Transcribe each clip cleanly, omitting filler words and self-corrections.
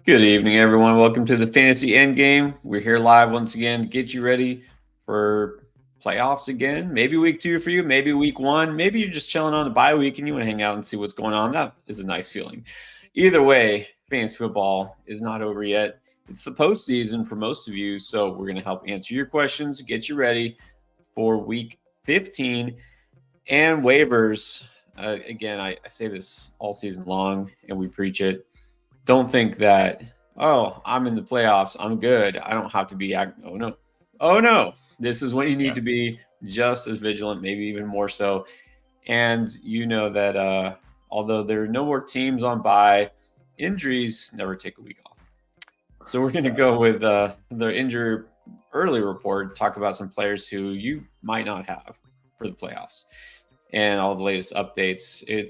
Good evening, everyone. Welcome to the Fantasy Endgame. We're here live once again to get you ready for playoffs again. Maybe week 2 for you, maybe week 1. Maybe you're just chilling on the bye week and you want to hang out and see what's going on. That is a nice feeling. Either way, fantasy football is not over yet. It's the postseason for most of you, so we're going to help answer your questions, get you ready for week 15 and waivers. Again, I say this all season long and we preach it. Don't think that, oh, I'm in the playoffs, I'm good, I don't have to be oh no, this is when you need to be just as vigilant, maybe even more so. And you know that although there are no more teams on bye, injuries never take a week off. So we're going to go with the injury early report, talk about some players who you might not have for the playoffs and all the latest updates. It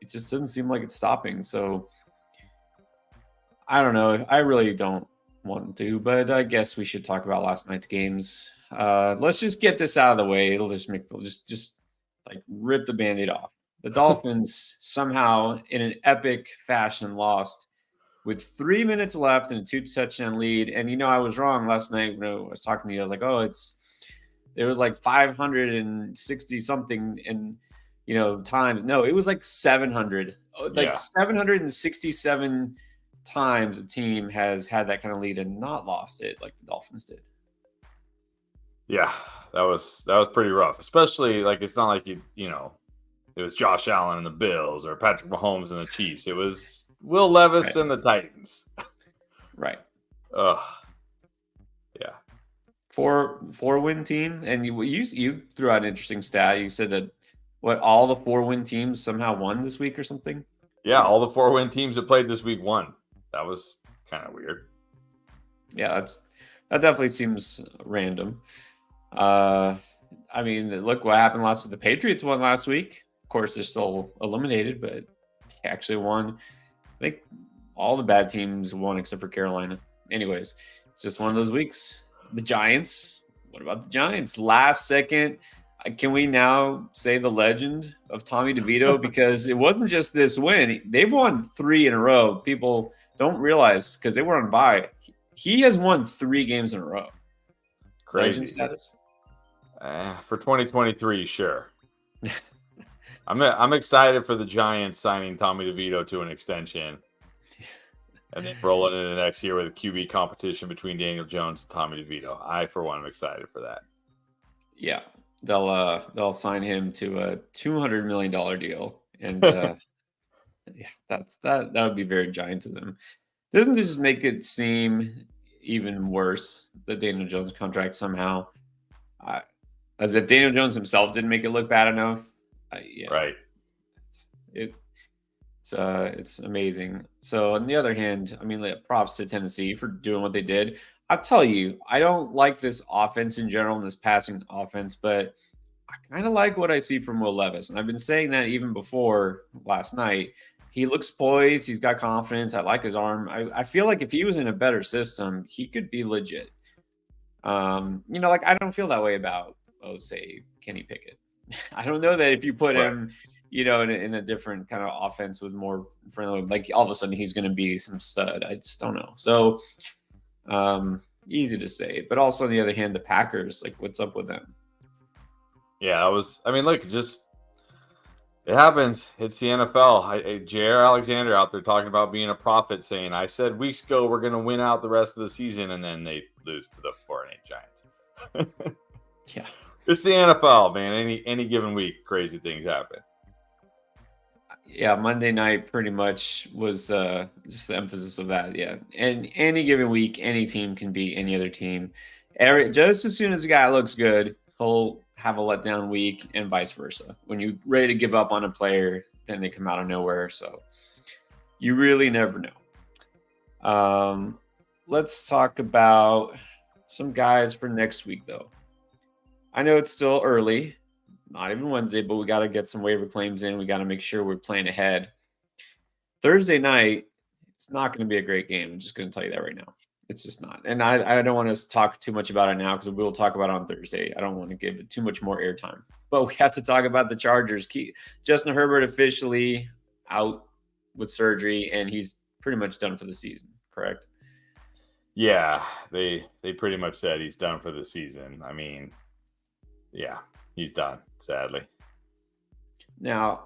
just doesn't seem like it's stopping. So I don't know. I really don't want to, but I guess we should talk about last night's games. Let's just get this out of the way. It'll just make just like rip the Band-Aid off. The Dolphins somehow, in an epic fashion, lost with 3 minutes left and a 2-touchdown lead. And I was wrong last night when I was talking to you. I was like, oh, it was like 560 something and times. No, it was like 700, like 767 times a team has had that kind of lead and not lost it like the Dolphins did. Yeah, that was pretty rough. Especially like it's not like it was Josh Allen and the Bills or Patrick Mahomes and the Chiefs. It was Will Levis and the Titans. Right. Ugh. Yeah. Four-win team, and you threw out an interesting stat. You said that all the 4-win teams somehow won this week or something. Yeah, all the 4-win teams that played this week won. That was kind of weird. Yeah, that definitely seems random. I mean, look what happened last week. The Patriots won last week. Of course, they're still eliminated, but they actually won. I think all the bad teams won except for Carolina. Anyways, it's just one of those weeks. The Giants. What about the Giants? Last second. Can we now say the legend of Tommy DeVito? Because it wasn't just this win. They've won 3 in a row. People don't realize because they were on bye. He has won 3 games in a row. Crazy. Legend status? For 2023, sure. I'm excited for the Giants signing Tommy DeVito to an extension. And then rolling into next year with a QB competition between Daniel Jones and Tommy DeVito. I, for one, am excited for that. Yeah. They'll sign him to a $200 million deal. And yeah, that would be very Giants of them. Doesn't this just make it seem even worse, the Daniel Jones contract somehow? As if Daniel Jones himself didn't make it look bad enough. Yeah. Right. It's amazing. So on the other hand, I mean, props to Tennessee for doing what they did. I'll tell you, I don't like this offense in general, and this passing offense, but I kind of like what I see from Will Levis. And I've been saying that even before last night. He looks poised. He's got confidence. I like his arm. I feel like if he was in a better system, he could be legit. Like I don't feel that way about, say, Kenny Pickett. I don't know that if you put him, in a different kind of offense with more friendly, like all of a sudden he's going to be some stud. I just don't know. So easy to say. But also on the other hand, the Packers, like what's up with them? Yeah, it happens. It's the NFL. J.R. Alexander out there talking about being a prophet, saying, I said weeks ago we're going to win out the rest of the season, and then they lose to the 4-8 Giants. Yeah. It's the NFL, man. Any given week, crazy things happen. Yeah, Monday night pretty much was just the emphasis of that. Yeah, and any given week, any team can beat any other team. Just as soon as a guy looks good, he'll have a letdown week and vice versa. When you're ready to give up on a player, then they come out of nowhere. So you really never know. Let's talk about some guys for next week, though. I know it's still early, not even Wednesday, but we got to get some waiver claims in. We got to make sure we're playing ahead. Thursday night, it's not going to be a great game. I'm just going to tell you that right now. It's just not. And I don't want to talk too much about it now because we'll talk about it on Thursday. I don't want to give it too much more airtime. But we have to talk about the Chargers. Justin Herbert officially out with surgery, and he's pretty much done for the season, correct? Yeah, they pretty much said he's done for the season. I mean, yeah, he's done, sadly. Now,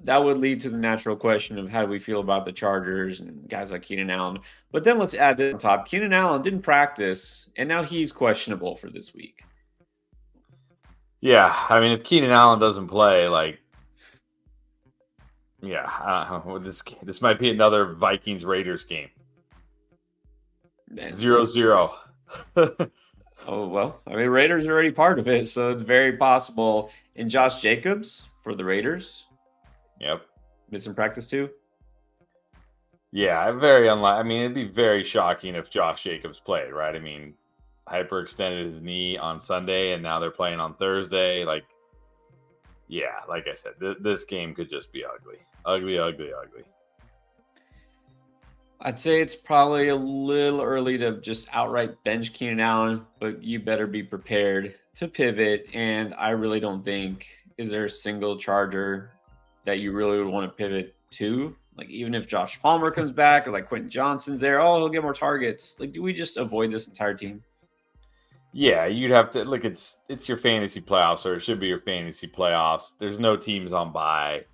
that would lead to the natural question of how do we feel about the Chargers and guys like Keenan Allen. But then let's add this on top. Keenan Allen didn't practice, and now he's questionable for this week. Yeah, I mean, if Keenan Allen doesn't play, like, yeah, I don't know. This might be another Vikings Raiders game. Man. 0-0. Oh, well, I mean, Raiders are already part of it, so it's very possible. And Josh Jacobs for the Raiders. Yep. Missing practice too? Yeah, very unlikely. I mean, it'd be very shocking if Josh Jacobs played, right? I mean, hyperextended his knee on Sunday, and now they're playing on Thursday. Like, yeah, like I said, this game could just be ugly. Ugly, ugly, ugly. I'd say it's probably a little early to just outright bench Keenan Allen, but you better be prepared to pivot. And I really don't think, is there a single Charger that you really would want to pivot to? Like, even if Josh Palmer comes back or like Quentin Johnson's there, oh, he'll get more targets. Like, do we just avoid this entire team? Yeah, you'd have to look. It's your fantasy playoffs, or it should be your fantasy playoffs. There's no teams on bye.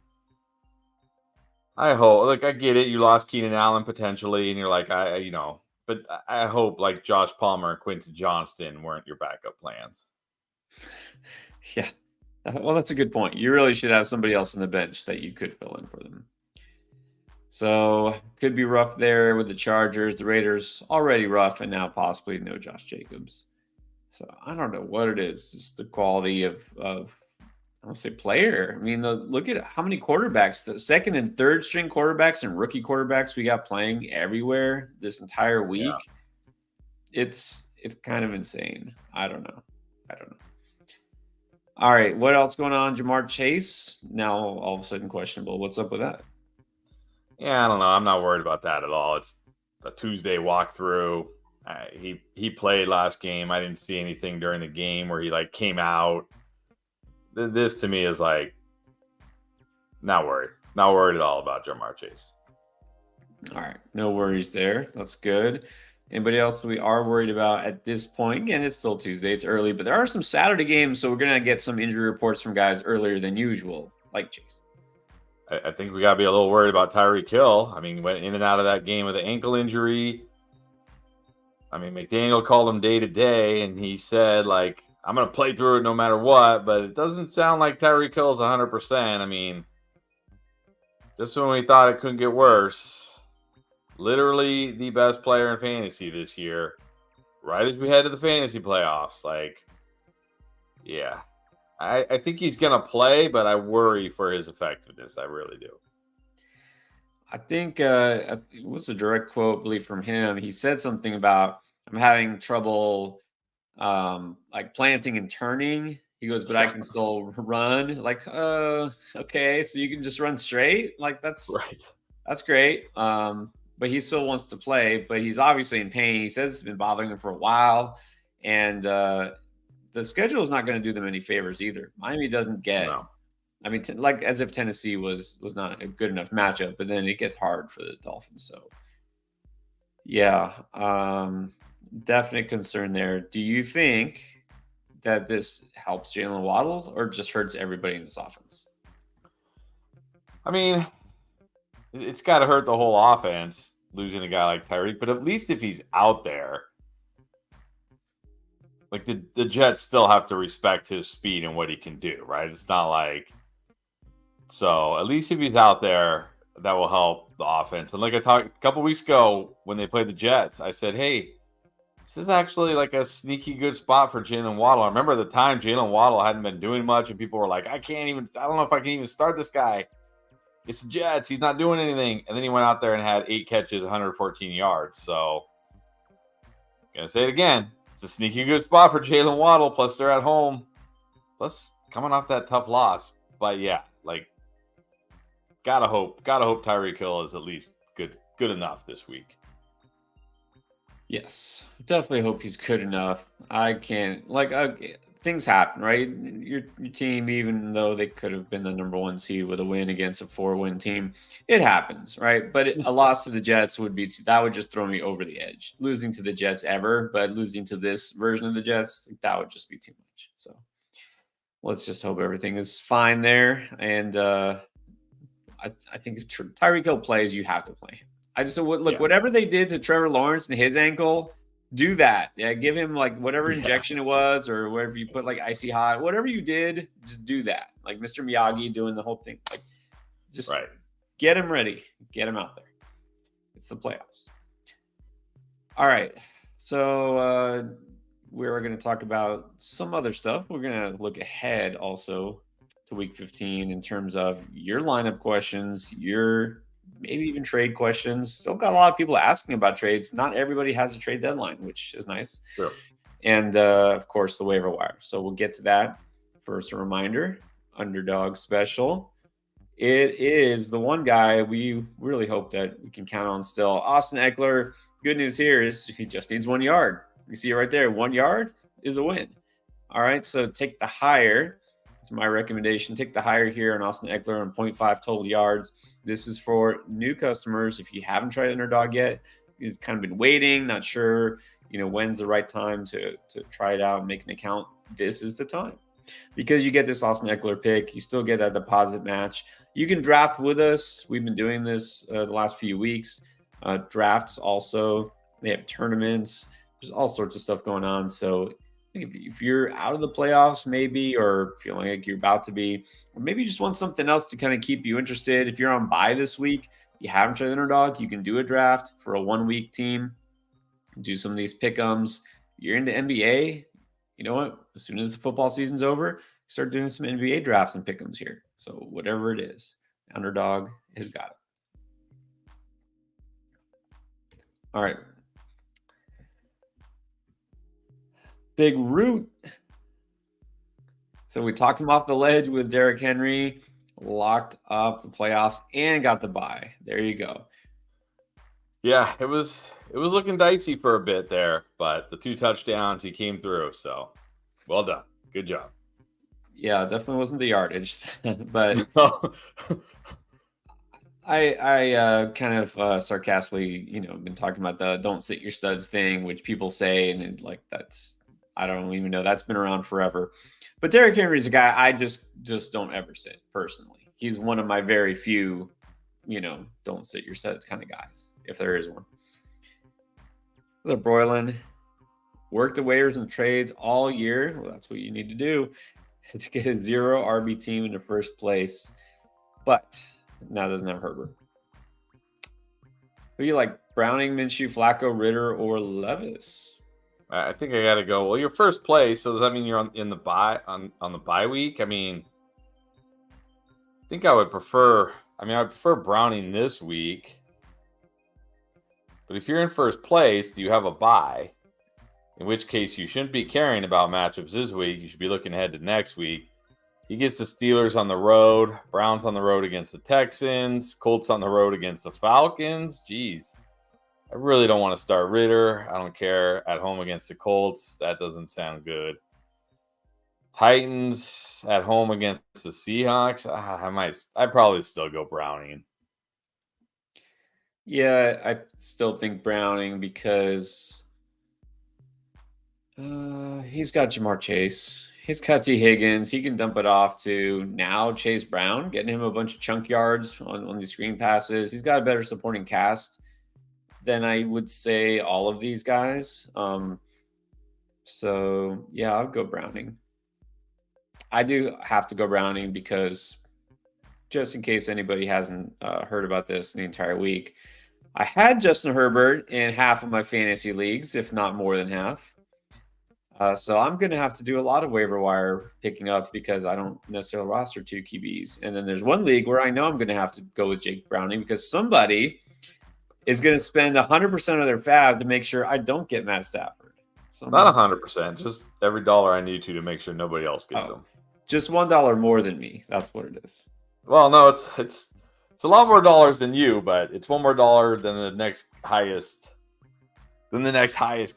I hope, like, I get it. You lost Keenan Allen potentially, and you're like, but I hope like Josh Palmer and Quentin Johnston weren't your backup plans. Yeah. Well, that's a good point. You really should have somebody else on the bench that you could fill in for them. So could be rough there with the Chargers. The Raiders already rough, and now possibly no Josh Jacobs. So I don't know what it is. Just the quality of I don't say player. I mean, look at how many quarterbacks, the second and third string quarterbacks and rookie quarterbacks we got playing everywhere this entire week. Yeah. It's kind of insane. I don't know. All right, what else going on? Jamar Chase now all of a sudden questionable. What's up with that? Yeah, I don't know. I'm not worried about that at all. It's a Tuesday walkthrough. He played last game. I didn't see anything during the game where he like came out. This to me is like not worried at all about Jamar Chase. All right, no worries there. That's good. Anybody else we are worried about at this point? Again, it's still Tuesday. It's early, but there are some Saturday games, so we're going to get some injury reports from guys earlier than usual, like Chase. I think we got to be a little worried about Tyreek Hill. I mean, went in and out of that game with an ankle injury. I mean, McDaniel called him day to day, and he said, like, I'm going to play through it no matter what, but it doesn't sound like Tyreek Hill's 100%. I mean, just when we thought it couldn't get worse, literally the best player in fantasy this year, right as we head to the fantasy playoffs. Like, yeah, I think he's going to play, but I worry for his effectiveness. I really do. I think it was a direct quote, I believe, from him. He said something about, I'm having trouble like planting and turning. He goes, but I can still run. Like, okay, so you can just run straight? Like, that's right. That's great. But he still wants to play, but he's obviously in pain. He says it's been bothering him for a while. And the schedule is not going to do them any favors either. Miami doesn't get, No. I mean, like as if Tennessee was not a good enough matchup, but then it gets hard for the Dolphins. So, yeah, definite concern there. Do you think that this helps Jalen Waddle or just hurts everybody in this offense? I mean, it's got to hurt the whole offense losing a guy like Tyreek, but at least if he's out there, like the Jets still have to respect his speed and what he can do, right? It's not like, so at least if he's out there, that will help the offense. And like I talked a couple weeks ago when they played the Jets, I said, hey, this is actually like a sneaky good spot for Jalen Waddle. I remember at the time Jalen Waddle hadn't been doing much and people were like, I don't know if I can even start this guy. It's the Jets. He's not doing anything. And then he went out there and had 8 catches, 114 yards. So, I'm going to say it again. It's a sneaky good spot for Jalen Waddle. Plus, they're at home. Plus, coming off that tough loss. But, yeah, like, gotta hope Tyreek Hill is at least good enough this week. Yes, definitely hope he's good enough. I can't, like, things happen, right? Your team, even though they could have been the number 1 seed with a win against a 4-win team, it happens, right? But a loss to the Jets would just throw me over the edge. Losing to the Jets ever, but losing to this version of the Jets, that would just be too much. So let's just hope everything is fine there. And I think Tyreek Hill plays, you have to play him. I just look, whatever they did to Trevor Lawrence and his ankle, do that. Yeah, give him like whatever injection it was, or whatever you put, like icy hot, whatever you did, just do that. Like Mr. Miyagi doing the whole thing. Like, just get him ready, get him out there. It's the playoffs. All right, so we're going to talk about some other stuff. We're going to look ahead also to week 15 in terms of your lineup questions, your maybe even trade questions. Still got a lot of people asking about trades. Not everybody has a trade deadline, which is nice. Sure. And of course, the waiver wire. So we'll get to that. First, a reminder, underdog special. It is the one guy we really hope that we can count on still. Austin Eckler. Good news here is he just needs 1 yard. You see it right there. 1 yard is a win. All right, so take the higher. It's my recommendation. Take the higher here on Austin Eckler on 0.5 total yards. This is for new customers. If you haven't tried underdog yet, you've kind of been waiting, not sure, when's the right time to try it out and make an account. This is the time, because you get this Austin Eckler pick. You still get that deposit match. You can draft with us. We've been doing this the last few weeks. Drafts also. They have tournaments. There's all sorts of stuff going on. So if you're out of the playoffs, maybe, or feeling like you're about to be, or maybe you just want something else to kind of keep you interested. If you're on bye this week, you haven't tried underdog, you can do a draft for a 1-week team, do some of these pick'ems. You're into NBA, you know what? As soon as the football season's over, start doing some NBA drafts and pick'ems here. So whatever it is, underdog has got it. All right. Big root. So we talked him off the ledge with Derrick Henry, locked up the playoffs, and got the bye. There you go. Yeah, it was looking dicey for a bit there, but the 2 touchdowns, he came through. So well done. Good job. Yeah, definitely wasn't the yardage, but I kind of sarcastically, been talking about the don't sit your studs thing, which people say, and that's, I don't even know, that's been around forever. But Derrick Henry is a guy I just don't ever sit personally. He's one of my very few, don't sit your studs kind of guys, if there is one. What's up, Broyland? Work the waivers and trades all year. Well, that's what you need to do to get a 0 RB team in the first place. But now doesn't have Herbert. Who do you like? Browning, Minshew, Flacco, Ritter, or Levis? I think I got to go. Well, your first place. So does that mean you're in the bye on the bye week? I mean, I think I would prefer. I prefer Browning this week. But if you're in first place, do you have a bye? In which case, you shouldn't be caring about matchups this week. You should be looking ahead to next week. He gets the Steelers on the road, Browns on the road against the Texans, Colts on the road against the Falcons. Jeez. I really don't want to start Ritter. I don't care. At home against the Colts. That doesn't sound good. Titans at home against the Seahawks. I'd probably still go Browning. Yeah, I still think Browning because he's got Jamar Chase. He's got T. Higgins. He can dump it off to now Chase Brown, getting him a bunch of chunk yards on these screen passes. He's got a better supporting cast than I would say all of these guys. So, yeah, I'll go Browning. I do have to go Browning because just in case anybody hasn't heard about this the entire week, I had Justin Herbert in half of my fantasy leagues, if not more than half. So I'm going to have to do a lot of waiver wire picking up because I don't necessarily roster 2 QBs. And then there's one league where I know I'm going to have to go with Jake Browning because somebody is going to spend 100% of their fab to make sure I don't get Matt Stafford. Not 100%, just every dollar I need to make sure nobody else gets them. Just $1 more than me. That's what it is. Well, no, it's a lot more dollars than you, but it's $1 more than the next highest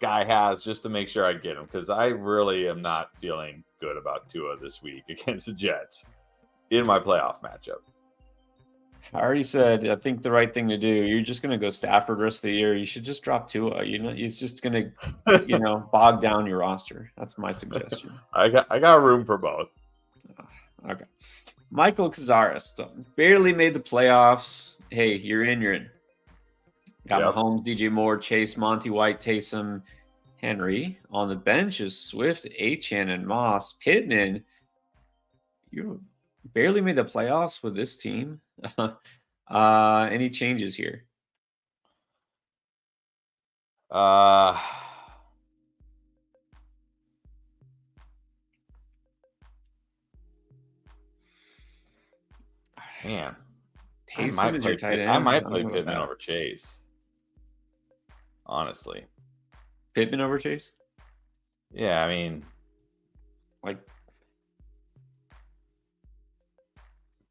guy has, just to make sure I get him, because I really am not feeling good about Tua this week against the Jets in my playoff matchup. I already said, I think the right thing to do, you're just going to go Stafford the rest of the year. You should just drop Tua. It's just going to, bog down your roster. That's my suggestion. I got room for both. Okay. Michael Cazares, barely made the playoffs. Hey, you're in. Got Mahomes, DJ Moore, Chase, Monty White, Taysom, Henry. On the bench is Swift, Achane, and Moss. Pittman, you barely made the playoffs with this team. Any changes here? Man, Taysom is your tight end. I might play Pittman over Chase. Honestly, Pittman over Chase? Yeah, I mean, like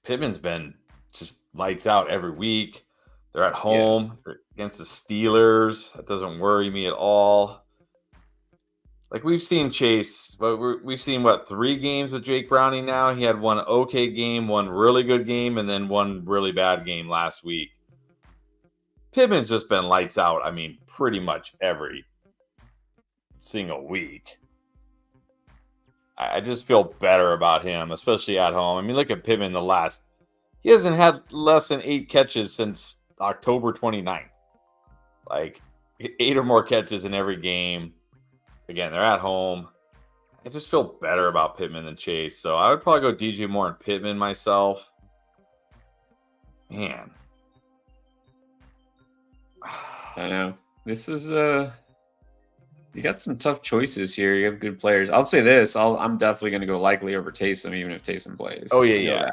Pittman's been just lights out every week. They're at home against the Steelers. That doesn't worry me at all. Like we've seen Chase, but we've seen 3 games with Jake Browning now. He had one okay game, one really good game, and then one really bad game last week. Pittman's just been lights out. I mean, pretty much every single week. I just feel better about him, especially at home. I mean, look at Pittman he hasn't had less than 8 catches since October 29th. Like 8 or more catches in every game. Again, they're at home. I just feel better about Pittman than Chase. So I would probably go DJ Moore and Pittman myself. Man. I know. This is you got some tough choices here. You have good players. I'll say this. I'm definitely going to go likely over Taysom, even if Taysom plays. Oh, yeah.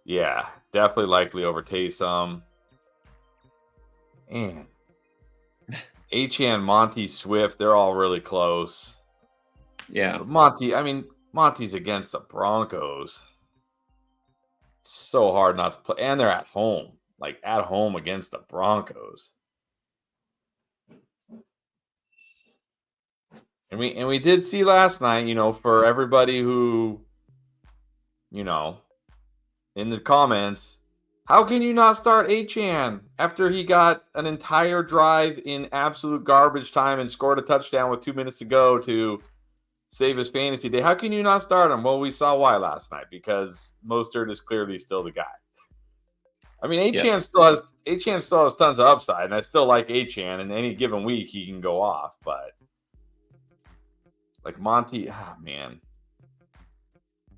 Yeah, definitely likely over Taysom. Man. Achane, Monty, Swift, they're all really close. Yeah. Monty's against the Broncos. It's so hard not to play. And they're at home. Like, at home against the Broncos. And we did see last night, for everybody who, in the comments, how can you not start Achane after he got an entire drive in absolute garbage time and scored a touchdown with 2 minutes to go to save his fantasy day? How can you not start him? Well, we saw why last night, because Mostert is clearly still the guy. I mean, Achane still has tons of upside, and I still like Achane, and any given week he can go off, but like Monty, man,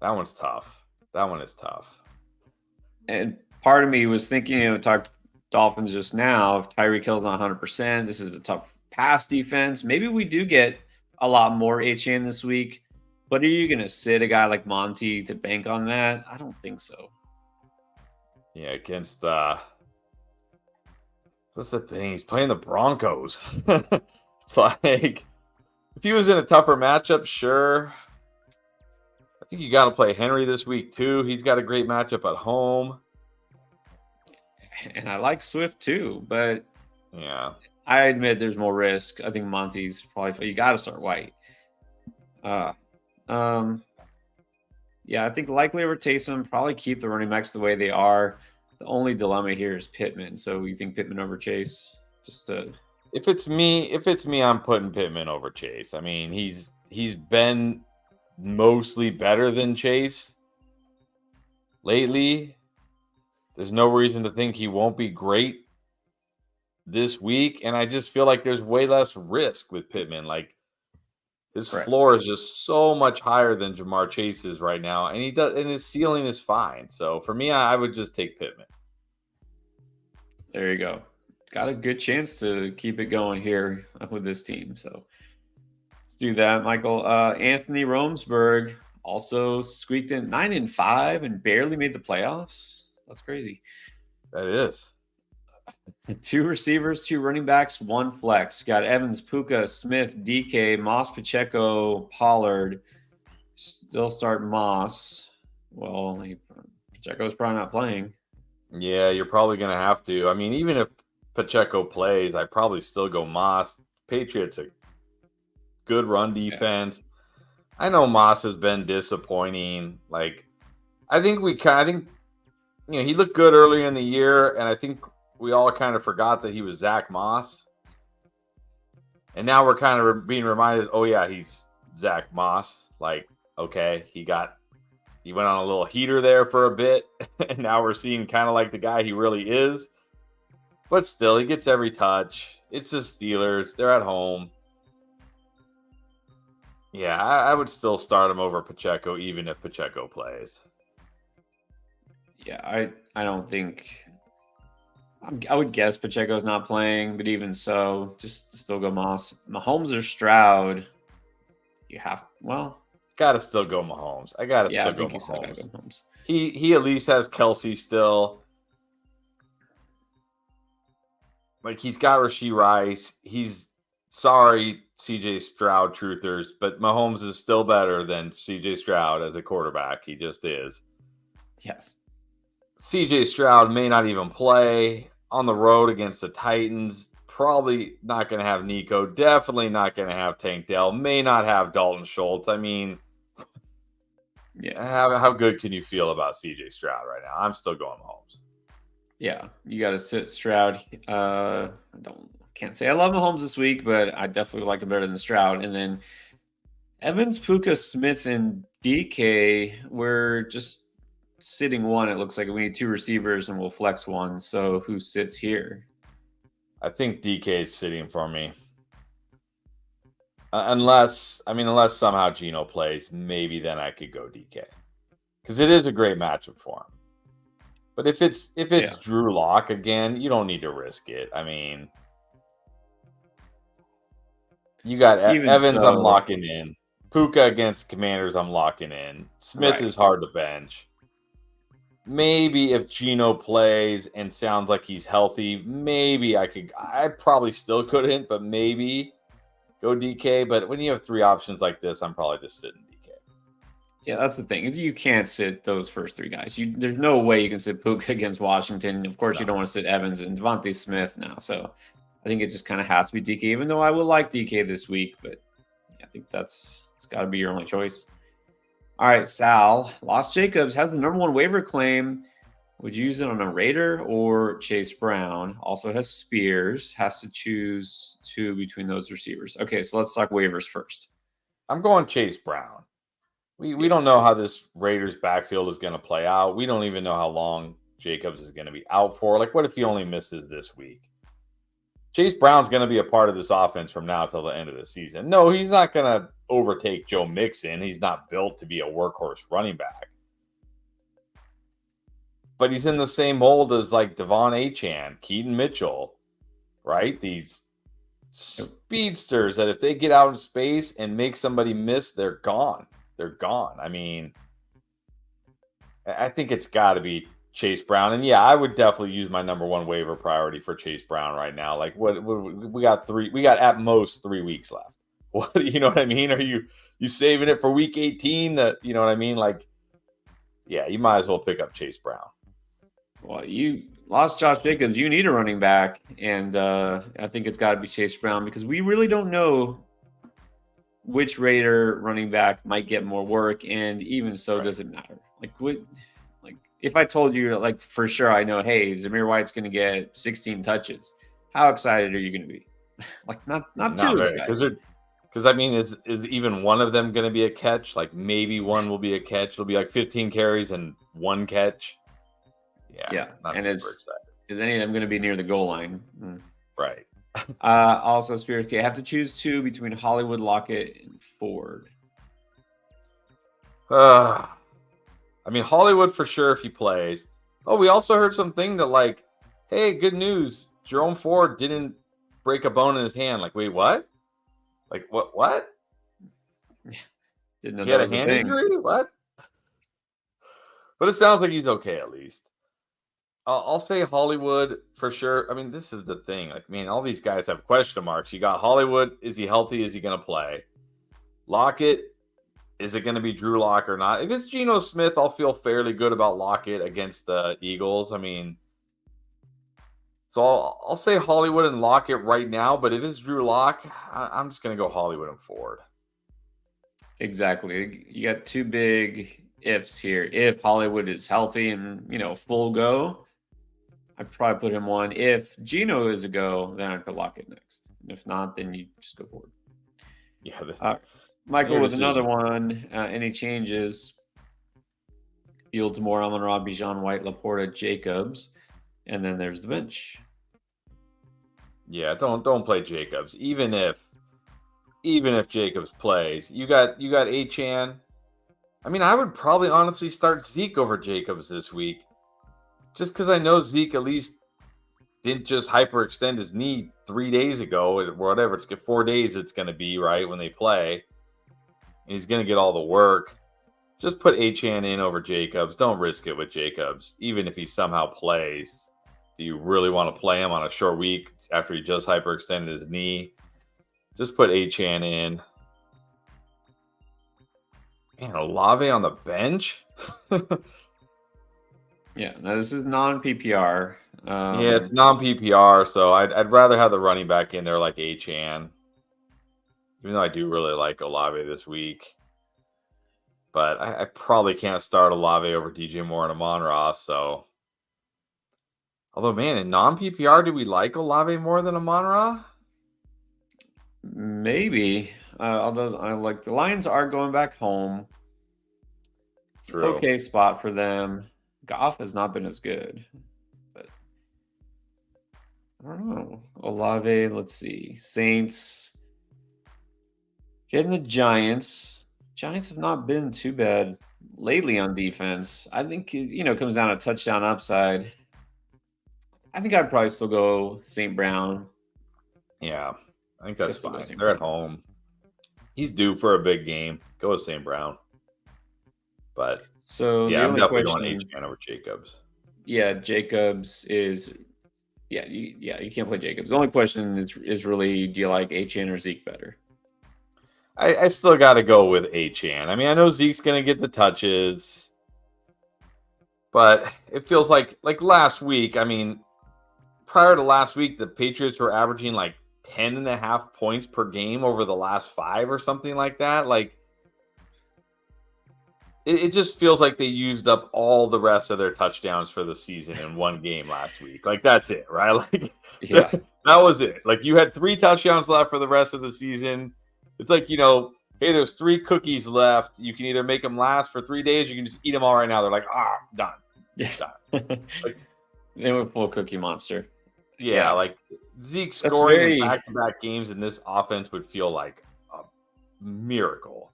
that one's tough. That one is tough. And part of me was thinking, talk Dolphins just now. If Tyreek Hill's not 100%, this is a tough pass defense. Maybe we do get a lot more Achane this week. But are you going to sit a guy like Monty to bank on that? I don't think so. Yeah, against that's the thing. He's playing the Broncos. It's like, if he was in a tougher matchup, sure. I think you got to play Henry this week, too. He's got a great matchup at home. And I like Swift, too. But yeah, I admit there's more risk. I think Monty's probably – you got to start White. Yeah, I think likely over Taysom, probably keep the running backs the way they are. The only dilemma here is Pittman. So you think Pittman over Chase? If it's me, I'm putting Pittman over Chase. I mean, he's been mostly better than Chase lately. There's no reason to think he won't be great this week, and I just feel like there's way less risk with Pittman. Like, his floor is just so much higher than Jamar Chase's right now, and his ceiling is fine. So for me, I would just take Pittman. There you go. Got a good chance to keep it going here with this team. So let's do that, Michael. Anthony Romsberg also squeaked in 9-5 and barely made the playoffs. That's crazy. That is. 2 receivers, 2 running backs, 1 flex. Got Evans, Puka, Smith, DK, Moss, Pacheco, Pollard. Still start Moss. Well, Pacheco's probably not playing. Yeah, you're probably going to have to. I mean, even if Pacheco plays, I probably still go Moss. Patriots a good run defense. I know Moss has been disappointing. Like, I think he looked good earlier in the year, and I think we all kind of forgot that he was Zach Moss. And now we're kind of being reminded, oh yeah, he's Zach Moss. Like, okay, he went on a little heater there for a bit, and now we're seeing kind of like the guy he really is. But still, he gets every touch. It's the Steelers. They're at home. Yeah, I would still start him over Pacheco, even if Pacheco plays. Yeah, I don't think. I would guess Pacheco's not playing, but even so, just still go Moss. Mahomes or Stroud. You have Gotta still go Mahomes. I yeah, I go think you still gotta go Mahomes. Mahomes. He at least has Kelsey still. Like, he's got Rashee Rice. He's sorry, CJ Stroud truthers, but Mahomes is still better than CJ Stroud as a quarterback. He just is. Yes. CJ Stroud may not even play on the road against the Titans. Probably not going to have Nico. Definitely not going to have Tank Dell. May not have Dalton Schultz. I mean, yeah. How good can you feel about CJ Stroud right now? I'm still going Mahomes. Yeah, you got to sit Stroud. Can't say I love Mahomes this week, but I definitely like him better than Stroud. And then Evans, Puka, Smith, and DK. We're just sitting one. It looks like we need two receivers, and we'll flex one. So who sits here? I think DK is sitting for me. Unless somehow Geno plays, maybe then I could go DK, because it is a great matchup for him. But if it's Drew Lock again, you don't need to risk it. I mean, you got Evans. I'm locking in. Puka against Commanders. I'm locking in. Smith is hard to bench. Maybe if Geno plays and sounds like he's healthy, maybe I probably still couldn't, but maybe go DK. But when you have three options like this, I'm probably just sitting DK. Yeah, that's the thing. You can't sit those first three guys. There's no way you can sit Puka against Washington. Of course, you don't want to sit Evans and Devontae Smith now. So I think it just kind of has to be DK, even though I will like DK this week. But I think it's got to be your only choice. All right, Sal. Los Jacobs has the number one waiver claim. Would you use it on a Raider or Chase Brown? Also has Spears. Has to choose two between those receivers. Okay, so let's talk waivers first. I'm going Chase Brown. We don't know how this Raiders backfield is going to play out. We don't even know how long Jacobs is going to be out for. Like, what if he only misses this week? Chase Brown's going to be a part of this offense from now till the end of the season. No, he's not going to overtake Joe Mixon. He's not built to be a workhorse running back. But he's in the same mold as like Devon Achane, Keaton Mitchell, right? These speedsters that if they get out in space and make somebody miss, they're gone. They're gone. I mean, I think it's got to be Chase Brown. And yeah, I would definitely use my number one waiver priority for Chase Brown right now. Like, what we got at most 3 weeks left. What, you know what I mean? Are you saving it for week 18? That, you know what I mean? Like, yeah, you might as well pick up Chase Brown. Well, you lost Josh Jacobs. You need a running back, and I think it's got to be Chase Brown because we really don't know which Raider running back might get more work, and even so, does it matter? Like if I told you, like, for sure, I know, hey, Zamir White's going to get 16 touches. How excited are you going to be? Like, not too excited. Because I mean, is even one of them going to be a catch? Like, maybe one will be a catch. It'll be like 15 carries and one catch. Yeah. And is any of them going to be near the goal line? Right. Also, Spirit, okay, I have to choose two between Hollywood, Lockett, and Ford. I mean, Hollywood for sure if he plays. Oh, we also heard something that, like, hey, good news. Jerome Ford didn't break a bone in his hand. Like, wait, what? Like, what? Didn't know he had a hand injury? What? But it sounds like he's okay at least. I'll say Hollywood for sure. I mean, this is the thing. Like, man, all these guys have question marks. You got Hollywood. Is he healthy? Is he going to play? Lockett. Is it going to be Drew Lock or not? If it's Geno Smith, I'll feel fairly good about Lockett against the Eagles. I mean, so I'll say Hollywood and Lockett right now. But if it's Drew Lock, I'm just going to go Hollywood and Ford. Exactly. You got two big ifs here. If Hollywood is healthy and, full go, I'd probably put him on. If Gino is a go, then I'd put Lockett next. And if not, then you just go forward. Yeah, Michael your with another decision. one. Any changes? Fields, Moore, Amon-Ra, Bijan, White, Laporta, Jacobs. And then there's the bench. Yeah, don't play Jacobs. Even if Jacobs plays, you got Achan. I mean, I would probably honestly start Zeke over Jacobs this week, just because I know Zeke at least didn't just hyperextend his knee 3 days ago, or whatever. It's 4 days. It's going to be right when they play, and he's going to get all the work. Just put Achan in over Jacobs. Don't risk it with Jacobs, even if he somehow plays. Do you really want to play him on a short week after he just hyperextended his knee? Just put Achan in. Man, Olave on the bench? Yeah, now this is non-PPR. Yeah, it's non-PPR, so I'd rather have the running back in there like Achan. Even though I do really like Olave this week. But I probably can't start Olave over DJ Moore and Amon-Ra, so. Although, man, in non-PPR, do we like Olave more than Amon-Ra? Maybe. Although I like the Lions are going back home. It's an True. okay spot for them. Goff has not been as good. But I don't know. Olave, let's see. Saints. Getting the Giants. Giants have not been too bad lately on defense. I think, it comes down to touchdown upside. I think I'd probably still go St. Brown. Yeah, I think that's Just to go fine. St. They're at Brown. home. He's due for a big game. Go with St. Brown. But, So yeah, the I'm only definitely going question, Achan over Jacobs. yeah, Jacobs is, you can't play Jacobs. The only question is really, do you like Achan or Zeke better? I still got to go with Achan. I mean, I know Zeke's going to get the touches, but it feels like last week. I mean, prior to last week, the Patriots were averaging like 10.5 points per game over the last 5 or something like that. Like, it just feels like they used up all the rest of their touchdowns for the season in one game last week. Like, that's it, right? Like, Yeah. that was it. Like, you had 3 touchdowns left for the rest of the season. It's like, hey, there's 3 cookies left. You can either make them last for 3 days, or you can just eat them all right now. They're like, done. Yeah. Done. Like, they went full Cookie Monster. yeah, like Zeke That's scoring in very back-to-back games in this offense would feel like a miracle.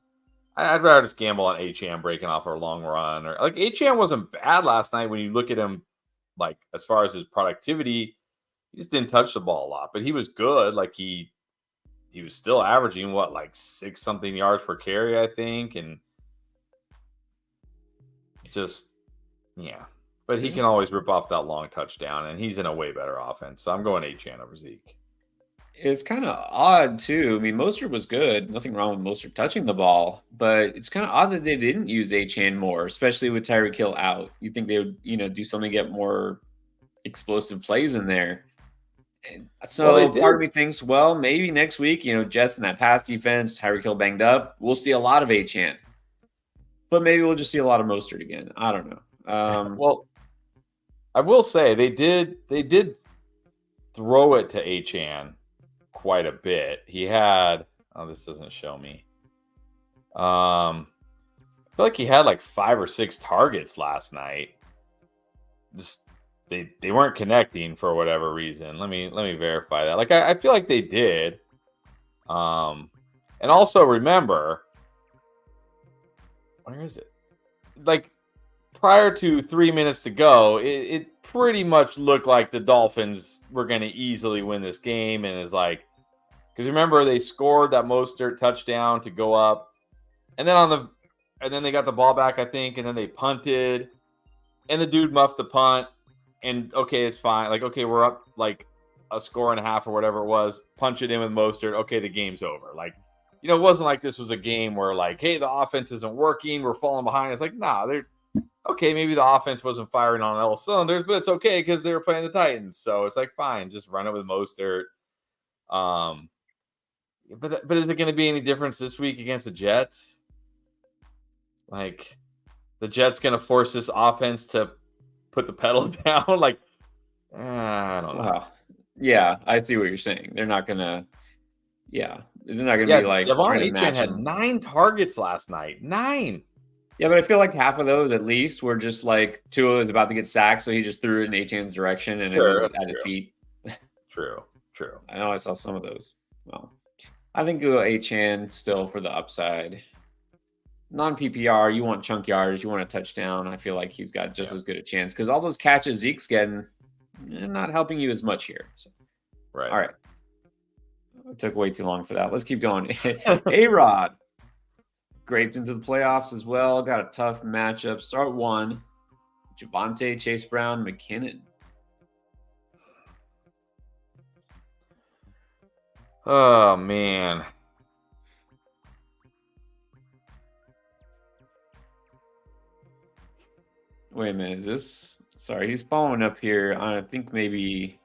I'd rather just gamble on Achan breaking off a long run, or like Achan wasn't bad last night when you look at him, like as far as his productivity, he just didn't touch the ball a lot, but he was good. Like he was still averaging like 6 something yards per carry, I think, and just yeah. But he can always rip off that long touchdown, and he's in a way better offense. So I'm going Achan over Zeke. It's kind of odd too. I mean, Mostert was good. Nothing wrong with Mostert touching the ball, but it's kind of odd that they didn't use Achan more, especially with Tyreek Hill out. You think they would, do something to get more explosive plays in there. And Well, they so did. part of me thinks, well, maybe next week, Jets in that pass defense, Tyreek Hill banged up, we'll see a lot of Achan. But maybe we'll just see a lot of Mostert again. I don't know. Well, I will say they did throw it to Achan quite a bit. He had this doesn't show me. I feel like he had like 5 or 6 targets last night. They weren't connecting for whatever reason. Let me verify that. Like I feel like they did. And also remember, where is it? Like prior to 3 minutes to go, it pretty much looked like the Dolphins were going to easily win this game, and is like, because remember they scored that Mostert touchdown to go up, and then they got the ball back, I think, and then they punted, and the dude muffed the punt, and okay, it's fine. Like, okay, we're up like a score and a half or whatever it was. Punch it in with Mostert. Okay, the game's over. Like, it wasn't like this was a game where like, hey, the offense isn't working, we're falling behind. It's like, nah, they're okay. Maybe the offense wasn't firing on all cylinders, but it's okay because they were playing the Titans. So it's like, fine, just run it with Mostert. But is it going to be any difference this week against the Jets? Like, the Jets going to force this offense to put the pedal down? Like, I don't know. Wow. Yeah, I see what you're saying. They're not gonna. Yeah, they're not gonna Yeah, be like Devon trying to Achane match had them. 9 targets last night. 9. Yeah, but I feel like half of those at least were just like Tua was about to get sacked, so he just threw it in Achane's direction, and it Sure, was that's at his true. feet. True. I know I saw some of those. Well, I think go Achan still for the upside. Non PPR, you want chunk yards, you want a touchdown. I feel like he's got just Yeah. as good a chance because all those catches Zeke's getting, not helping you as much here. So, Right. all right, it took way too long for that. Let's keep going. A-Rod scraped into the playoffs as well. Got a tough matchup. Start one. Javonte, Chase Brown, McKinnon. Oh, man. Wait a minute. Is this? Sorry, he's following up here. I think maybe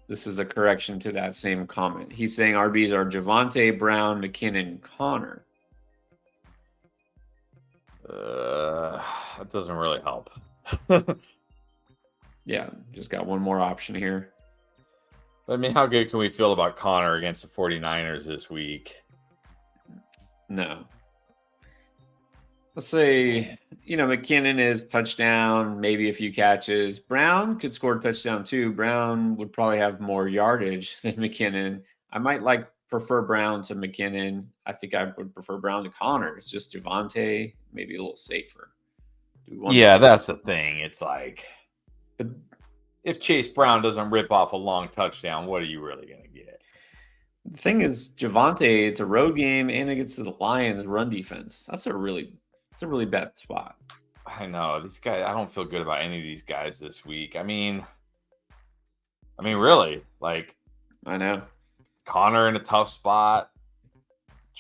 this is a correction to that same comment. He's saying RBs are Javonte, Brown, McKinnon, Connor. That doesn't really help. Yeah, just got one more option here. I mean, how good can we feel about Connor against the 49ers this week? No. Let's say, McKinnon is touchdown, maybe a few catches. Brown could score a touchdown too. Brown would probably have more yardage than McKinnon. I might prefer Brown to McKinnon. I think I would prefer Brown to Connor. It's just Javonte, maybe a little safer. Yeah, that's the thing. It's like, but if Chase Brown doesn't rip off a long touchdown, what are you really going to get? The thing is, Javonte, it's a road game and it gets to the Lions run defense. That's a really bad spot. I know. These guys, I don't feel good about any of these guys this week. I mean, really, like, I know. Connor in a tough spot,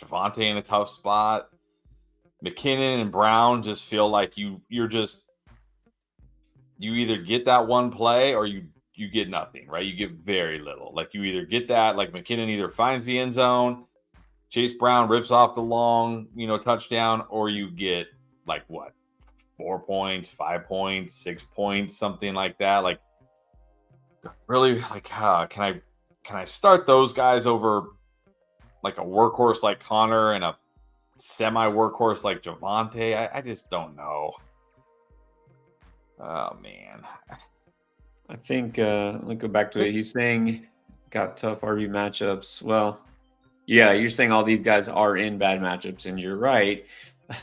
Javonte in a tough spot. McKinnon and Brown just feel like you either get that one play or you get nothing, right? You get very little. Like, you either get that, like McKinnon either finds the end zone, Chase Brown rips off the long, touchdown, or you get like what, 4 points, 5 points, 6 points, something like that. Like, really, like, can I start those guys over like a workhorse like Connor and a semi workhorse like Javonte? I just don't know. Oh man. I think let's go back to it. He's saying got tough RB matchups. Well, yeah, you're saying all these guys are in bad matchups, and you're right.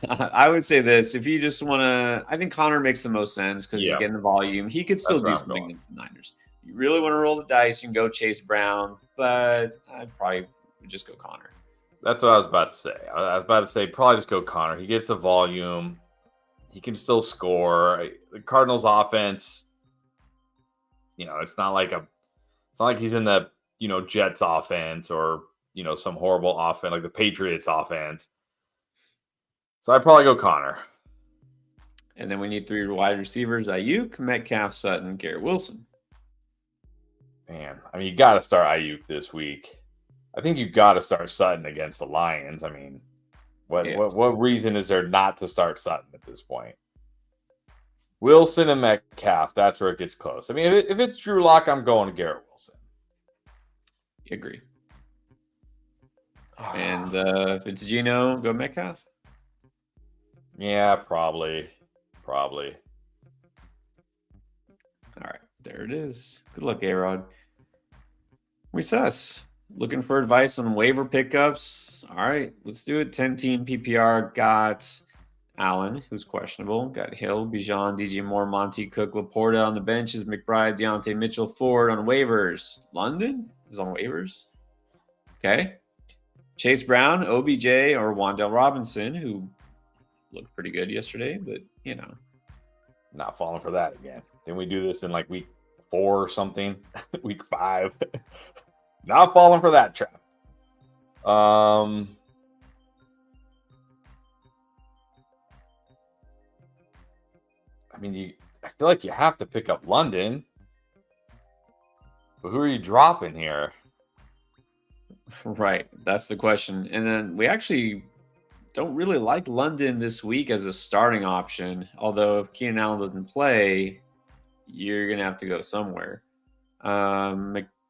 I would say this: if you just want to, I think Connor makes the most sense because he's getting the volume. He could still do something against the Niners. You really want to roll the dice, you can go Chase Brown, but I'd probably just go Connor. That's what I was about to say. I was about to say probably just go Connor. He gets the volume. He can still score. The Cardinals offense, it's not like he's in the, Jets offense or, some horrible offense like the Patriots offense. So I'd probably go Connor. And then we need 3 wide receivers: Ayuk, Metcalf, Sutton, Garrett Wilson. Man, I mean, you got to start Ayuk this week. I think you got to start Sutton against the Lions. I mean, what reason is there not to start Sutton at this point? Wilson and Metcalf, that's where it gets close. I mean, if it's Drew Lock, I'm going to Garrett Wilson. Agree. And if it's Gino, go Metcalf? Yeah, probably. All right, there it is. Good luck, A-Rod. Recess. Looking for advice on waiver pickups. All right, let's do it. 10-team PPR. Got Allen, who's questionable. Got Hill, Bijan, DJ Moore, Monty, Cook, Laporta on the benches. McBride, Deontay Mitchell, Ford on waivers. London is on waivers. Okay. Chase Brown, OBJ, or Wan'Dale Robinson, who looked pretty good yesterday, but, Not falling for that again. Didn't we do this in like week 4 or something? Week 5. Not falling for that trap. I mean, I feel like you have to pick up London. But who are you dropping here? Right. That's the question. And then we actually don't really like London this week as a starting option. Although if Keenan Allen doesn't play, you're gonna have to go somewhere.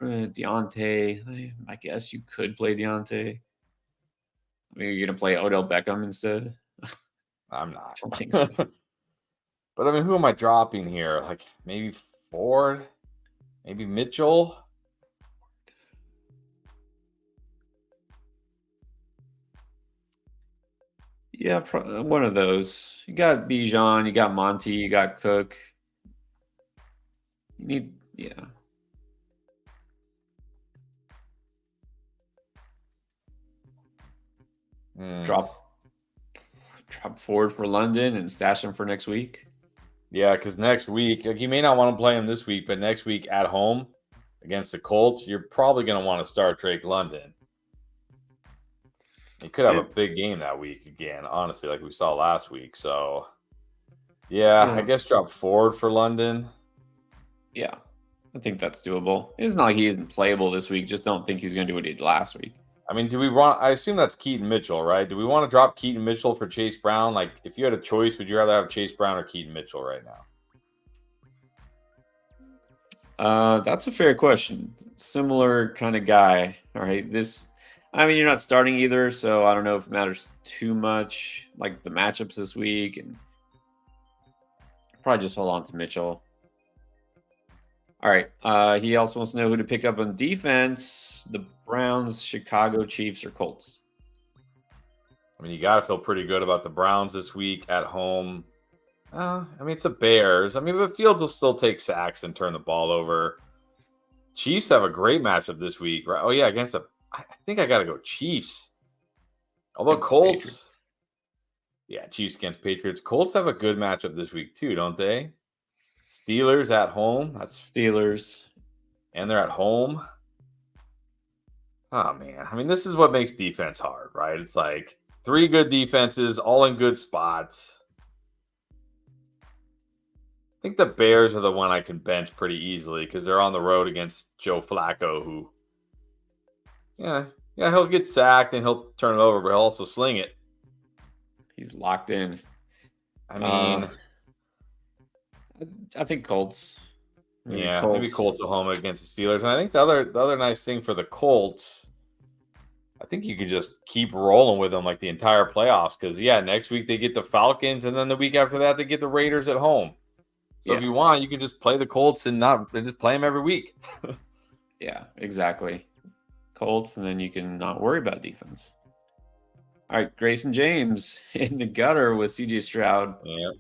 Deontay, I guess you could play Deontay. I mean, you're gonna play Odell Beckham instead. I'm not. I don't think so. But I mean, who am I dropping here? Like maybe Ford, maybe Mitchell. Yeah, one of those. You got Bijan, you got Monty, you got Cook. You need, yeah. Drop Ford for London and stash him for next week. Yeah, because next week, like you may not want to play him this week, but next week at home against the Colts, you're probably going to want to start Drake London. He could have a big game that week again, honestly, like we saw last week. So, yeah, I guess drop Ford for London. Yeah, I think that's doable. It's not like he isn't playable this week. Just don't think he's going to do what he did last week. I mean, do we want? I assume that's Keaton Mitchell, right? Do we want to drop Keaton Mitchell for Chase Brown? Like, if you had a choice, would you rather have Chase Brown or Keaton Mitchell right now? That's a fair question. Similar kind of guy. All right. I mean, you're not starting either, so I don't know if it matters too much. Like the matchups this week, and probably just hold on to Mitchell. All right. He also wants to know who to pick up on defense: the Browns, Chicago, Chiefs, or Colts. I mean, you got to feel pretty good about the Browns this week at home. I mean, it's the Bears. I mean, but Fields will still take sacks and turn the ball over. Chiefs have a great matchup this week, right? Oh, yeah, I think I got to go Chiefs. Although against Colts. Yeah, Chiefs against Patriots. Colts have a good matchup this week, too, don't they? Steelers at home. That's Steelers. And they're at home. Oh, man. I mean, this is what makes defense hard, right? It's like 3 good defenses, all in good spots. I think the Bears are the one I can bench pretty easily because they're on the road against Joe Flacco, who, he'll get sacked and he'll turn it over, but he'll also sling it. He's locked in. I mean, I think Colts. Maybe Colts at home against the Steelers. And I think the other nice thing for the Colts, I think you could just keep rolling with them like the entire playoffs because, next week they get the Falcons, and then the week after that they get the Raiders at home. So if you want, you can just play the Colts and just play them every week. Yeah, exactly. Colts, and then you can not worry about defense. All right, Grayson James in the gutter with CJ Stroud. Yeah.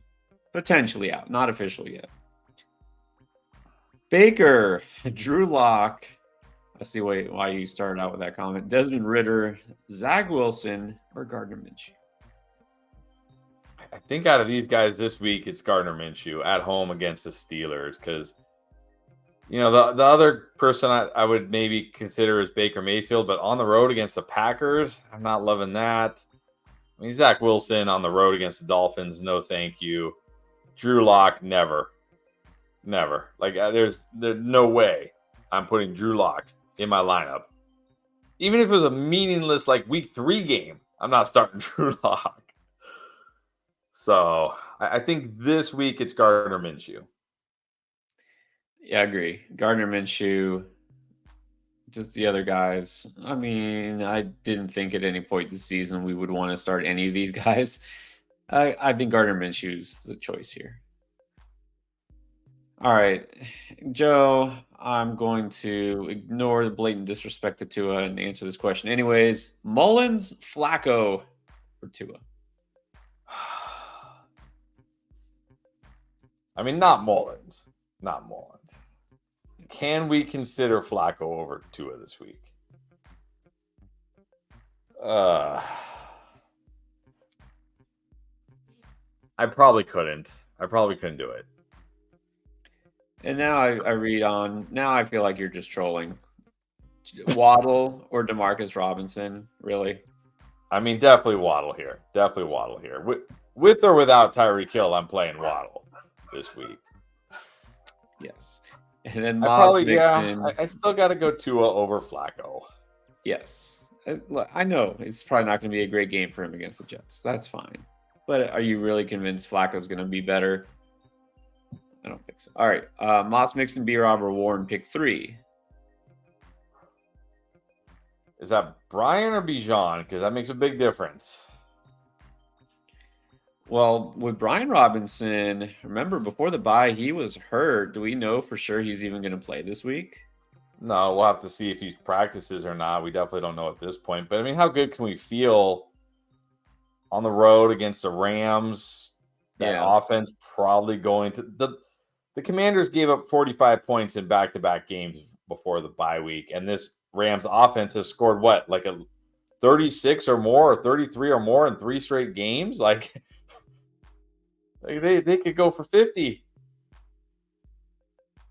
Potentially out, not official yet. Baker, Drew Lock. I see why you started out with that comment. Desmond Ridder, Zach Wilson, or Gardner Minshew. I think out of these guys this week, it's Gardner Minshew at home against the Steelers because, the other person I would maybe consider is Baker Mayfield, but on the road against the Packers, I'm not loving that. I mean, Zach Wilson on the road against the Dolphins, no thank you. Drew Lock, never. Like, there's no way I'm putting Drew Lock in my lineup. Even if it was a meaningless, like, week 3 game, I'm not starting Drew Lock. So I think this week it's Gardner Minshew. Yeah, I agree. Gardner Minshew, just the other guys. I mean, I didn't think at any point this season we would want to start any of these guys. I think Gardner Minshew's the choice here. All right, Joe, I'm going to ignore the blatant disrespect to Tua and answer this question anyways. Mullins, Flacco, or Tua? I mean, not Mullins. Can we consider Flacco over Tua this week? I probably couldn't. Do it. And now I read on. Now I feel like you're just trolling. Waddle or Demarcus Robinson, really? I mean, definitely Waddle here. With or without Tyreek Hill, I'm playing Waddle this week. Yes. And then Moss I still got to go Tua over Flacco. Yes. look, I know it's probably not going to be a great game for him against the Jets. That's fine. But are you really convinced Flacco's going to be better? I don't think so. All right. Moss Mixon, B-Rob, or Warren, pick 3. Is that Brian or Bijan? Because that makes a big difference. Well, with Brian Robinson, remember before the bye, he was hurt. Do we know for sure he's even going to play this week? No, we'll have to see if he practices or not. We definitely don't know at this point. But I mean, how good can we feel on the road against the Rams? That offense probably going to the Commanders gave up 45 points in back-to-back games before the bye week, and this Rams offense has scored what, like a 36 or more, or 33 or more in 3 straight games? Like they could go for 50.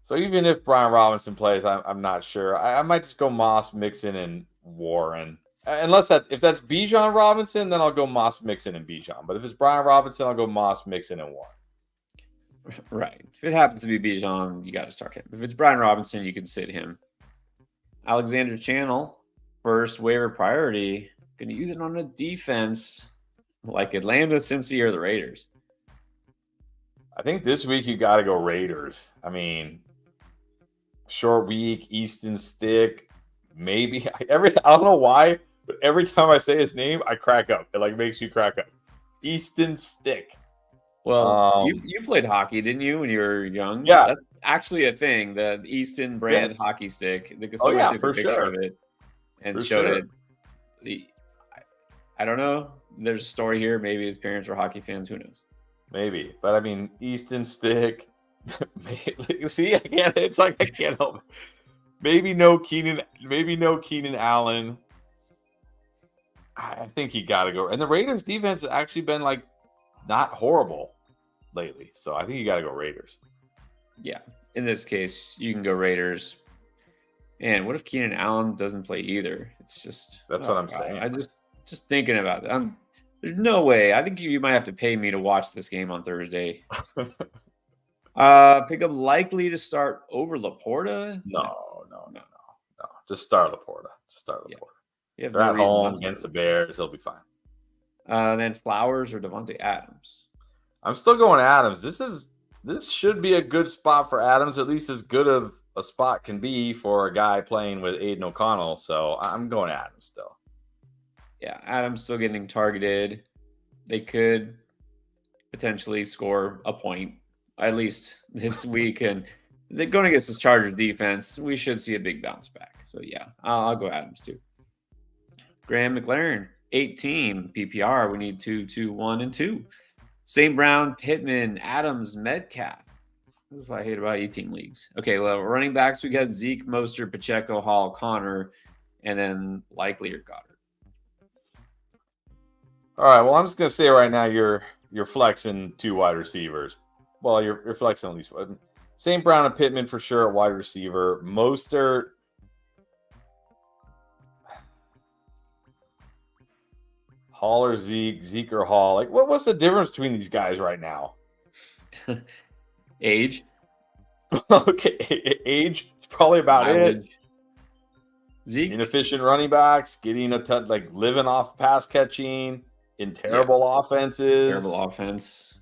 So even if Brian Robinson plays, I'm not sure. I might just go Moss, Mixon, and Warren. If that's Bijan Robinson, then I'll go Moss, Mixon, and Bijan. But if it's Brian Robinson, I'll go Moss, Mixon, and Warren. Right. If it happens to be Bijan, you got to start him. If it's Brian Robinson, you can sit him. Alexander Channel, first waiver priority. Going to use it on a defense like Atlanta, Cincy, or the Raiders. I think this week you got to go Raiders. I mean, short week, Easton Stick, maybe. I don't know why, but every time I say his name, I crack up. It like makes you crack up. Easton Stick. Well, you played hockey, didn't you, when you were young? Yeah. That's actually a thing, the Easton brand hockey stick. The Oh, yeah, took for a picture sure. of it and For showed sure. it. I don't know. There's a story here. Maybe his parents were hockey fans. Who knows? Maybe. But I mean, Easton Stick. See, it's like I can't help it. Maybe no Keenan Allen. I think you got to go. And the Raiders defense has actually been like not horrible lately. So I think you got to go Raiders. Yeah. In this case, you can go Raiders. And what if Keenan Allen doesn't play either? It's just that's what I'm saying. I just thinking about it. There's no way. I think you might have to pay me to watch this game on Thursday. Pick up likely to start over Laporta? No. Just start Laporta. Yeah. They're at home against the Bears. He'll be fine. Then Flowers or Devontae Adams? I'm still going Adams. This should be a good spot for Adams, at least as good of a spot can be for a guy playing with Aiden O'Connell. So I'm going Adams still. Yeah, Adams still getting targeted. They could potentially score a point, at least this week. And they're going against this Chargers defense. We should see a big bounce back. So, yeah, I'll go Adams too. Graham McLaren, 18 PPR. We need 2, 2, 1, and 2. St. Brown, Pittman, Adams, Metcalf. This is what I hate about 18 leagues. Okay, well, running backs, we got Zeke, Mostert, Pacheco, Hall, Connor, and then likely or Goddard. All right, well, I'm just going to say right now you're flexing 2 wide receivers. Well, you're flexing at least one. St. Brown and Pittman for sure at wide receiver. Mostert. Hall or Zeke or Hall. Like, what's the difference between these guys right now? Age. Okay, age. It's probably about it. Zeke. Inefficient running backs, getting a ton, like living off pass catching in terrible offenses. Terrible offense.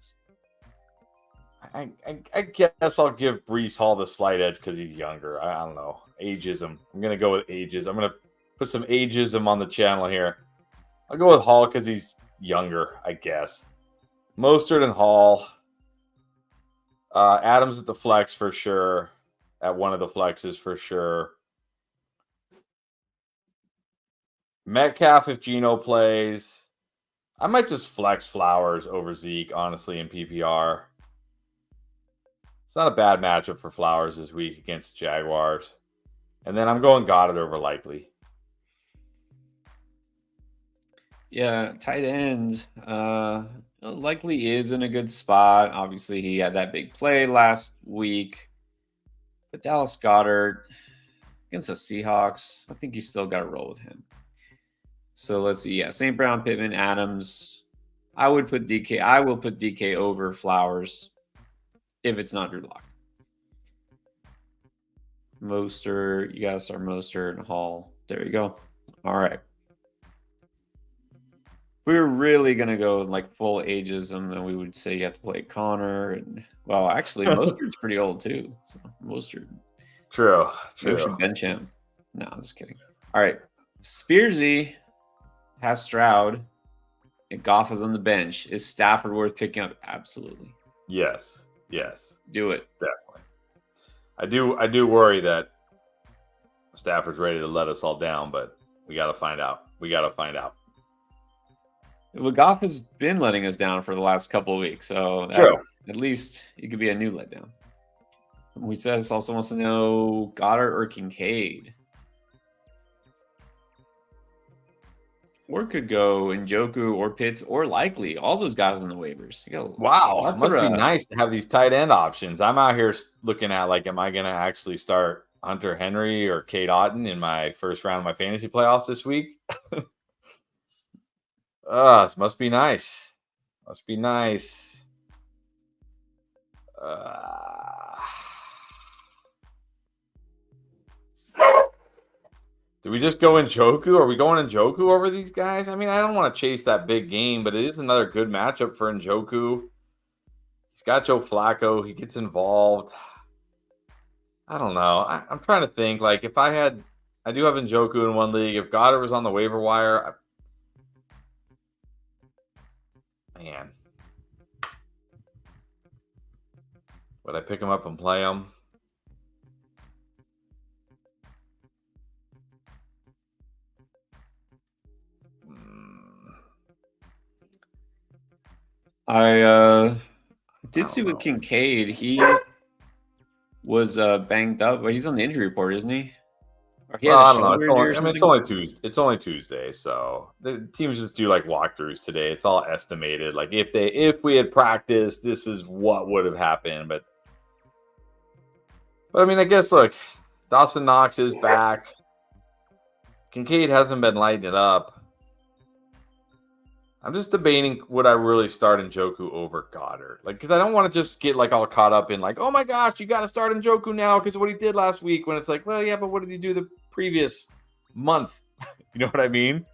I guess I'll give Breece Hall the slight edge because he's younger. I don't know. Ageism. I'm going to go with ageism. I'm going to put some ageism on the channel here. I'll go with Hall because he's younger, I guess. Mostert and Hall. Adams at the flex for sure. At one of the flexes for sure. Metcalf if Geno plays. I might just flex Flowers over Zeke, honestly, in PPR. It's not a bad matchup for Flowers this week against Jaguars. And then I'm going Goddard over likely. Yeah, tight end likely is in a good spot. Obviously, he had that big play last week. But Dallas Goddard against the Seahawks, I think you still got to roll with him. So let's see. Yeah, St. Brown, Pittman, Adams. I will put DK over Flowers if it's not Drew Lock. Mostert, you got to start Mostert and Hall. There you go. All right. we were really gonna go like full ageism, then we would say you have to play Connor, and well, actually, Mostert's pretty old too. So Mostert, True. maybe we should bench him. No, I'm just kidding. All right, Spearsy has Stroud, and Goff is on the bench. Is Stafford worth picking up? Absolutely. Yes. Do it. Definitely. I do worry that Stafford's ready to let us all down, but we got to find out. Well, Goff has been letting us down for the last couple of weeks, so at least it could be a new letdown. We says also wants to know Goddard or Kincaid. Or could go Njoku or Pitts or Likely. All those guys on the waivers. Wow, it must be nice to have these tight end options. I'm out here looking at like, am I going to actually start Hunter Henry or Kate Otten in my first round of my fantasy playoffs this week? This must be nice. Do we just go Njoku? Are we going Njoku over these guys? I mean, I don't want to chase that big game, but it is another good matchup for Njoku. He's got Joe Flacco. He gets involved. I don't know. I'm trying to think. Like, if I do have Njoku in one league. If Goddard was on the waiver wire, man, would I pick him up and play him? I did see with Kincaid, he was banged up, but he's on the injury report, isn't he? Or he I don't know. It's only Tuesday. It's only Tuesday, so the teams just do like walkthroughs today. It's all estimated. Like if we had practiced, this is what would have happened. But I mean, I guess look, Dawson Knox is back. Kincaid hasn't been lighting it up. I'm just debating would I really start Njoku over Goddard, like because I don't want to just get like all caught up in like, oh my gosh, you got to start Njoku now because what he did last week. When it's like, well, yeah, but what did he do the previous month? You know what I mean?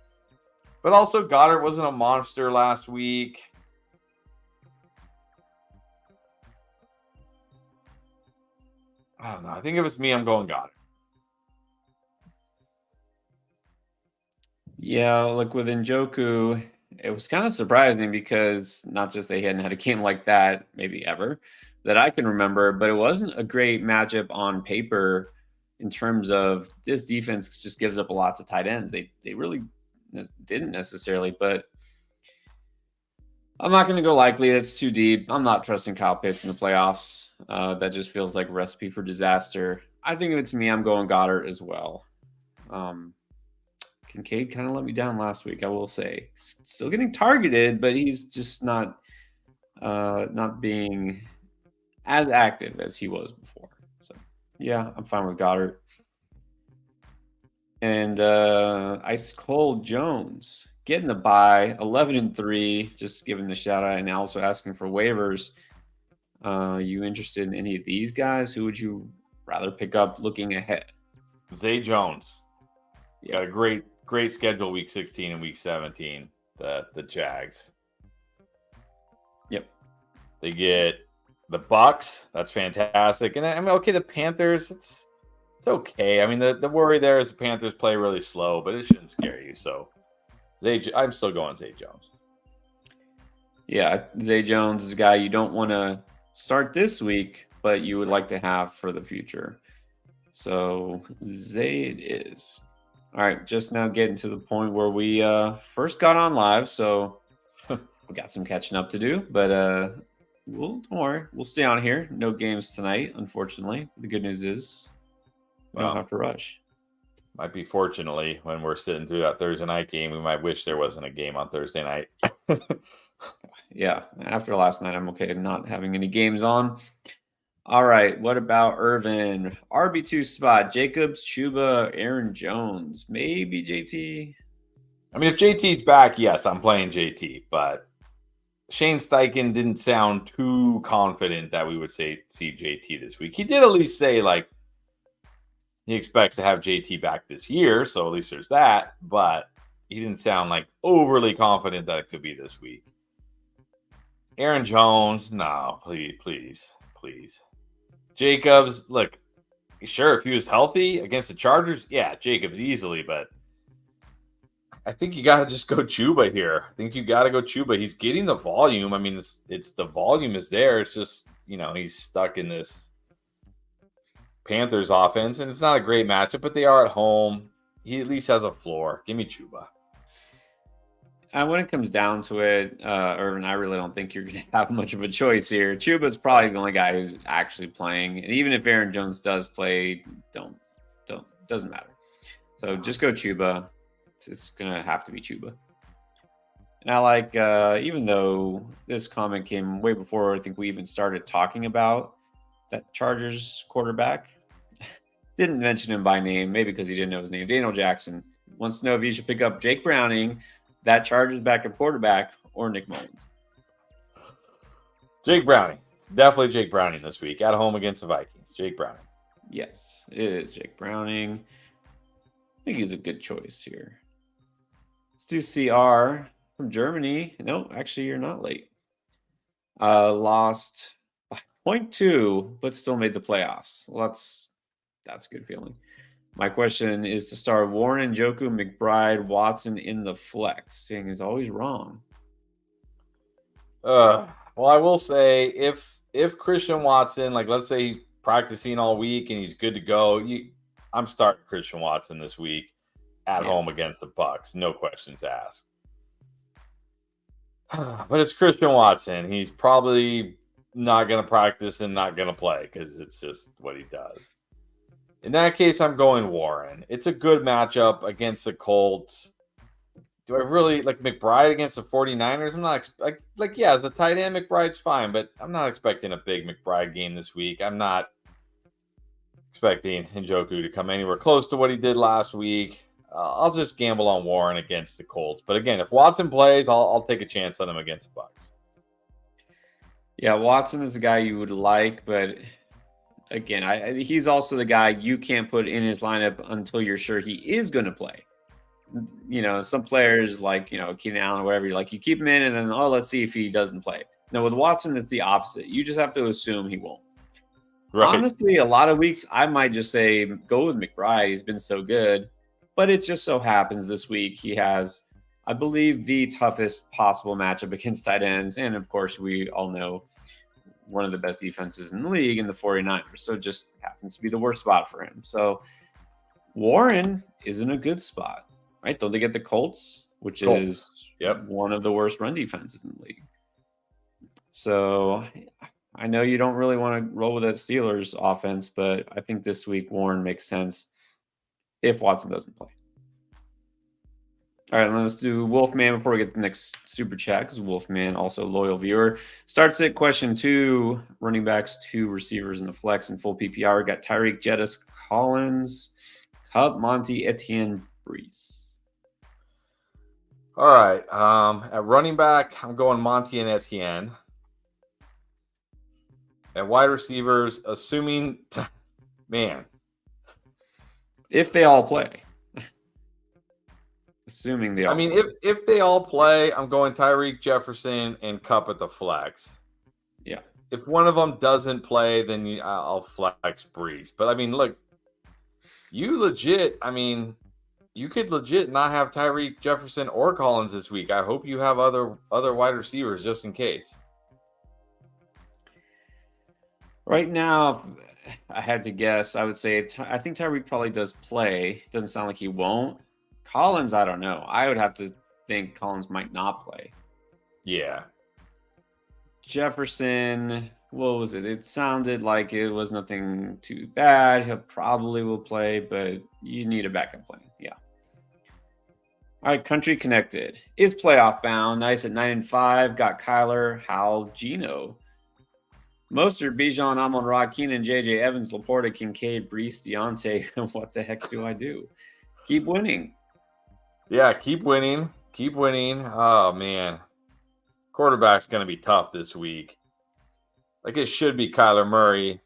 But also Goddard wasn't a monster last week. I don't know. I think if it's me, I'm going Goddard. Yeah, like with Njoku, it was kind of surprising because not just they hadn't had a game like that, maybe ever, that I can remember, but it wasn't a great matchup on paper in terms of this defense just gives up lots of tight ends. They really didn't necessarily, but I'm not going to go Likely. That's too deep. I'm not trusting Kyle Pitts in the playoffs. That just feels like a recipe for disaster. I think if it's me, I'm going Goddard as well. Kincaid kind of let me down last week, I will say. Still getting targeted, but he's just not being as active as he was before. So, yeah, I'm fine with Goddard. And Ice Cold Jones getting the bye, 11-3, just giving the shout out and also asking for waivers. You interested in any of these guys? Who would you rather pick up looking ahead? Zay Jones. Got a great schedule week 16 and week 17. The Jags. Yep. They get the Bucks. That's fantastic. And I mean, okay, the Panthers. It's okay. I mean, the worry there is the Panthers play really slow, but it shouldn't scare you. So, I'm still going Zay Jones. Yeah, Zay Jones is a guy you don't want to start this week, but you would like to have for the future. So, Zay it is. All right, just now getting to the point where we first got on live, so we got some catching up to do. But don't worry, we'll stay on here. No games tonight, unfortunately. The good news is we don't have to rush. Might be fortunately when we're sitting through that Thursday night game, we might wish there wasn't a game on Thursday night. Yeah, after last night, I'm okay not having any games on. All right, what about Irvin? RB2 spot, Jacobs, Chuba, Aaron Jones, maybe JT. I mean, if JT's back, yes, I'm playing JT, but Shane Steichen didn't sound too confident that we would see JT this week. He did at least say, like, he expects to have JT back this year, so at least there's that. But he didn't sound like overly confident that it could be this week. Aaron Jones, no, please. Jacobs, look, sure, if he was healthy against the Chargers, yeah, Jacobs easily, but I think you got to just go Chuba here. I think you got to go Chuba. He's getting the volume. I mean, it's the volume is there. It's just, he's stuck in this Panthers offense, and it's not a great matchup, but they are at home. He at least has a floor. Give me Chuba. When it comes down to it, Irvin, I really don't think you're going to have much of a choice here. Chuba's probably the only guy who's actually playing, and even if Aaron Jones does play, doesn't matter. So just go Chuba. It's going to have to be Chuba. And I like, even though this comment came way before I think we even started talking about that Chargers quarterback, didn't mention him by name, maybe because he didn't know his name. Daniel Jackson wants to know if you should pick up Jake Browning, that Chargers backup quarterback, or Nick Mullins. Jake Browning. Definitely Jake Browning this week at home against the Vikings. Jake Browning. Yes, it is Jake Browning. I think he's a good choice here. Let's do CR from Germany. No, actually, you're not late. Lost by 0.2, but still made the playoffs. Well, that's a good feeling. My question is to start Warren, Njoku, McBride, Watson in the flex. Saying is always wrong. Well, I will say if Christian Watson, like let's say he's practicing all week and he's good to go, I'm starting Christian Watson this week at home against the Bucs. No questions asked. But it's Christian Watson. He's probably not going to practice and not going to play because it's just what he does. In that case, I'm going Warren. It's a good matchup against the Colts. Do I really like McBride against the 49ers? I'm not yeah, as a tight end, McBride's fine, but I'm not expecting a big McBride game this week. I'm not expecting Njoku to come anywhere close to what he did last week. I'll just gamble on Warren against the Colts. But again, if Watson plays, I'll take a chance on him against the Bucs. Yeah, Watson is a guy you would like, but again, he's also the guy you can't put in his lineup until you're sure he is going to play. Some players like, Keenan Allen or whatever, you keep him in and then, let's see if he doesn't play. Now, with Watson, it's the opposite. You just have to assume he won't. Right. Honestly, a lot of weeks, I might just say go with McBride. He's been so good. But it just so happens this week he has, I believe, the toughest possible matchup against tight ends. And, of course, we all know one of the best defenses in the league in the 49ers. So it just happens to be the worst spot for him. So Warren is in a good spot, right? Don't they get the Colts, which is one of the worst run defenses in the league. So I know you don't really want to roll with that Steelers offense, but I think this week Warren makes sense if Watson doesn't play. All right, let's do Wolfman before we get the next super chat, because Wolfman, also a loyal viewer. Starts at question 2, running backs, 2 receivers in the flex and full PPR. We got Tyreek, Jettis, Collins, Cup, Monty, Etienne, Brees. All right, at running back, I'm going Monty and Etienne. At wide receivers, assuming, if they all play. Assuming they all play. If they all play, I'm going Tyreek, Jefferson, and Cup at the flex. Yeah. If one of them doesn't play, then I'll flex Brees. But, look, you could legit not have Tyreek, Jefferson, or Collins this week. I hope you have other wide receivers just in case. Right now, I had to guess. I would say I think Tyreek probably does play. Doesn't sound like he won't. Collins, I don't know. I would have to think Collins might not play. Yeah. Jefferson, what was it? It sounded like it was nothing too bad. He probably will play, but you need a backup plan. Yeah. All right, Country Connected is playoff bound. Nice at 9-5. Got Kyler, Howell, Geno. Mostert, Bijan, Amon-Ra, Keenan, JJ, Evans, Laporta, Kincaid, Brees, Deontay. What the heck do I do? Keep winning. Yeah, keep winning. Keep winning. Oh, man. Quarterback's going to be tough this week. It should be Kyler Murray.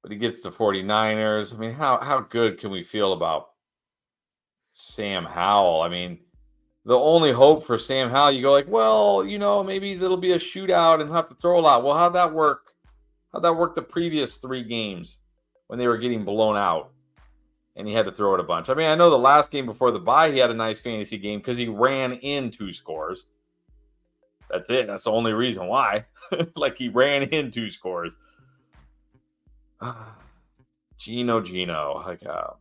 But he gets the 49ers. How good can we feel about Sam Howell. I mean, the only hope for Sam Howell, you go like, well, maybe there'll be a shootout and have to throw a lot. Well, how'd that work? How'd that work the previous 3 games when they were getting blown out and he had to throw it a bunch? I mean, I know the last game before the bye, he had a nice fantasy game because he ran in 2 scores. That's it. That's the only reason why. Like, he ran in 2 scores. Gino. Like, oh,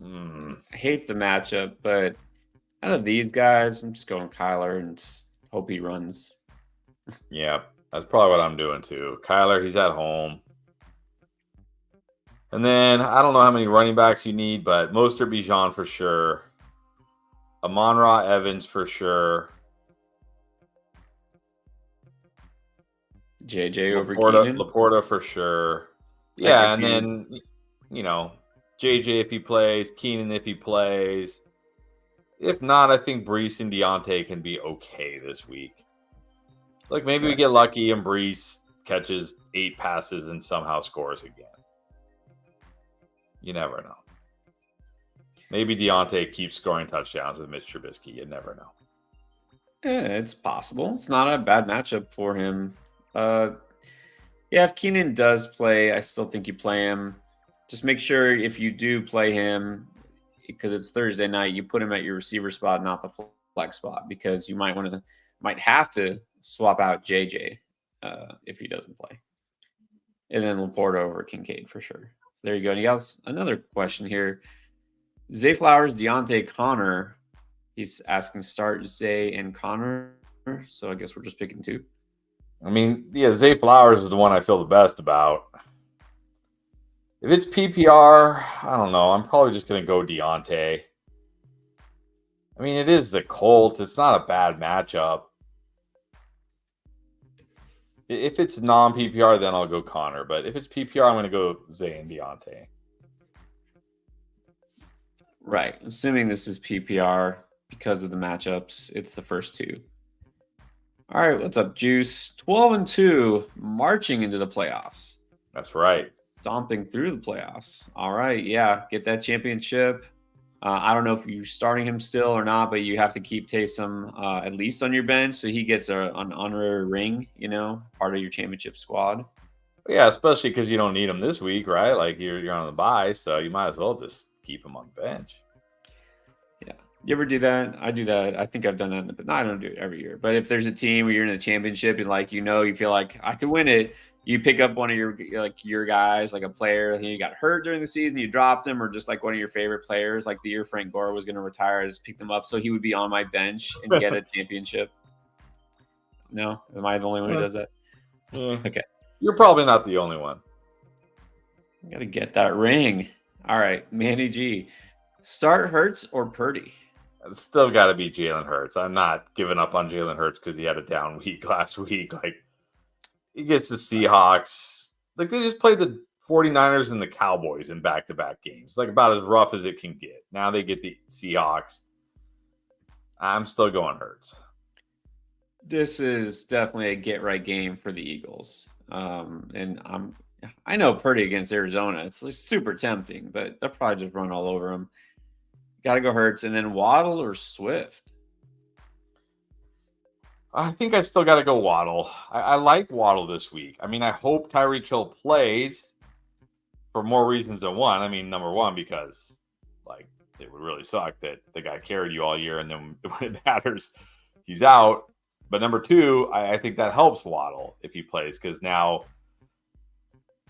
man. I hate the matchup, but out of these guys, I'm just going Kyler and just hope he runs. Yeah, that's probably what I'm doing too. Kyler, he's at home. And then I don't know how many running backs you need, but Mostert, Bijan for sure. Amon-Ra Evans for sure. JJ over Keenan. Laporta for sure. Yeah, and then, JJ if he plays, Keenan if he plays. If not, I think Breece and Deontay can be okay this week. Like, maybe we get lucky and Breece catches 8 passes and somehow scores again. You never know. Maybe Deontay keeps scoring touchdowns with Mitch Trubisky. You never know. It's possible. It's not a bad matchup for him. If Keenan does play, I still think you play him. Just make sure if you do play him, because it's Thursday night, you put him at your receiver spot, not the flex spot, because you might have to swap out JJ if he doesn't play. And then Laporta over Kincaid for sure. So there you go. And you got another question here. Zay Flowers, Deontay, Connor. He's asking start Zay and Connor. So I guess we're just picking 2. I mean, yeah, Zay Flowers is the one I feel the best about. If it's PPR, I don't know. I'm probably just going to go Deontay. I mean, it is the Colts. It's not a bad matchup. If it's non-PPR, then I'll go Connor. But if it's PPR, I'm going to go Zay and Deontay. Right. Assuming this is PPR because of the matchups, it's the first 2. All right. What's up, Juice? 12-2, marching into the playoffs. That's right. Stomping through the playoffs. All right. Yeah. Get that championship. I don't know if you're starting him still or not, but you have to keep Taysom at least on your bench so he gets an honorary ring, part of your championship squad. Yeah, especially because you don't need him this week, right? Like you're on the bye, so you might as well just keep him on the bench. Yeah. You ever do that? I do that. I think I've done that, but no, I don't do it every year. But if there's a team where you're in a championship and you feel like I could win it, you pick up one of your guys, like a player, and you got hurt during the season, you dropped him, or just like one of your favorite players, like the year Frank Gore was going to retire, I just picked him up so he would be on my bench and get a championship. No? Am I the only one who does that? Yeah. Okay. You're probably not the only one. Got to get that ring. All right, Manny G. Start Hurts or Purdy? It's still got to be Jalen Hurts. I'm not giving up on Jalen Hurts because he had a down week last week. Like, he gets the Seahawks. Like, they just played the 49ers and the Cowboys in back-to-back games. Like, about as rough as it can get. Now they get the Seahawks. I'm still going Hurts. This is definitely a get-right game for the Eagles. And I know Purdy against Arizona. It's super tempting, but they'll probably just run all over him. Got to go Hurts. And then Waddle or Swift? I think I still got to go Waddle. I like Waddle this week. I mean, I hope Tyreek Hill plays for more reasons than one. I mean, number one, because it would really suck that the guy carried you all year and then when it matters, he's out. But number two, I think that helps Waddle if he plays because now,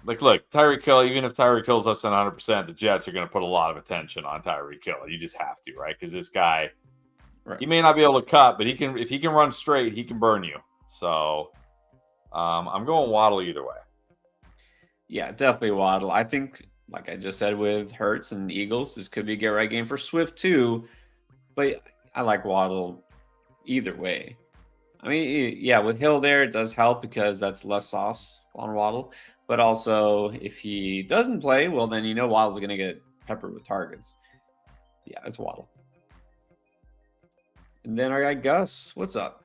look, Tyreek Hill, even if Tyreek Hill's less than 100%, the Jets are going to put a lot of attention on Tyreek Hill. You just have to, right? Because this guy, right, he may not be able to cut, but if he can run straight, he can burn you. So I'm going Waddle either way. Yeah, definitely Waddle. I think, like I just said with Hurts and Eagles, this could be a get-right game for Swift too. But I like Waddle either way. I mean, yeah, with Hill there, it does help because that's less sauce on Waddle. But also, if he doesn't play, well, then Waddle's going to get peppered with targets. Yeah, it's Waddle. And then our guy Gus, what's up?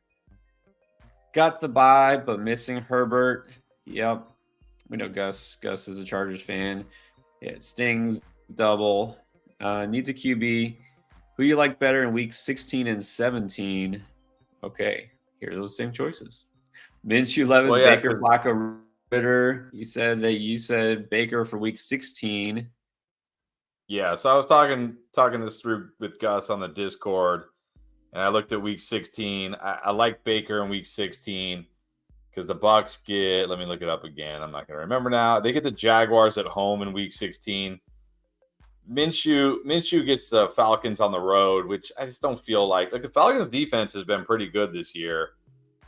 Got the bye, but missing Herbert. Yep. We know Gus. Gus is a Chargers fan. Yeah, it stings double. Needs a QB. Who you like better in week 16 and 17? Okay, here are those same choices. Minshew, Levis, Well, yeah, Baker, because Flacco, Ritter. You said Baker for week 16. yeah. So I was talking this through with Gus on the Discord, and I looked at week 16. I like Baker in week 16 because the Bucks get. Let me look it up again. I'm not going to remember now. They get the Jaguars at home in week 16. Minshew gets the Falcons on the road, which I just don't feel like the Falcons defense has been pretty good this year.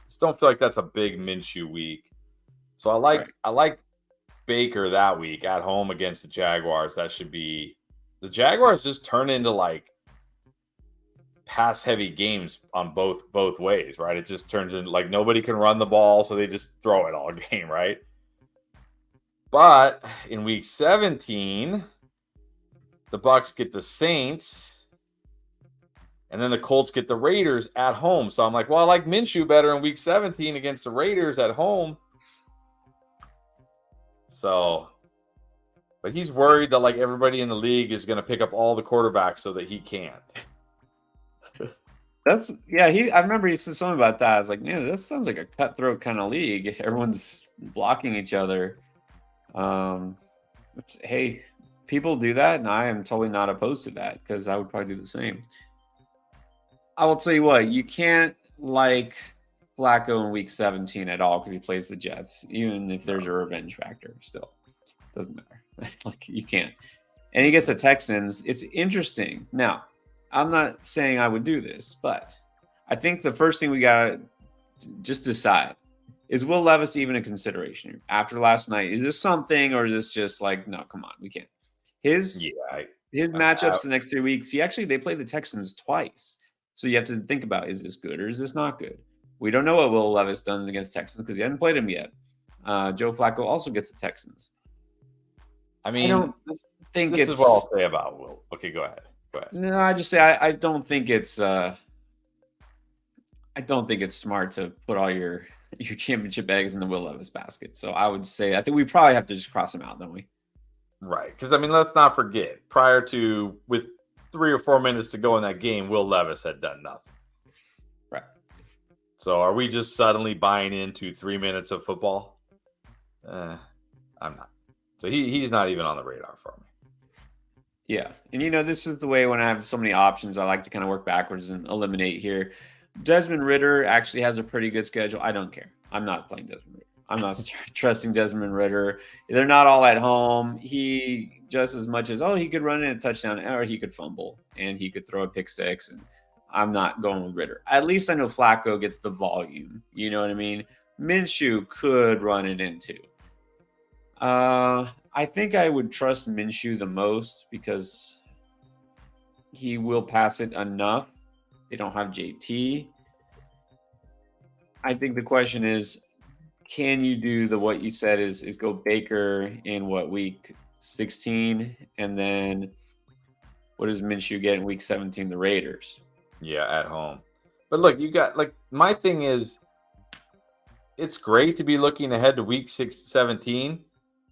Just don't feel like that's a big Minshew week. So I like Baker that week at home against the Jaguars. That should be the Jaguars just turn into like pass heavy games on both ways, right? It just turns into like nobody can run the ball, so they just throw it all game, right? But in week 17, the Bucks get the Saints, and then the Colts get the Raiders at home. So I'm like, well, I like Minshew better in week 17 against the Raiders at home. So, but he's worried that like everybody in the league is going to pick up all the quarterbacks so that he can't. I remember he said something about that. I was like, man, this sounds like a cutthroat kind of league. Everyone's blocking each other. Hey, people do that, and I am totally not opposed to that because I would probably do the same. I will tell you what, you can't like Flacco in week 17 at all because he plays the Jets, even if there's a revenge factor. Still, doesn't matter. Like you can't. And he gets the Texans. It's interesting. Now, I'm not saying I would do this, but I think the first thing we gotta just decide is Will Levis even a consideration after last night? Is this something, or is this just like, no, come on, we can't. His matchups the next 3 weeks. They play the Texans twice, so you have to think about, is this good or is this not good? We don't know what Will Levis does against Texans because he hasn't played him yet. Joe Flacco also gets the Texans. I mean, I don't think this is what I'll say about Will. Okay, go ahead. No, I just say I don't think it's smart to put all your championship eggs in the Will Levis basket. So I would say I think we probably have to just cross him out, don't we? Right, because I mean, let's not forget, prior to with 3 or 4 minutes to go in that game, Will Levis had done nothing. Right. So are we just suddenly buying into 3 minutes of football? I'm not. So he's not even on the radar for me. Yeah. And, this is the way when I have so many options, I like to kind of work backwards and eliminate here. Desmond Ritter actually has a pretty good schedule. I don't care. I'm not playing Desmond Ritter. I'm not trusting Desmond Ritter. They're not all at home. He just as much as, he could run in a touchdown or he could fumble and he could throw a pick six. And I'm not going with Ritter. At least I know Flacco gets the volume. You know what I mean? Minshew could run it into. I think I would trust Minshew the most because he will pass it enough. They don't have JT. I think the question is, can you do what you said is go Baker in week 16, and then what does Minshew get in week 17? The Raiders. Yeah, at home. But look, you got my thing is, it's great to be looking ahead to week 17.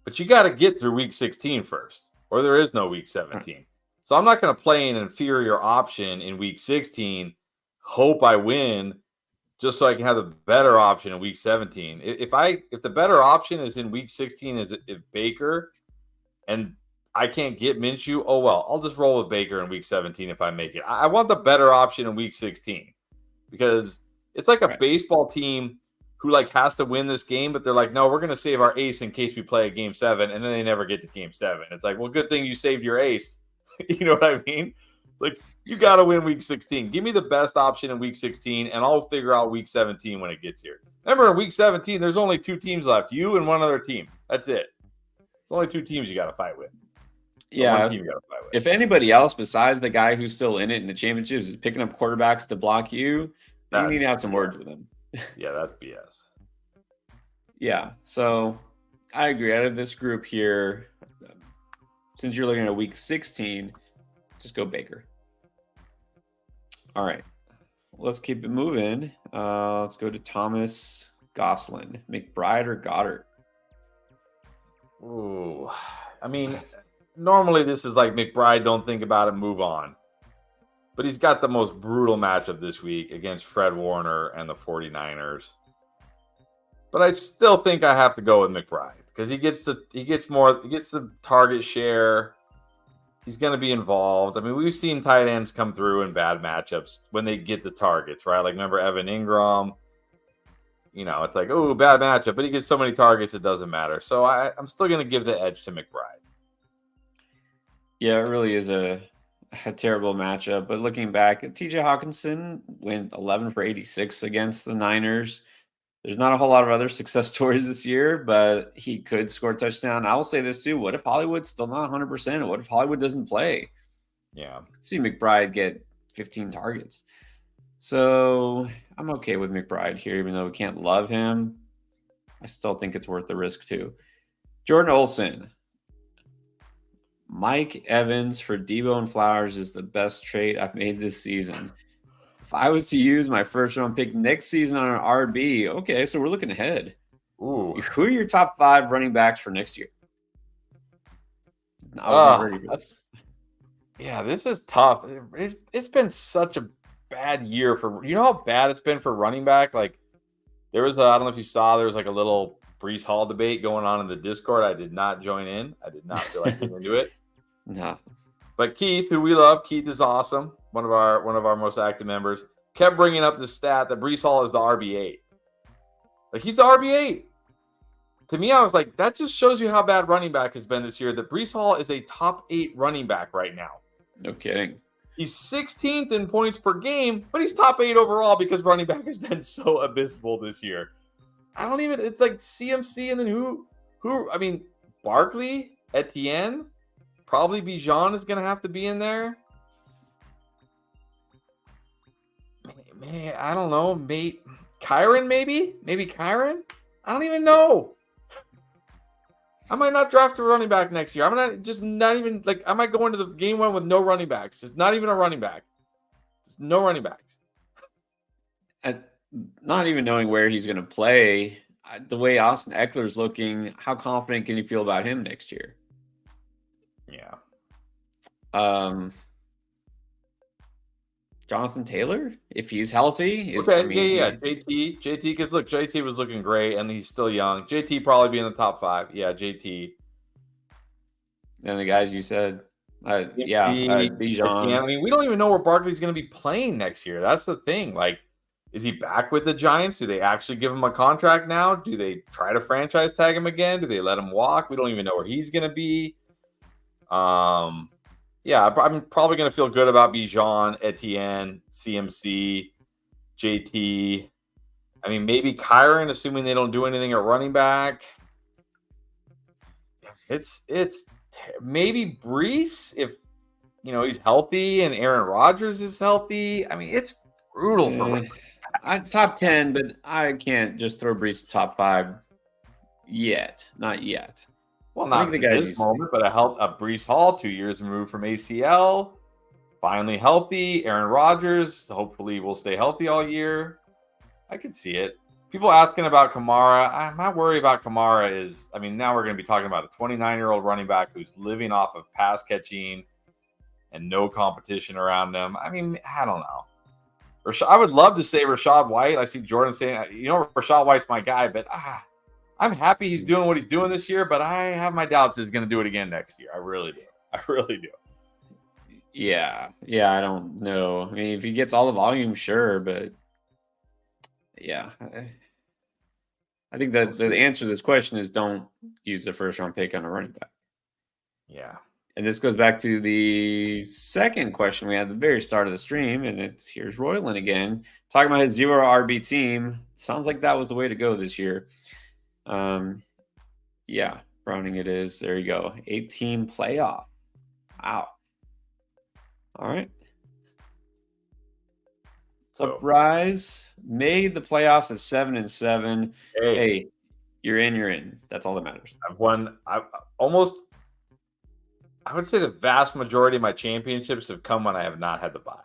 But you got to get through week 16 first, or there is no week 17. Right. So I'm not going to play an inferior option in week 16, hope I win, just so I can have the better option in week 17. If the better option is in week 16 is Baker, and I can't get Minshew, oh well, I'll just roll with Baker in week 17 if I make it. I want the better option in week 16 because it's like a baseball team who has to win this game, but they're like, no, we're going to save our ace in case we play a game 7, and then they never get to game 7. It's like, well, good thing you saved your ace. You know what I mean? Like, you got to win week 16. Give me the best option in week 16, and I'll figure out week 17 when it gets here. Remember, in week 17, there's only 2 teams left, you and one other team. That's it. It's only 2 teams you got to fight with. Yeah. One team you got to fight with. If anybody else besides the guy who's still in it in the championships is picking up quarterbacks to block you, you need to have some words with him. Yeah, that's BS. Yeah, so I agree. Out of this group here, since you're looking at week 16, just go Baker. All right, let's keep it moving. Let's go to Thomas Gosselin. McBride or Goddard? Ooh. I mean, normally this is like McBride, don't think about it, move on. But he's got the most brutal matchup this week against Fred Warner and the 49ers. But I still think I have to go with McBride because he gets the target share. He's going to be involved. I mean, we've seen tight ends come through in bad matchups when they get the targets, right? Like, remember Evan Ingram? You know, it's like, oh, bad matchup, but he gets so many targets, it doesn't matter. So I'm still going to give the edge to McBride. Yeah, it really is a terrible matchup. But looking back, TJ Hawkinson went 11 for 86 against the Niners. There's not a whole lot of other success stories this year, but he could score a touchdown. I will say this too. What if Hollywood's still not 100%? What if Hollywood doesn't play? Yeah. I could see McBride get 15 targets. So I'm okay with McBride here, even though we can't love him. I still think it's worth the risk too. Jordan Olson. Mike Evans for Debo and Flowers is the best trade I've made this season. If I was to use my first round pick next season on an RB, okay, so we're looking ahead. Ooh. Who are your top 5 running backs for next year? I was not ready for this. Yeah, this is tough. It's been such a bad year for, you know how bad it's been for running back? Like, there was I don't know if you saw, there was like a little Brees Hall debate going on in the Discord. I did not join in. I did not feel like getting into it. No. But Keith, who we love, Keith is awesome. One of our most active members, kept bringing up the stat that Brees Hall is the RB8. Like, he's the RB8. To me, I was like, that just shows you how bad running back has been this year. That Brees Hall is a top 8 running back right now. No kidding. He's 16th in points per game, but he's top 8 overall because running back has been so abysmal this year. It's like CMC and then who, I mean, Barkley, Etienne, probably Bijan is going to have to be in there. Man, I don't know. Kyron, maybe Kyron? I don't even know. I might not draft a running back next year. I might go into the game 1 with no running backs. Just not even a running back. Just no running backs. Not even knowing where he's going to play, the way Austin Eckler's looking, how confident can you feel about him next year? Yeah. Jonathan Taylor, if he's healthy. JT, because look, JT was looking great, and he's still young. JT probably be in the top 5. Yeah, JT. And the guys you said, Bijan. I mean, we don't even know where Barkley's going to be playing next year. That's the thing. Like, is he back with the Giants? Do they actually give him a contract now? Do they try to franchise tag him again? Do they let him walk? We don't even know where he's going to be. Yeah, I'm probably going to feel good about Bijan, Etienne, CMC, JT. I mean, maybe Kyron, assuming they don't do anything at running back. It's maybe Brees if he's healthy and Aaron Rodgers is healthy. I mean, it's brutal for top 10, but I can't just throw Brees top 5 yet. Not yet. Well, not the guys moment, but a Brees Hall 2 years removed from ACL, finally healthy. Aaron Rodgers hopefully will stay healthy all year. I can see it. People asking about Kamara. My worry about Kamara is, I mean, now we're going to be talking about a 29-year-old running back who's living off of pass catching and no competition around him. I mean, I don't know. I would love to say Rachaad White. I see Jordan saying, Rachaad White's my guy, but I'm happy he's doing what he's doing this year, but I have my doubts he's going to do it again next year. I really do. Yeah, I don't know. I mean, if he gets all the volume, sure, but yeah. I think that the answer to this question is don't use the first round pick on a running back. Yeah. And this goes back to the second question we had at the very start of the stream, and here's Royland again, talking about his 0 RB team. Sounds like that was the way to go this year. Yeah, Browning it is. There you go. 8-team playoff. Wow. All right. Surprise. Made the playoffs at 7-7. Hey, you're in. That's all that matters. I've won. I would say the vast majority of my championships have come when I have not had to buy.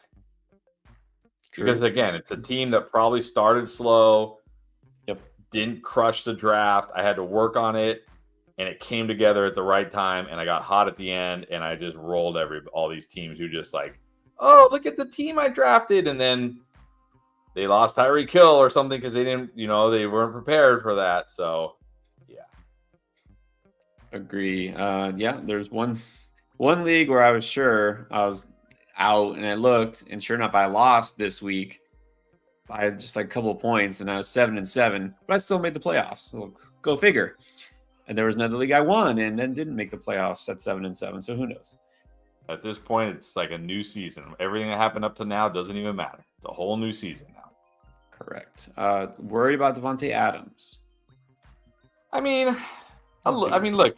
True. Because again, it's a team that probably started slow. Didn't crush the draft. I had to work on it. and it came together at the right time, and I got hot at the end, and I just rolled all these teams who just like, oh, look at the team I drafted, and then they lost Tyreek Hill or something because they didn't, they weren't prepared for that. So, yeah. Agree. Yeah, there's one league where I was sure I was out, and I looked, and sure enough, I lost this week by just like a couple of points, and I was 7-7, but I still made the playoffs. So go figure. And there was another league I won and then didn't make the playoffs at 7-7. So who knows? At this point, it's like a new season. Everything that happened up to now doesn't even matter. It's a whole new season now. Correct. Worried about Devontae Adams? I mean, look,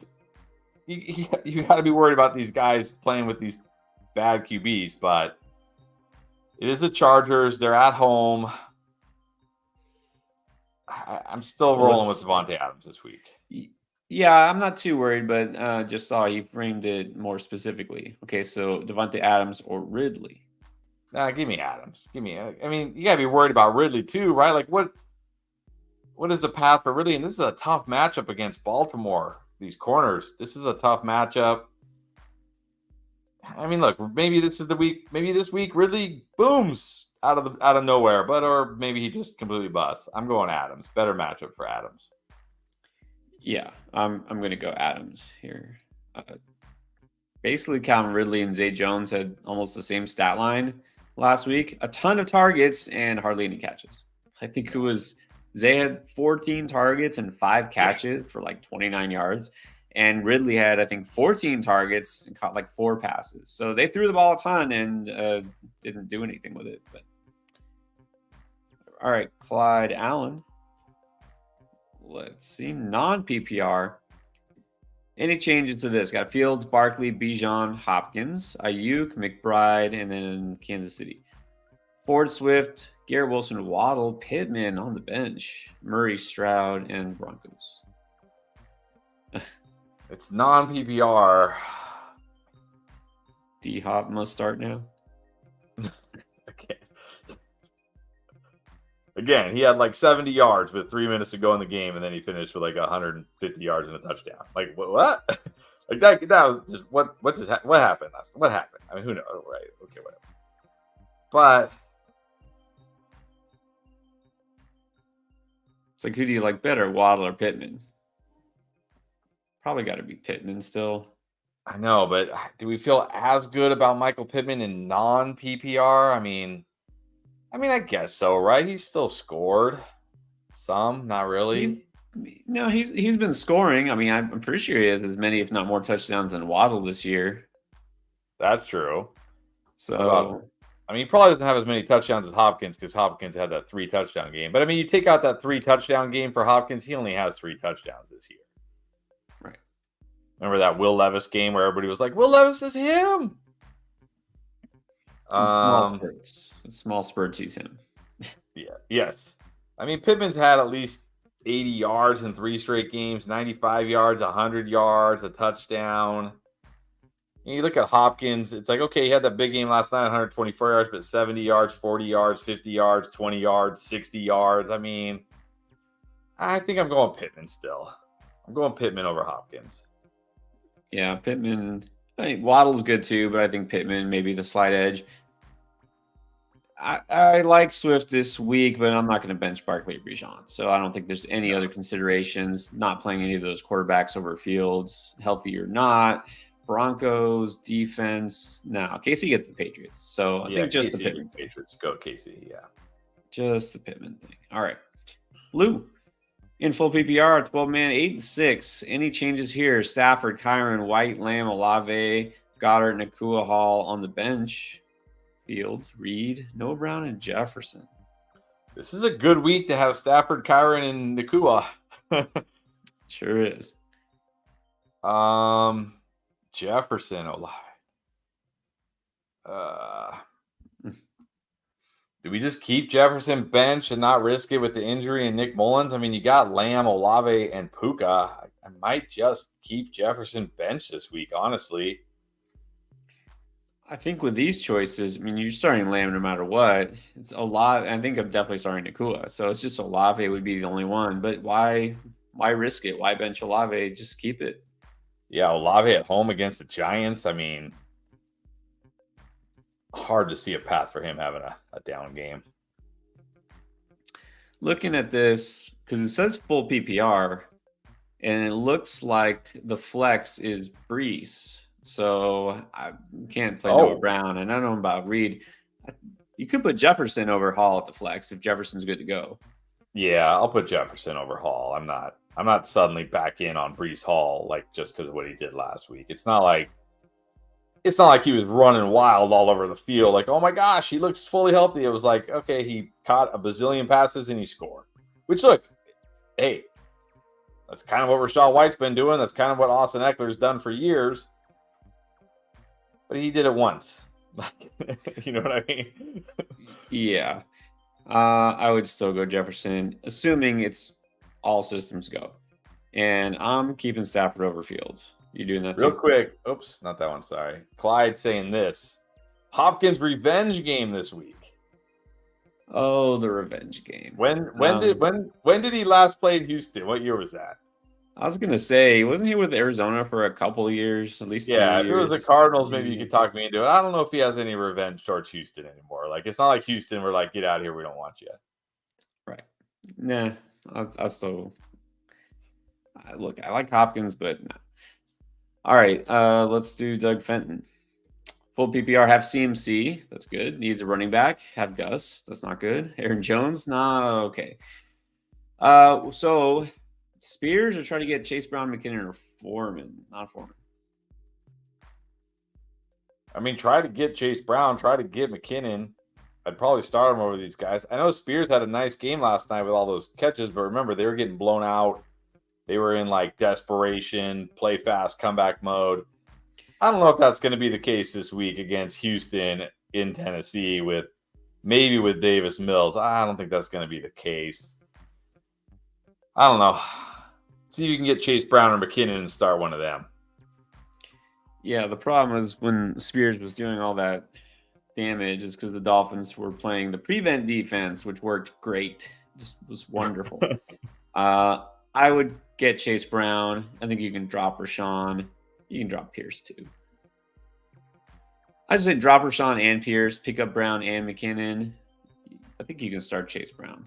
you got to be worried about these guys playing with these bad QBs, but it is the Chargers. They're at home. I'm still rolling with Devontae Adams this week. Yeah, I'm not too worried, but just saw he framed it more specifically. Okay, so Devontae Adams or Ridley? Nah, give me Adams. I mean, you gotta be worried about Ridley too, right? Like, what is the path for Ridley? And this is a tough matchup against Baltimore. These corners. This is a tough matchup. I mean, look, maybe this is the week. Maybe this week Ridley booms out of nowhere, or maybe he just completely busts. I'm going Adams. Better matchup for Adams. Yeah, I'm going to go Adams here. Basically, Calvin Ridley and Zay Jones had almost the same stat line last week. A ton of targets and hardly any catches. I think Zay had 14 targets and 5 catches for like 29 yards. And Ridley had, I think, 14 targets and caught like 4 passes. So they threw the ball a ton and didn't do anything with it. But all right, Clyde Allen. Let's see, non-PPR. Any changes to this? Got Fields, Barkley, Bijan, Hopkins, Ayuk, McBride, and then Kansas City. Ford, Swift, Garrett Wilson, Waddle, Pittman on the bench, Murray, Stroud, and Broncos. It's non-PPR. D-Hop must start now. Okay. Again, he had like 70 yards with 3 minutes to go in the game, and then he finished with like 150 yards and a touchdown. Like what? Like that was just what happened last? What happened? I mean, who knows? Right? Okay, whatever. But it's like, who do you like better, Waddle or Pittman? Probably got to be Pittman still. I know, but do we feel as good about Michael Pittman in non-PPR? I mean, I guess so, right? He's still scored some, not really. He's been scoring. I mean, I'm pretty sure he has as many, if not more, touchdowns than Waddle this year. That's true. So, I mean, he probably doesn't have as many touchdowns as Hopkins because Hopkins had that 3 touchdown game. But I mean, you take out that 3 touchdown game for Hopkins, he only has 3 touchdowns this year. Right. Remember that Will Levis game where everybody was like, Will Levis is him. Small spurts, he's him. Yeah. Yes. I mean, Pittman's had at least 80 yards in 3 straight games, 95 yards, 100 yards, a touchdown. And you look at Hopkins, it's like, okay, he had that big game last night, 124 yards, but 70 yards, 40 yards, 50 yards, 20 yards, 60 yards. I mean, I think I'm going Pittman still. I'm going Pittman over Hopkins. Yeah, Pittman. I think Waddle's good too, but I think Pittman maybe the slight edge. I like Swift this week, but I'm not going to bench Barkley or Bijan. So I don't think there's any other considerations. Not playing any of those quarterbacks over Fields, healthy or not. Broncos defense. No, Casey gets the Patriots. So I think just Casey the Pittman. Patriots. Go Casey. Yeah, just the Pittman thing. All right, Lou. In full PPR, 12-man, 8-6. Any changes here? Stafford, Kyron, White, Lamb, Olave, Goddard, Nakua, Hall on the bench. Fields, Reed, Noah Brown, and Jefferson. This is a good week to have Stafford, Kyron, and Nakua. Sure is. Jefferson, Olave. Do we just keep Jefferson bench and not risk it with the injury and Nick Mullins? I mean, you got Lamb, Olave, and Puka. I might just keep Jefferson bench this week, honestly. I think with these choices, I mean, you're starting Lamb no matter what. It's Olave. I think I'm definitely starting Nakua. So it's just Olave would be the only one. But why why risk it? Why bench Olave? Just keep it. Yeah, Olave at home against the Giants. I mean, hard to see a path for him having a down game. Looking at this, because it says full PPR, and it looks like the flex is Brees. So I can't play Noah Brown, and I don't know about Reed. You could put Jefferson over Hall at the flex if Jefferson's good to go. Yeah, I'll put Jefferson over Hall. I'm not suddenly back in on Brees Hall like just because of what he did last week. It's not like he was running wild all over the field. Like, oh my gosh, he looks fully healthy. It was like, okay, he caught a bazillion passes and he scored. Which, look, hey, that's kind of what Rachaad White's been doing. That's kind of what Austin Eckler's done for years. But he did it once. You know what I mean? Yeah. I would still go Jefferson, assuming it's all systems go. And I'm keeping Stafford over Fields. You doing that Real too? quick. Oops, not that one. Sorry. Clyde saying this. Hopkins revenge game this week. Oh, the revenge game. When did he last play in Houston? What year was that? I was gonna say, wasn't he with Arizona for a couple of years, at least 2 years? If it was the Cardinals, maybe you could talk me into it. I don't know if he has any revenge towards Houston anymore. Like, it's not like Houston, we're like, get out of here, we don't want you. Right. Nah, I still look. I like Hopkins, but nah. All right, let's do Doug Fenton. Full PPR, have CMC. That's good. Needs a running back. Have Gus. That's not good. Aaron Jones. Nah, okay. So Spears or try to get Chase Brown, McKinnon, or Foreman? Not Foreman. I mean, try to get Chase Brown. Try to get McKinnon. I'd probably start him over these guys. I know Spears had a nice game last night with all those catches, but remember, they were getting blown out. They were in like desperation, play fast, comeback mode. I don't know if that's going to be the case this week against Houston in Tennessee with Davis Mills. I don't think that's going to be the case. I don't know. See if you can get Chase Brown or McKinnon and start one of them. Yeah, the problem is when Spears was doing all that damage is because the Dolphins were playing the prevent defense, which worked great. Just was wonderful. I would get Chase Brown. I think you can drop Rashawn. You can drop Pierce too. I'd say drop Rashawn and Pierce, pick up Brown and McKinnon. I think you can start Chase Brown.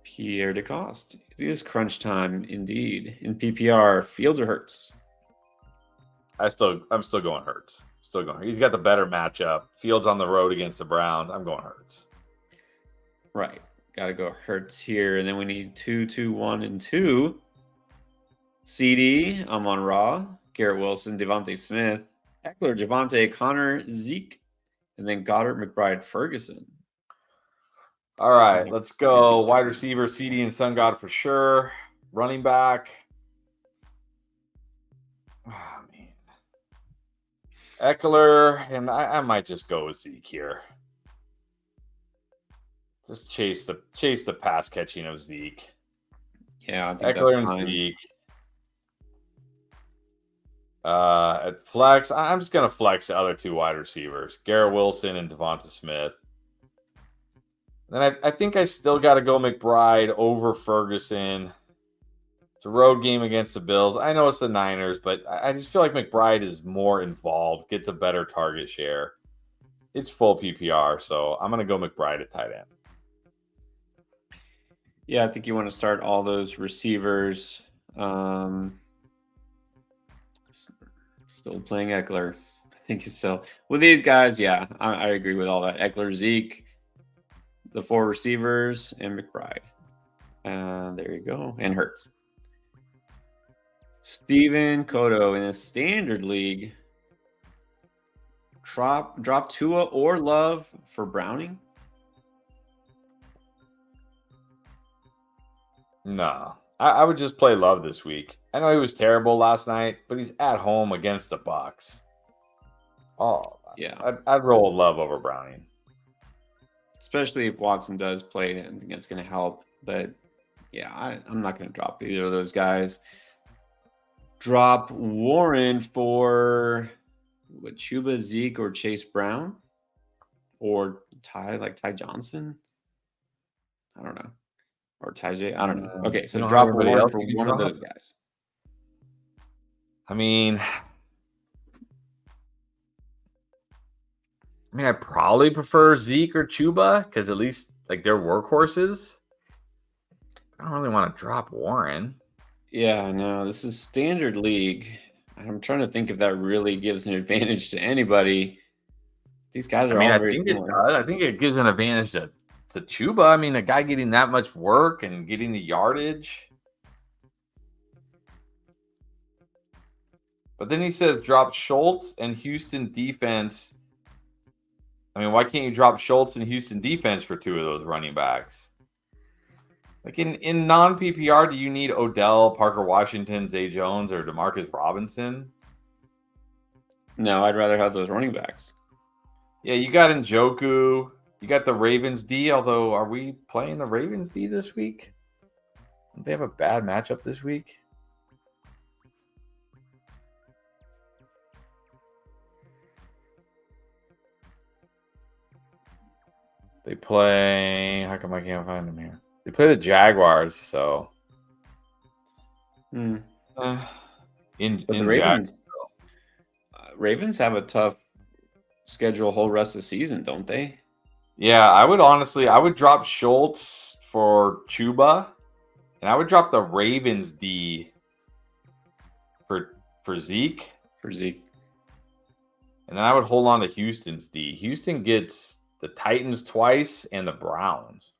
Pierre DeCoste. It is crunch time indeed. In PPR, Fields or Hurts? I'm still going Hurts. Still going. He's got the better matchup. Fields on the road against the Browns. I'm going Hurts. Right. Got to go Hurts here. And then we need 2, 2, 1, and 2. CD, Amon Ra, Garrett Wilson, Devontae Smith, Eckler, Javonte, Connor, Zeke, and then Goddard, McBride, Ferguson. All right, let's go. Wide receiver, CD and Sun God for sure. Running back. Oh, man. Eckler, and I might just go with Zeke here. Just chase the pass catching of Zeke. Yeah, I think Eckler that's and fine. Zeke. At flex, I'm just gonna flex the other two wide receivers, Garrett Wilson and Devonta Smith. Then I think I still got to go McBride over Ferguson. It's a road game against the Bills. I know it's the Niners, but I just feel like McBride is more involved, gets a better target share. It's full PPR, so I'm going to go McBride at tight end. Yeah, I think you want to start all those receivers. Still playing Eckler. I think he's still with these guys. Yeah, I agree with all that. Eckler, Zeke, the 4 receivers, and McBride. There you go. And Hurts. Steven Cotto in a standard league. Drop Tua or Love for Browning? No, I would just play Love this week. I know he was terrible last night, but he's at home against the Bucs. Oh, yeah. I'd roll Love over Browning. Especially if Watson does play, I think that's going to help. But yeah, I'm not going to drop either of those guys. Drop Warren for what, Chuba, Zeke, or Chase Brown? Or Ty Johnson? I don't know. or Tajay. I don't know. Okay, so you don't have drop anybody Warren else for you can one of drop? those guys. I mean, I probably prefer Zeke or Chuba because at least like they're workhorses. I don't really want to drop Warren. Yeah, no, this is standard league. I'm trying to think if that really gives an advantage to anybody. These guys are all I very think it similar. does. I think it gives an advantage to Chuba. I mean, a guy getting that much work and getting the yardage. But then he says drop Schultz and Houston defense. I mean, why can't you drop Schultz and Houston defense for two of those running backs? Like in non PPR, do you need Odell, Parker Washington, Zay Jones, or Demarcus Robinson? No, I'd rather have those running backs. Yeah, you got Njoku. You got the Ravens D. Although, are we playing the Ravens D this week? Don't they have a bad matchup this week? They play. How come I can't find them here? They play the Jaguars, so. But In the Ravens have a tough schedule whole rest of the season, don't they? Yeah, I would drop Schultz for Chuba, and I would drop the Ravens D for Zeke. For Zeke. And then I would hold on to Houston's D. Houston gets the Titans twice and the Browns.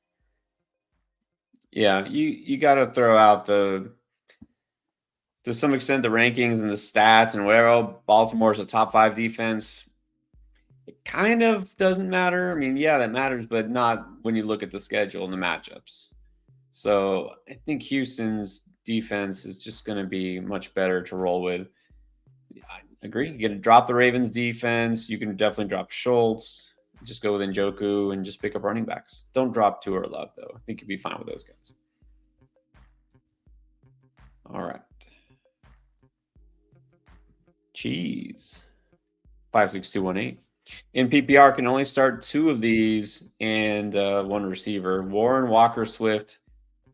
Yeah, you got to throw out to some extent the rankings and the stats and whatever. Oh, Baltimore's a top 5 defense. It kind of doesn't matter. I mean, yeah, that matters, but not when you look at the schedule and the matchups. So I think Houston's defense is just going to be much better to roll with. I agree. You can drop the Ravens defense. You can definitely drop Schultz. Just go with Njoku and just pick up running backs. Don't drop Tua or Love, though. I think you'd be fine with those guys. All right. Cheese. 56218. In PPR, can only start 2 of these and 1 receiver. Warren, Walker, Swift,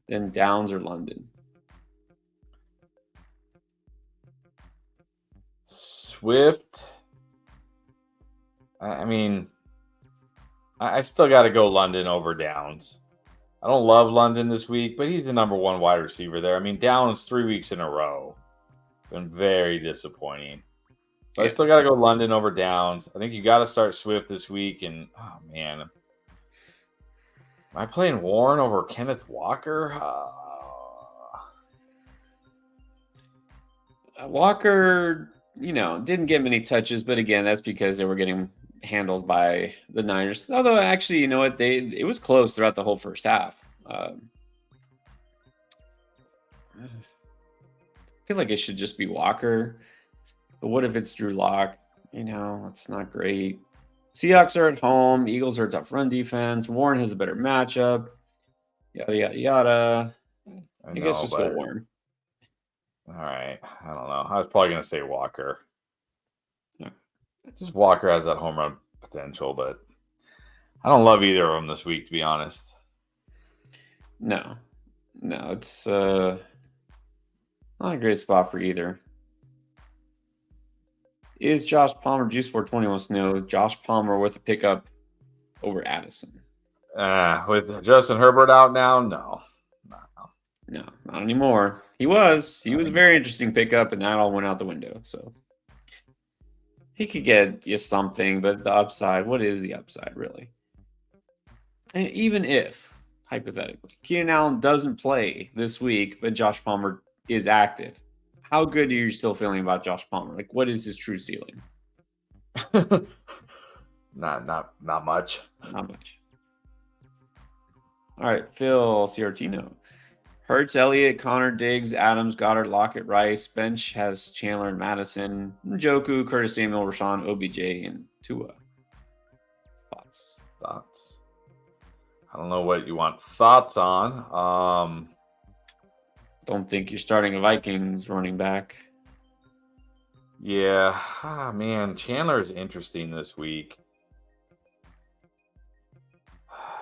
then Downs or London. Swift. I mean, I still got to go London over Downs. I don't love London this week, but he's the number 1 wide receiver there. I mean, Downs 3 weeks in a row. Been very disappointing. So I still got to go London over Downs. I think you got to start Swift this week. And, oh, man. Am I playing Warren over Kenneth Walker? Walker, didn't get many touches. But, again, that's because they were getting handled by the Niners. Although, actually, you know what? It was close throughout the whole first half. I feel like it should just be Walker. But what if it's Drew Lock? It's not great. Seahawks are at home. Eagles are a tough run defense. Warren has a better matchup. Yada, yada, yada. I guess just go Warren. All right. I don't know. I was probably going to say Walker. Yeah. Just Walker has that home run potential, but I don't love either of them this week, to be honest. No, it's not a great spot for either. Is Josh Palmer, Juice 420 wants to know, Josh Palmer worth a pickup over Addison? With Justin Herbert out now, no, not anymore. He was a very interesting pickup, and that all went out the window. So he could get you something, but the upside, what is the upside really? And even if, hypothetically, Keenan Allen doesn't play this week, but Josh Palmer is active, how good are you still feeling about Josh Palmer? Like, what is his true ceiling? Not much. Not much. All right, Phil Ciartino. Hurts, Elliott, Connor, Diggs, Adams, Goddard, Lockett, Rice. Bench has Chandler and Madison, Njoku, Curtis Samuel, Rashawn, OBJ, and Tua. Thoughts? I don't know what you want thoughts on. Don't think you're starting a Vikings running back. Yeah. Man, Chandler is interesting this week.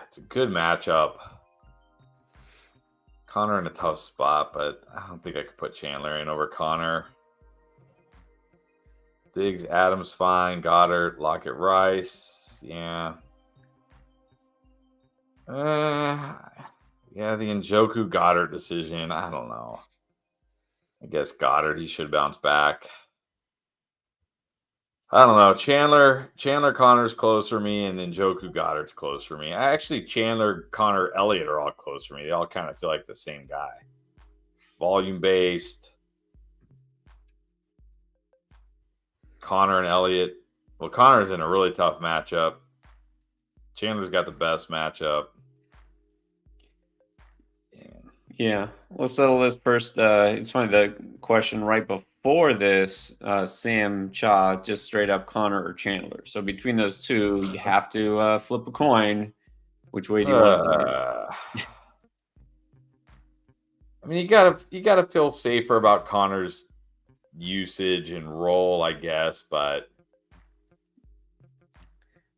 It's a good matchup. Connor in a tough spot, but I don't think I could put Chandler in over Connor. Diggs, Adams, fine. Goddard, Lockett, Rice. Yeah. Yeah, the Njoku Goddard decision. I don't know. I guess Goddard, he should bounce back. I don't know. Chandler Connor's close for me, and then Njoku Goddard's close for me. Chandler, Connor, Elliott are all close for me. They all kind of feel like the same guy. Volume based. Connor and Elliott. Well, Connor's in a really tough matchup. Chandler's got the best matchup. Yeah. Let's settle this first. It's funny, the question right before this, Sam Cha, just straight up Connor or Chandler. So between those two, you have to flip a coin. Which way do you want to I mean, you gotta feel safer about Connor's usage and role, I guess, but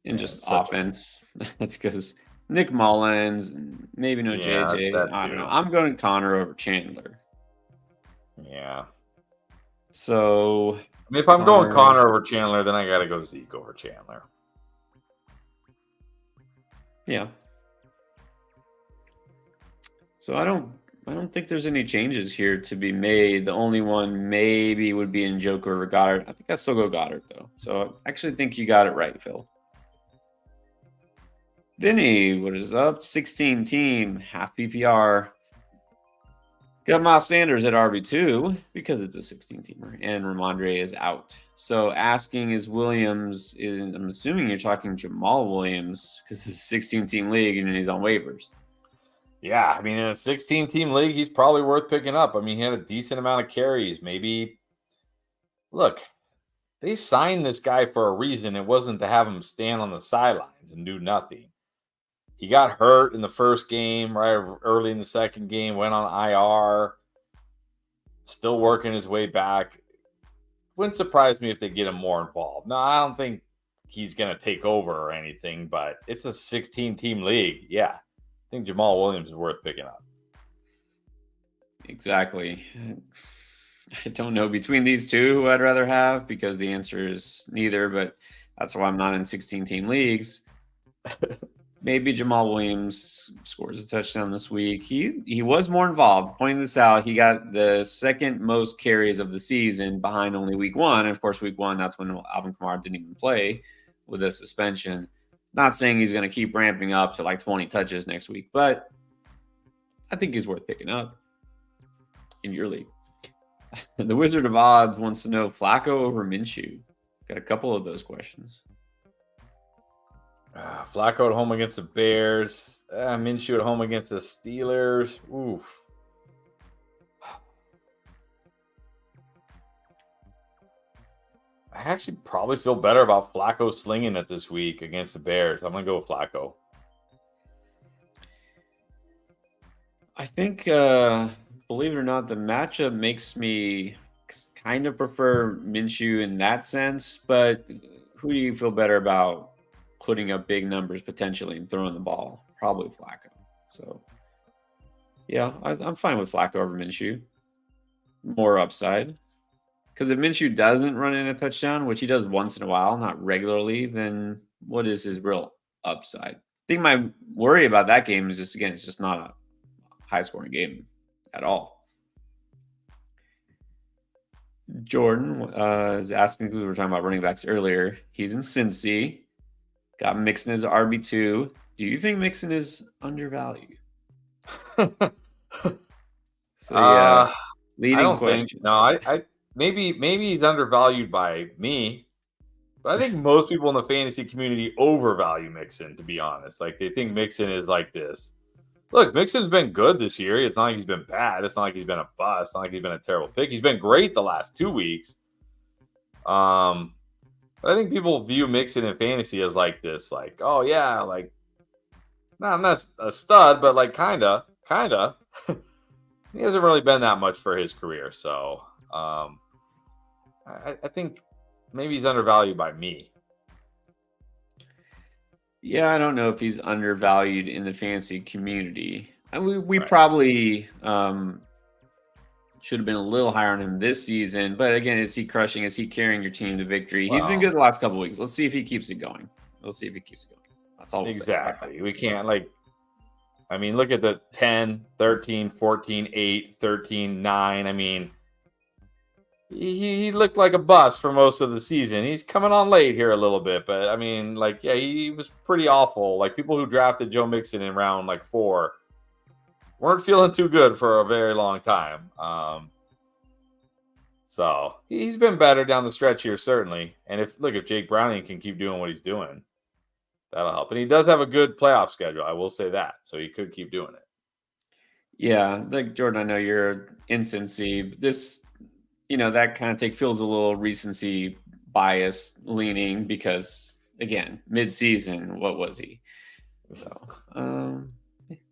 in just offense? That's because Nick Mullins, and maybe no JJ. I don't know. I'm going Connor over Chandler. Yeah. So, I mean, if I'm going Connor over Chandler, then I got to go Zeke over Chandler. Yeah. So I don't think there's any changes here to be made. The only one maybe would be Njoku or Goddard. I think I'd still go Goddard though. So I actually think you got it right, Phil. Vinny, what is up? 16 team, half PPR. Got Miles Sanders at RB2 because it's a 16 teamer, and Ramondre is out. So asking is Williams, I'm assuming you're talking Jamal Williams because it's a 16 team league and he's on waivers. Yeah, I mean, in a 16 team league, he's probably worth picking up. I mean, he had a decent amount of carries. Maybe, look, they signed this guy for a reason. It wasn't to have him stand on the sidelines and do nothing. He got hurt in the first game, right early in the second game, went on IR, still working his way back. Wouldn't surprise me if they get him more involved. No, I don't think he's going to take over or anything, but it's a 16-team league. Yeah, I think Jamal Williams is worth picking up. Exactly. I don't know between these two who I'd rather have because the answer is neither, but that's why I'm not in 16-team leagues. Maybe Jamal Williams scores a touchdown this week. He was more involved. Pointing this out, he got the second most carries of the season behind only week one. And of course, week one, that's when Alvin Kamara didn't even play with a suspension. Not saying he's going to keep ramping up to like 20 touches next week, but I think he's worth picking up in your league. The Wizard of Odds wants to know Flacco over Minshew. Got a couple of those questions. Flacco at home against the Bears. Minshew at home against the Steelers. Oof. I actually probably feel better about Flacco slinging it this week against the Bears. I'm going to go with Flacco. I think, believe it or not, the matchup makes me kind of prefer Minshew in that sense. But who do you feel better about putting up big numbers potentially and throwing the ball? Probably Flacco. So, yeah, I'm fine with Flacco over Minshew. More upside. Because if Minshew doesn't run in a touchdown, which he does once in a while, not regularly, then what is his real upside? I think my worry about that game is just, again, it's just not a high-scoring game at all. Jordan is asking, because we were talking about running backs earlier. He's in Cincy. Got Mixon as RB2. Do you think Mixon is undervalued? So yeah, leading question. I maybe he's undervalued by me, but I think most people in the fantasy community overvalue Mixon, to be honest. Like, they think Mixon is like this. Look, Mixon's been good this year. It's not like he's been bad. It's not like he's been a bust. It's not like he's been a terrible pick. He's been great the last 2 weeks. But I think people view Mixon in fantasy as like this, like, oh yeah, like, no, I'm not a stud, but like kind of. He hasn't really been that much for his career, so I think maybe he's undervalued by me. Yeah, I don't know if he's undervalued in the fantasy community. And we Right. probably should have been a little higher on him this season. But again, is he crushing? Is he carrying your team to victory? He's been Well, good the last couple of weeks. Let's see if he keeps it going. Let's see if he keeps it going. That's all we'll say about that. exactly. We can't I mean, look at the 10, 13, 14, 8, 13, 9. I mean, he looked like a bust for most of the season. He's coming on late here a little bit, but I mean, yeah, he was pretty awful. Like people who drafted Joe Mixon in round 4 weren't feeling too good for a very long time. So he's been better down the stretch here, certainly. And if Jake Browning can keep doing what he's doing, that'll help. And he does have a good playoff schedule. I will say that. So he could keep doing it. Yeah, like Jordan, I know you're in Cincy. This, that kind of feels a little recency bias leaning because again, mid-season, what was he? So,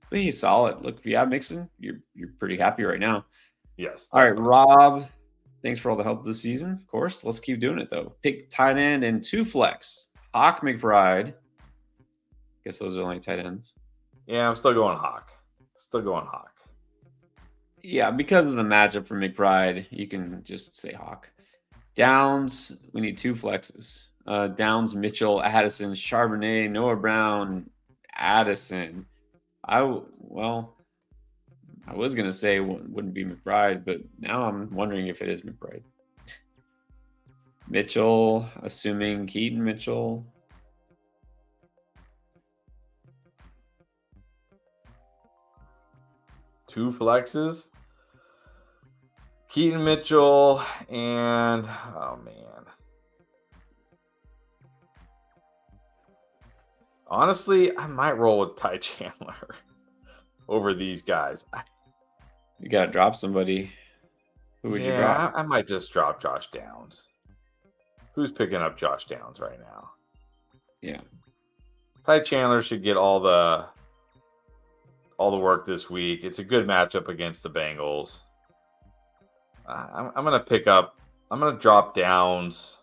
but he's solid. Look, if you have Mixon, you're pretty happy right now. Yes. All right, Rob. Thanks for all the help this season. Of course, let's keep doing it though. Pick tight end and 2 flex. Hawk McBride. Guess those are only tight ends. Yeah, I'm still going Hawk. Yeah, because of the matchup for McBride, you can just say Hawk. Downs, we need 2 flexes. Downs, Mitchell, Addison, Charbonnet, Noah Brown, Addison. I was going to say it wouldn't be McBride, but now I'm wondering if it is McBride. Mitchell, assuming Keaton Mitchell. Two flexes. Keaton Mitchell and oh man. Honestly, I might roll with Ty Chandler over these guys. You got to drop somebody. Who would you drop? I might just drop Josh Downs. Who's picking up Josh Downs right now? Yeah. Ty Chandler should get all the work this week. It's a good matchup against the Bengals. I'm going to drop Downs.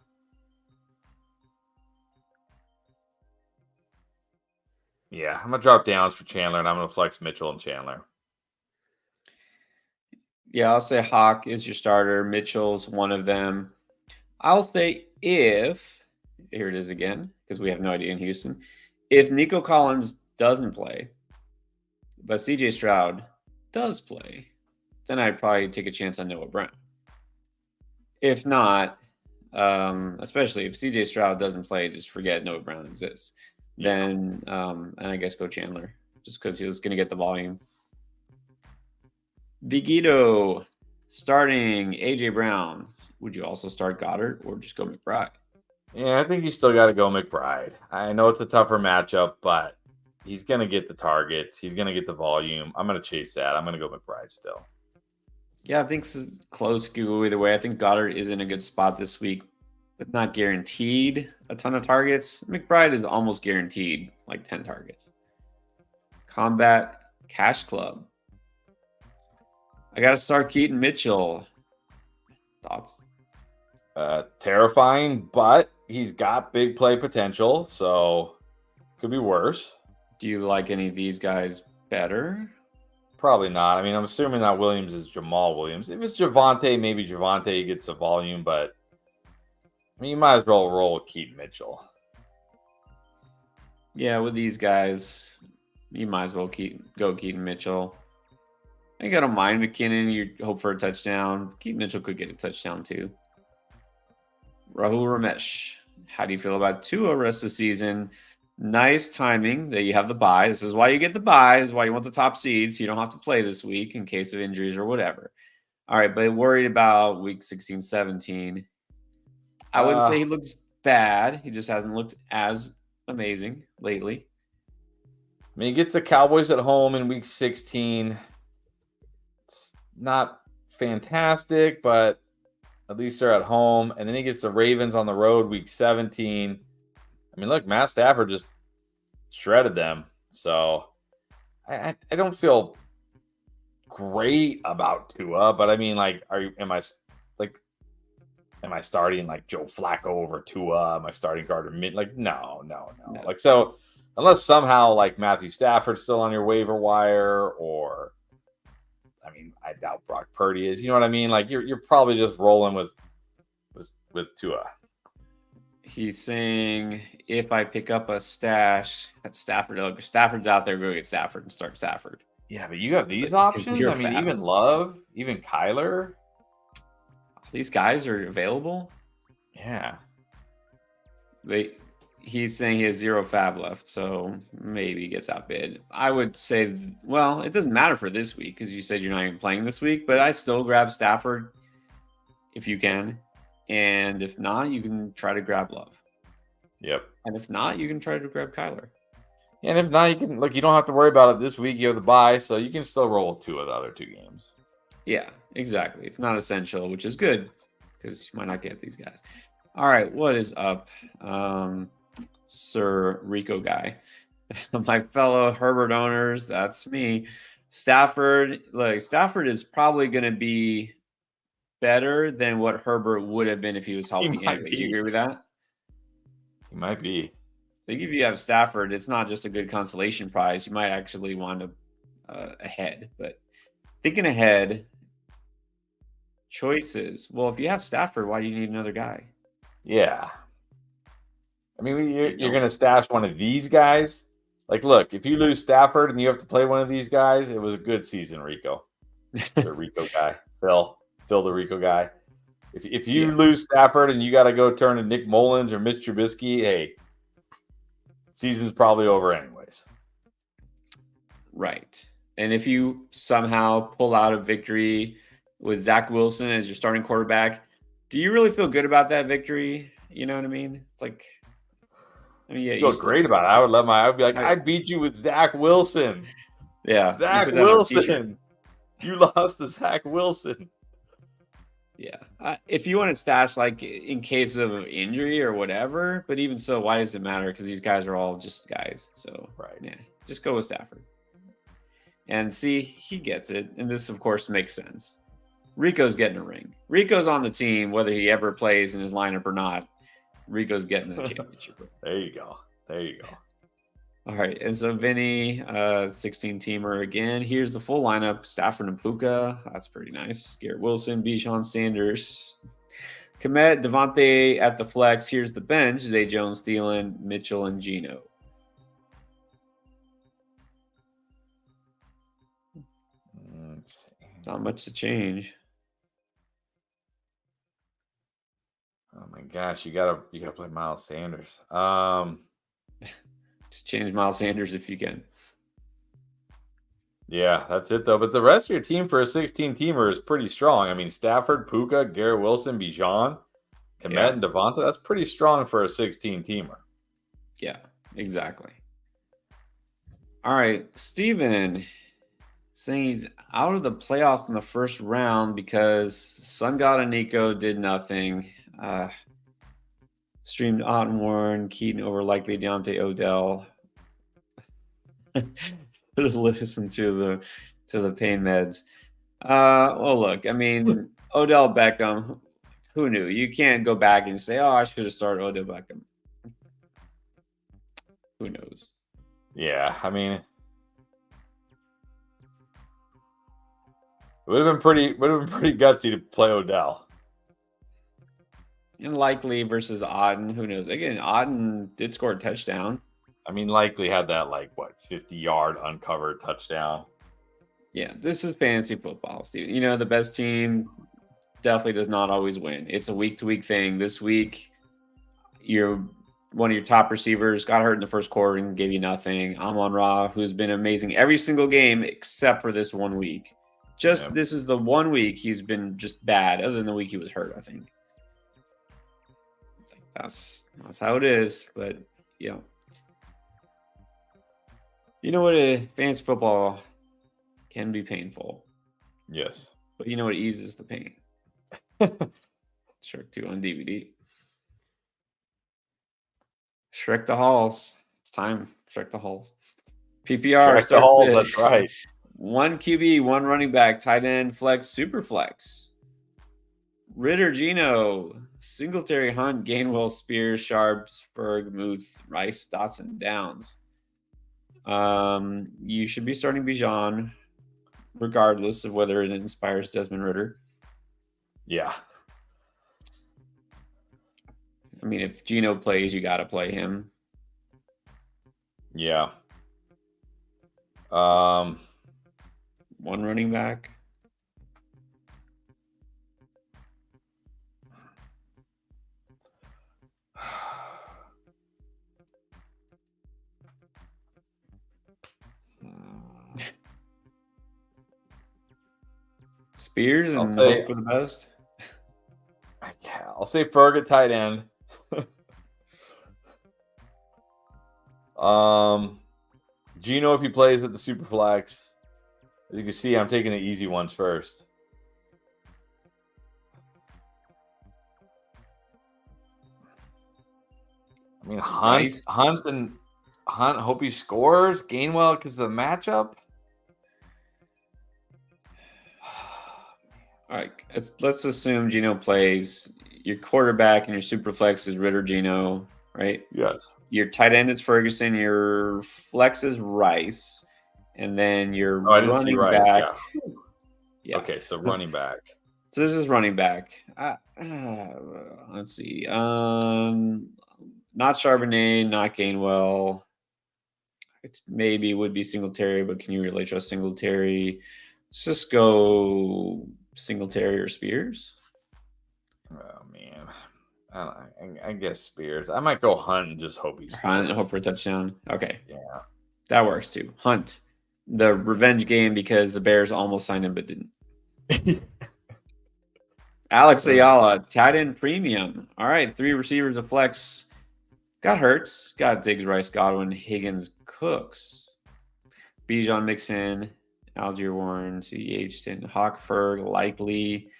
Yeah, I'm going to drop Downs for Chandler, and I'm going to flex Mitchell and Chandler. Yeah, I'll say Hawk is your starter. Mitchell's one of them. I'll say here it is again, because we have no idea in Houston. If Nico Collins doesn't play, but CJ Stroud does play, then I'd probably take a chance on Noah Brown. If not, especially if CJ Stroud doesn't play, just forget Noah Brown exists. Then, and I guess go Chandler, just because he was going to get the volume. Vigito starting AJ Brown. Would you also start Goddard or just go McBride? Yeah, I think you still got to go McBride. I know it's a tougher matchup, but he's going to get the targets. He's going to get the volume. I'm going to chase that. I'm going to go McBride still. Yeah, I think it's close. Go either way. I think Goddard is in a good spot this week, but not guaranteed a ton of targets. McBride is almost guaranteed like 10 targets. Combat Cash Club. I got to start Keaton Mitchell. Thoughts? Terrifying, but he's got big play potential, so could be worse. Do you like any of these guys better? Probably not. I mean, I'm assuming that Williams is Jamal Williams. If it's Javonte, maybe Javonte gets the volume, but I mean, you might as well roll with Keaton Mitchell. Yeah, with these guys, you might as well go Keaton Mitchell. I think I don't mind McKinnon. You hope for a touchdown. Keaton Mitchell could get a touchdown too. Rahul Ramesh, how do you feel about Tua rest of the season? Nice timing that you have the bye. This is why you get the bye. This is why you want the top seeds. So you don't have to play this week in case of injuries or whatever. All right, but worried about week 16, 17. I wouldn't say he looks bad. He just hasn't looked as amazing lately. I mean, he gets the Cowboys at home in week 16. It's not fantastic, but at least they're at home. And then he gets the Ravens on the road week 17. I mean, look, Matt Stafford just shredded them. So I don't feel great about Tua, but I mean, like, am I starting like Joe Flacco over Tua? Am I starting Gardner Minshew? Like, no. Like, so unless somehow like Matthew Stafford's still on your waiver wire, or I mean, I doubt Brock Purdy is. You know what I mean? Like you're probably just rolling with Tua. He's saying if I pick up a stash at Stafford, Stafford's out there, go get Stafford and start Stafford. Yeah, but you have these options. I mean, even Love, even Kyler. These guys are available. Yeah. He's saying he has 0 fab left, so maybe he gets outbid. I would say, well, it doesn't matter for this week because you said you're not even playing this week, but I still grab Stafford if you can. And if not, you can try to grab Love. Yep. And if not, you can try to grab Kyler. And if not, you can look. You don't have to worry about it this week. You have the bye, so you can still roll 2 of the other 2 games. Yeah, exactly. It's not essential, which is good because you might not get these guys. All right, what is up, Sir Rico guy? My fellow Herbert owners, that's me. Stafford is probably going to be better than what Herbert would have been if he was healthy anyway. Do you agree with that? He might be. I think if you have Stafford, it's not just a good consolation prize. You might actually wind up ahead. But thinking ahead, choices. Well, if you have Stafford, why do you need another guy? Yeah. I mean, you're going to stash one of these guys. Like, look, if you lose Stafford and you have to play one of these guys, it was a good season, Rico. The Rico guy. Phil the Rico guy. If you lose Stafford and you got to go turn to Nick Mullins or Mitch Trubisky, hey, season's probably over anyways. Right. And if you somehow pull out a victory with Zach Wilson as your starting quarterback, do you really feel good about that victory? You know what I mean? It's like, I mean, yeah, you feel great about it. I would be like, I beat you with Zach Wilson. Yeah. Zach Wilson. You lost to Zach Wilson. Yeah. If you want to stash like in case of injury or whatever, but even so, why does it matter? Because these guys are all just guys. So, yeah, just go with Stafford. And see, he gets it. And this, of course, makes sense. Rico's getting a ring. Rico's on the team, whether he ever plays in his lineup or not. Rico's getting the championship. There you go. All right. And so Vinny, 16-teamer again. Here's the full lineup. Stafford and Puka. That's pretty nice. Garrett Wilson, Bijan Sanders. Komet, Devontae at the flex. Here's the bench. Zay Jones, Thielen, Mitchell, and Geno. Not much to change. Oh my gosh, you gotta play Miles Sanders. Just change Miles Sanders if you can. Yeah, that's it though. But the rest of your team for a 16-teamer is pretty strong. I mean, Stafford, Puka, Garrett Wilson, Bijan, Komet, and Devonta. That's pretty strong for a 16-teamer. Yeah, exactly. All right, Steven saying he's out of the playoff in the first round because Sun God and Nico did nothing. Streamed Otton Warren, Keaton over likely Deontay Odell. Just listen to the pain meds. Well, look, I mean, Odell Beckham. Who knew? You can't go back and say, "Oh, I should have started Odell Beckham." Who knows? Yeah, I mean, it would have been pretty gutsy to play Odell. And likely versus Otton, who knows? Again, Otton did score a touchdown. I mean, likely had that 50-yard uncovered touchdown. Yeah, this is fantasy football, Steve. You know, the best team definitely does not always win. It's a week-to-week thing. This week, one of your top receivers got hurt in the first quarter and gave you nothing. Amon-Ra, who's been amazing every single game except for this 1 week. This is the 1 week he's been just bad, other than the week he was hurt, I think. That's how it is. But, you know what? Fantasy football can be painful. Yes. But you know what eases the pain? Shrek 2 on DVD. Shrek the Halls. It's time. Shrek the Halls. PPR. Shrek the Halls, that's right. 1 QB, 1 running back, tight end, flex, super flex. Ritter, Geno, Singletary, Hunt, Gainwell, Spears, Sharps, Berg, Muth, Rice, Dotson, Downs. You should be starting Bijan, regardless of whether it inspires Desmond Ritter. Yeah. I mean, if Gino plays, you got to play him. Yeah. One running back. Spears and hope for the best. I'll say Ferg at tight end. Gino if he plays at the super flex. As you can see, I'm taking the easy ones first. I mean, Hunt. Hope he scores. Gainwell because of the matchup. All right, let's assume Gino plays. Your quarterback and your super flex is Ritter Gino, right? Yes. Your tight end is Ferguson. Your flex is Rice, and then your running back. Yeah. Okay, so running back. So this is running back. Let's see. Not Charbonnet, not Gainwell. It maybe would be Singletary, but can you really trust Singletary? Let's just go Singletary or Spears. Oh man, I guess Spears. I might go Hunt and just hope he's Hunt, hope for a touchdown. Okay, yeah, that works too. Hunt, the revenge game because the Bears almost signed him but didn't. Alex Ayala, tight end premium. All right, 3 receivers of flex. Got Hurts, got Diggs, Rice, Godwin, Higgins, Cooks, Bijan, Mixon, Algier, Warren, C.H. Hawkferg, likely.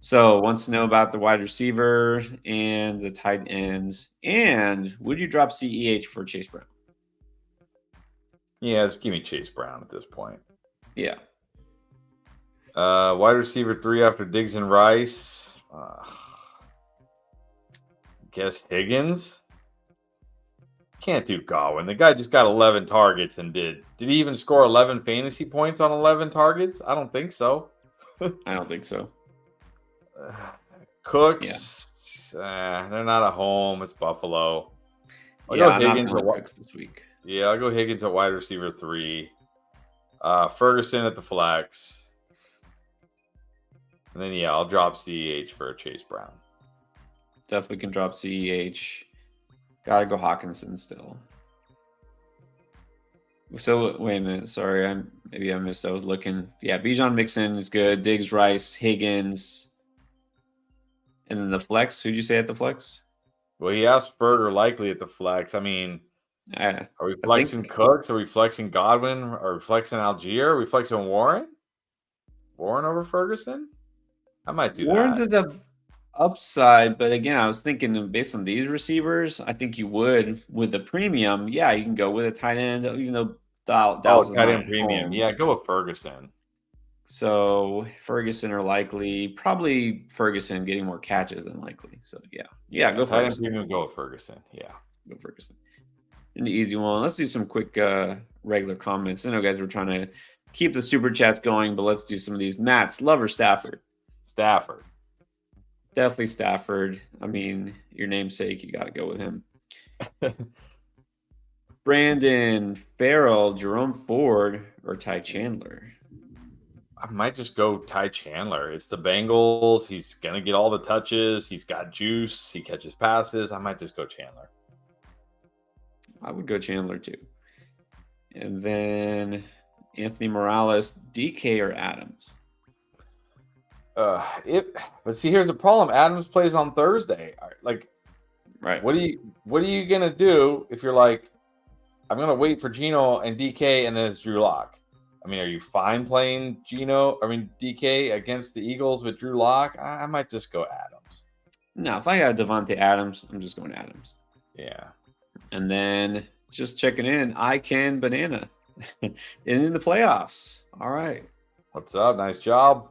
So wants to know about the wide receiver and the tight ends. And would you drop CEH for Chase Brown? Yeah, just give me Chase Brown at this point. Yeah. Wide receiver 3 after Diggs and Rice. Guess Higgins. Can't do Godwin. The guy just got 11 targets and did he even score 11 fantasy points on 11 targets? I don't think so. I don't think so. Cooks, they're not at home. It's Buffalo. I'm not feeling Cooks this week. Yeah, I'll go Higgins at wide receiver 3. Ferguson at the flex. And then, I'll drop CEH for Chase Brown. Definitely can drop CEH. Got to go Hawkinson still. So, wait a minute. Sorry, maybe I missed. I was looking. Yeah, Bijan Mixon is good. Diggs, Rice, Higgins. And then the flex. Who'd you say at the flex? Well, he asked Berger likely at the flex. I mean, are we flexing Cooks? Are we flexing Godwin? Are we flexing Algier? Are we flexing Warren? Warren over Ferguson? I might do Warren that. does have upside, but again, I was thinking based on these receivers, I think you would with the premium. Yeah, you can go with a tight end, even though Dallas is tight end premium. Home. Yeah, go with Ferguson. So Ferguson are likely, probably Ferguson getting more catches than likely. So yeah, go tight Ferguson. End premium, go with Ferguson. Yeah, go Ferguson. An easy one. Let's do some quick regular comments. I know, guys, we're trying to keep the super chats going, but let's do some of these. Matt's Lover Stafford. Definitely Stafford. I mean, your namesake, you got to go with him. Brandon, Farrell, Jerome Ford, or Ty Chandler? I might just go Ty Chandler. It's the Bengals. He's going to get all the touches. He's got juice. He catches passes. I might just go Chandler. I would go Chandler too. And then Anthony Morales, DK or Adams? But see, here's the problem. Adams plays on Thursday. Right. What are you gonna do if you're like, I'm gonna wait for Gino and DK and then it's Drew Lock? I mean, are you fine playing DK against the Eagles with Drew Lock? I might just go Adams. No, if I got Devontae Adams, I'm just going Adams. Yeah. And then just checking in, I can banana in the playoffs. All right. What's up? Nice job.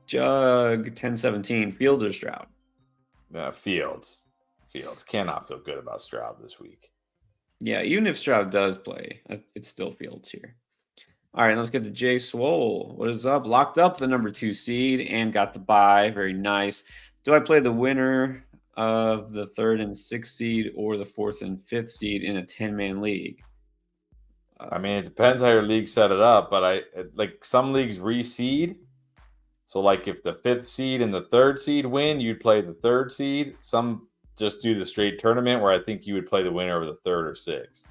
Jug 1017, Fields or Stroud? Fields. Cannot feel good about Stroud this week. Yeah, even if Stroud does play, it's still Fields here. All right, let's get to Jay Swole. What is up? Locked up the number 2 seed and got the bye. Very nice. Do I play the winner of the 3rd and 6th seed or the 4th and 5th seed in a 10-man league? I mean, it depends how your league set it up, but like some leagues reseed. So, like if the 5th seed and the 3rd seed win, you'd play the 3rd seed. Some just do the straight tournament, where I think you would play the winner of the 3rd or 6th.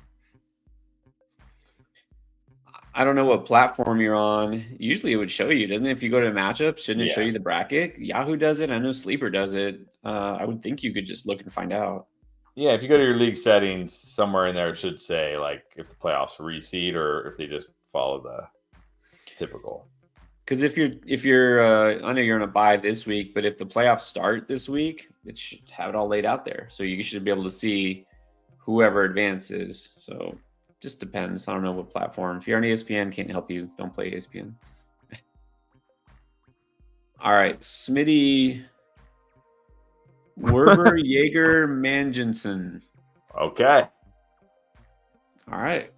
I don't know what platform you're on. Usually it would show you, doesn't it? If you go to matchups, shouldn't it show you the bracket? Yahoo does it. I know Sleeper does it. I would think you could just look and find out. Yeah, if you go to your league settings, somewhere in there it should say like if the playoffs reseed or if they just follow the typical. Because if you're I know you're on a bye this week, but if the playoffs start this week, it should have it all laid out there. So you should be able to see whoever advances. So just depends. I don't know what platform. If you're on ESPN, can't help you. Don't play ESPN. All right, Smitty Werber Jaeger Mangensen. Okay. All right.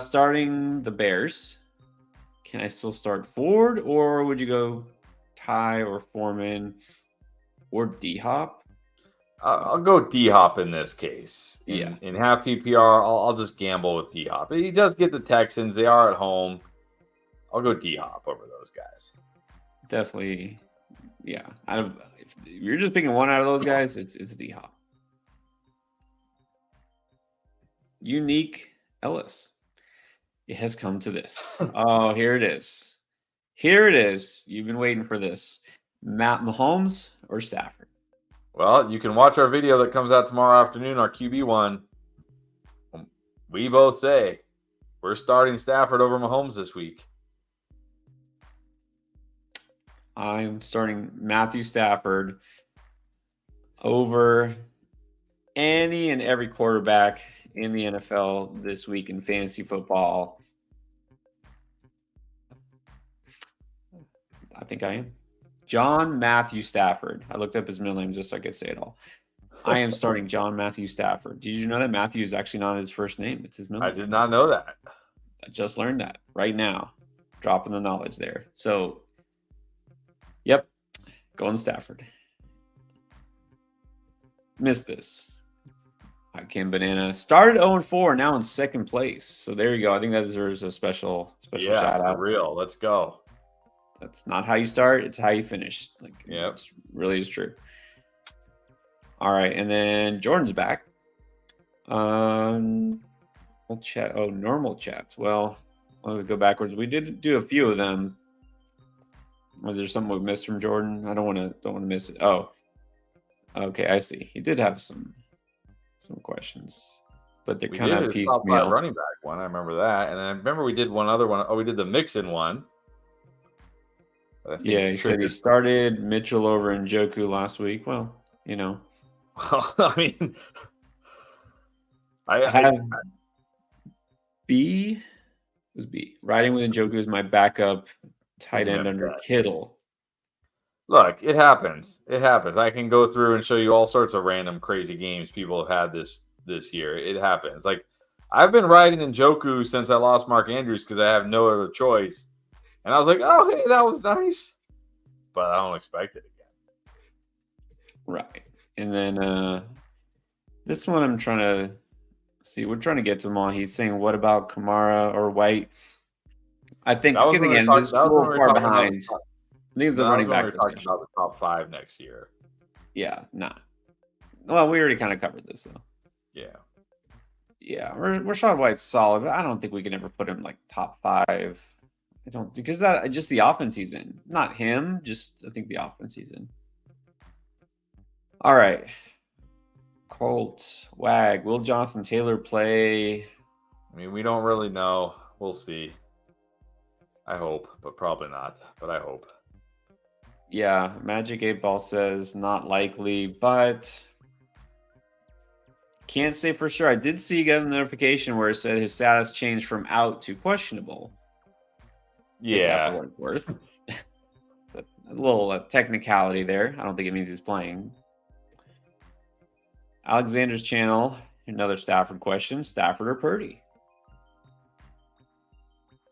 Starting the Bears. Can I still start Ford, or would you go Ty or Foreman or D-Hop? I'll go D-Hop in this case. In half PPR, I'll just gamble with D-Hop. He does get the Texans. They are at home. I'll go D-Hop over those guys. Definitely, yeah. If you're just picking one out of those guys, it's D-Hop. Unique Ellis. It has come to this. Oh, here it is. Here it is. You've been waiting for this. Matt Mahomes or Stafford? Well, you can watch our video that comes out tomorrow afternoon, our QB1. We both say we're starting Stafford over Mahomes this week. I'm starting Matthew Stafford over any and every quarterback in the NFL this week in fantasy football. I think I am. John Matthew Stafford. I looked up his middle name just so I could say it all. I am starting John Matthew Stafford. Did you know that Matthew is actually not his first name? It's his middle name. I did not know that. I just learned that right now. Dropping the knowledge there. So, yep, going Stafford. Missed this. Kim Banana started 0-4, now in 2nd place. So there you go. I think that deserves a special shout out. For real. Let's go. That's not how you start; it's how you finish. Like, it really is true. All right, and then Jordan's back. We'll chat. Oh, normal chats. Well, let's go backwards. We did do a few of them. Was there something we missed from Jordan? I don't want to miss it. Oh, okay, I see. He did have some questions, but they're kind of piecemeal. Running back one, I remember that, and I remember we did one other one. Oh, we did the Mixon one. Yeah, he said he started Mitchell over Njoku last week. Well, you know. I mean, I have B. It was B. Riding with Njoku is my backup tight end under Kittle. Look, it happens. It happens. I can go through and show you all sorts of random crazy games people have had this year. It happens. Like, I've been riding Njoku since I lost Mark Andrews because I have no other choice. And I was like, oh, hey, that was nice. But I don't expect it again. Right. And then this one I'm trying to see. We're trying to get to him on. He's saying, what about Kamara or White? I think, again, this is a little far behind. I think the running back talking about the top 5 next year. Yeah, nah. Well, we already kind of covered this, though. Yeah. Yeah, Rachaad White's solid. I don't think we can ever put him like top 5. I don't, because that just the offense he's in, not him. Just I think the offense he's in. All right, Colt Wag. Will Jonathan Taylor play? I mean, we don't really know. We'll see. I hope, but probably not. But I hope. Yeah, Magic 8 Ball says not likely, but can't say for sure. I did see get a notification where it said his status changed from out to questionable. Yeah. Worth. A little technicality there. I don't think it means he's playing. Alexander's channel. Another Stafford question: Stafford or Purdy?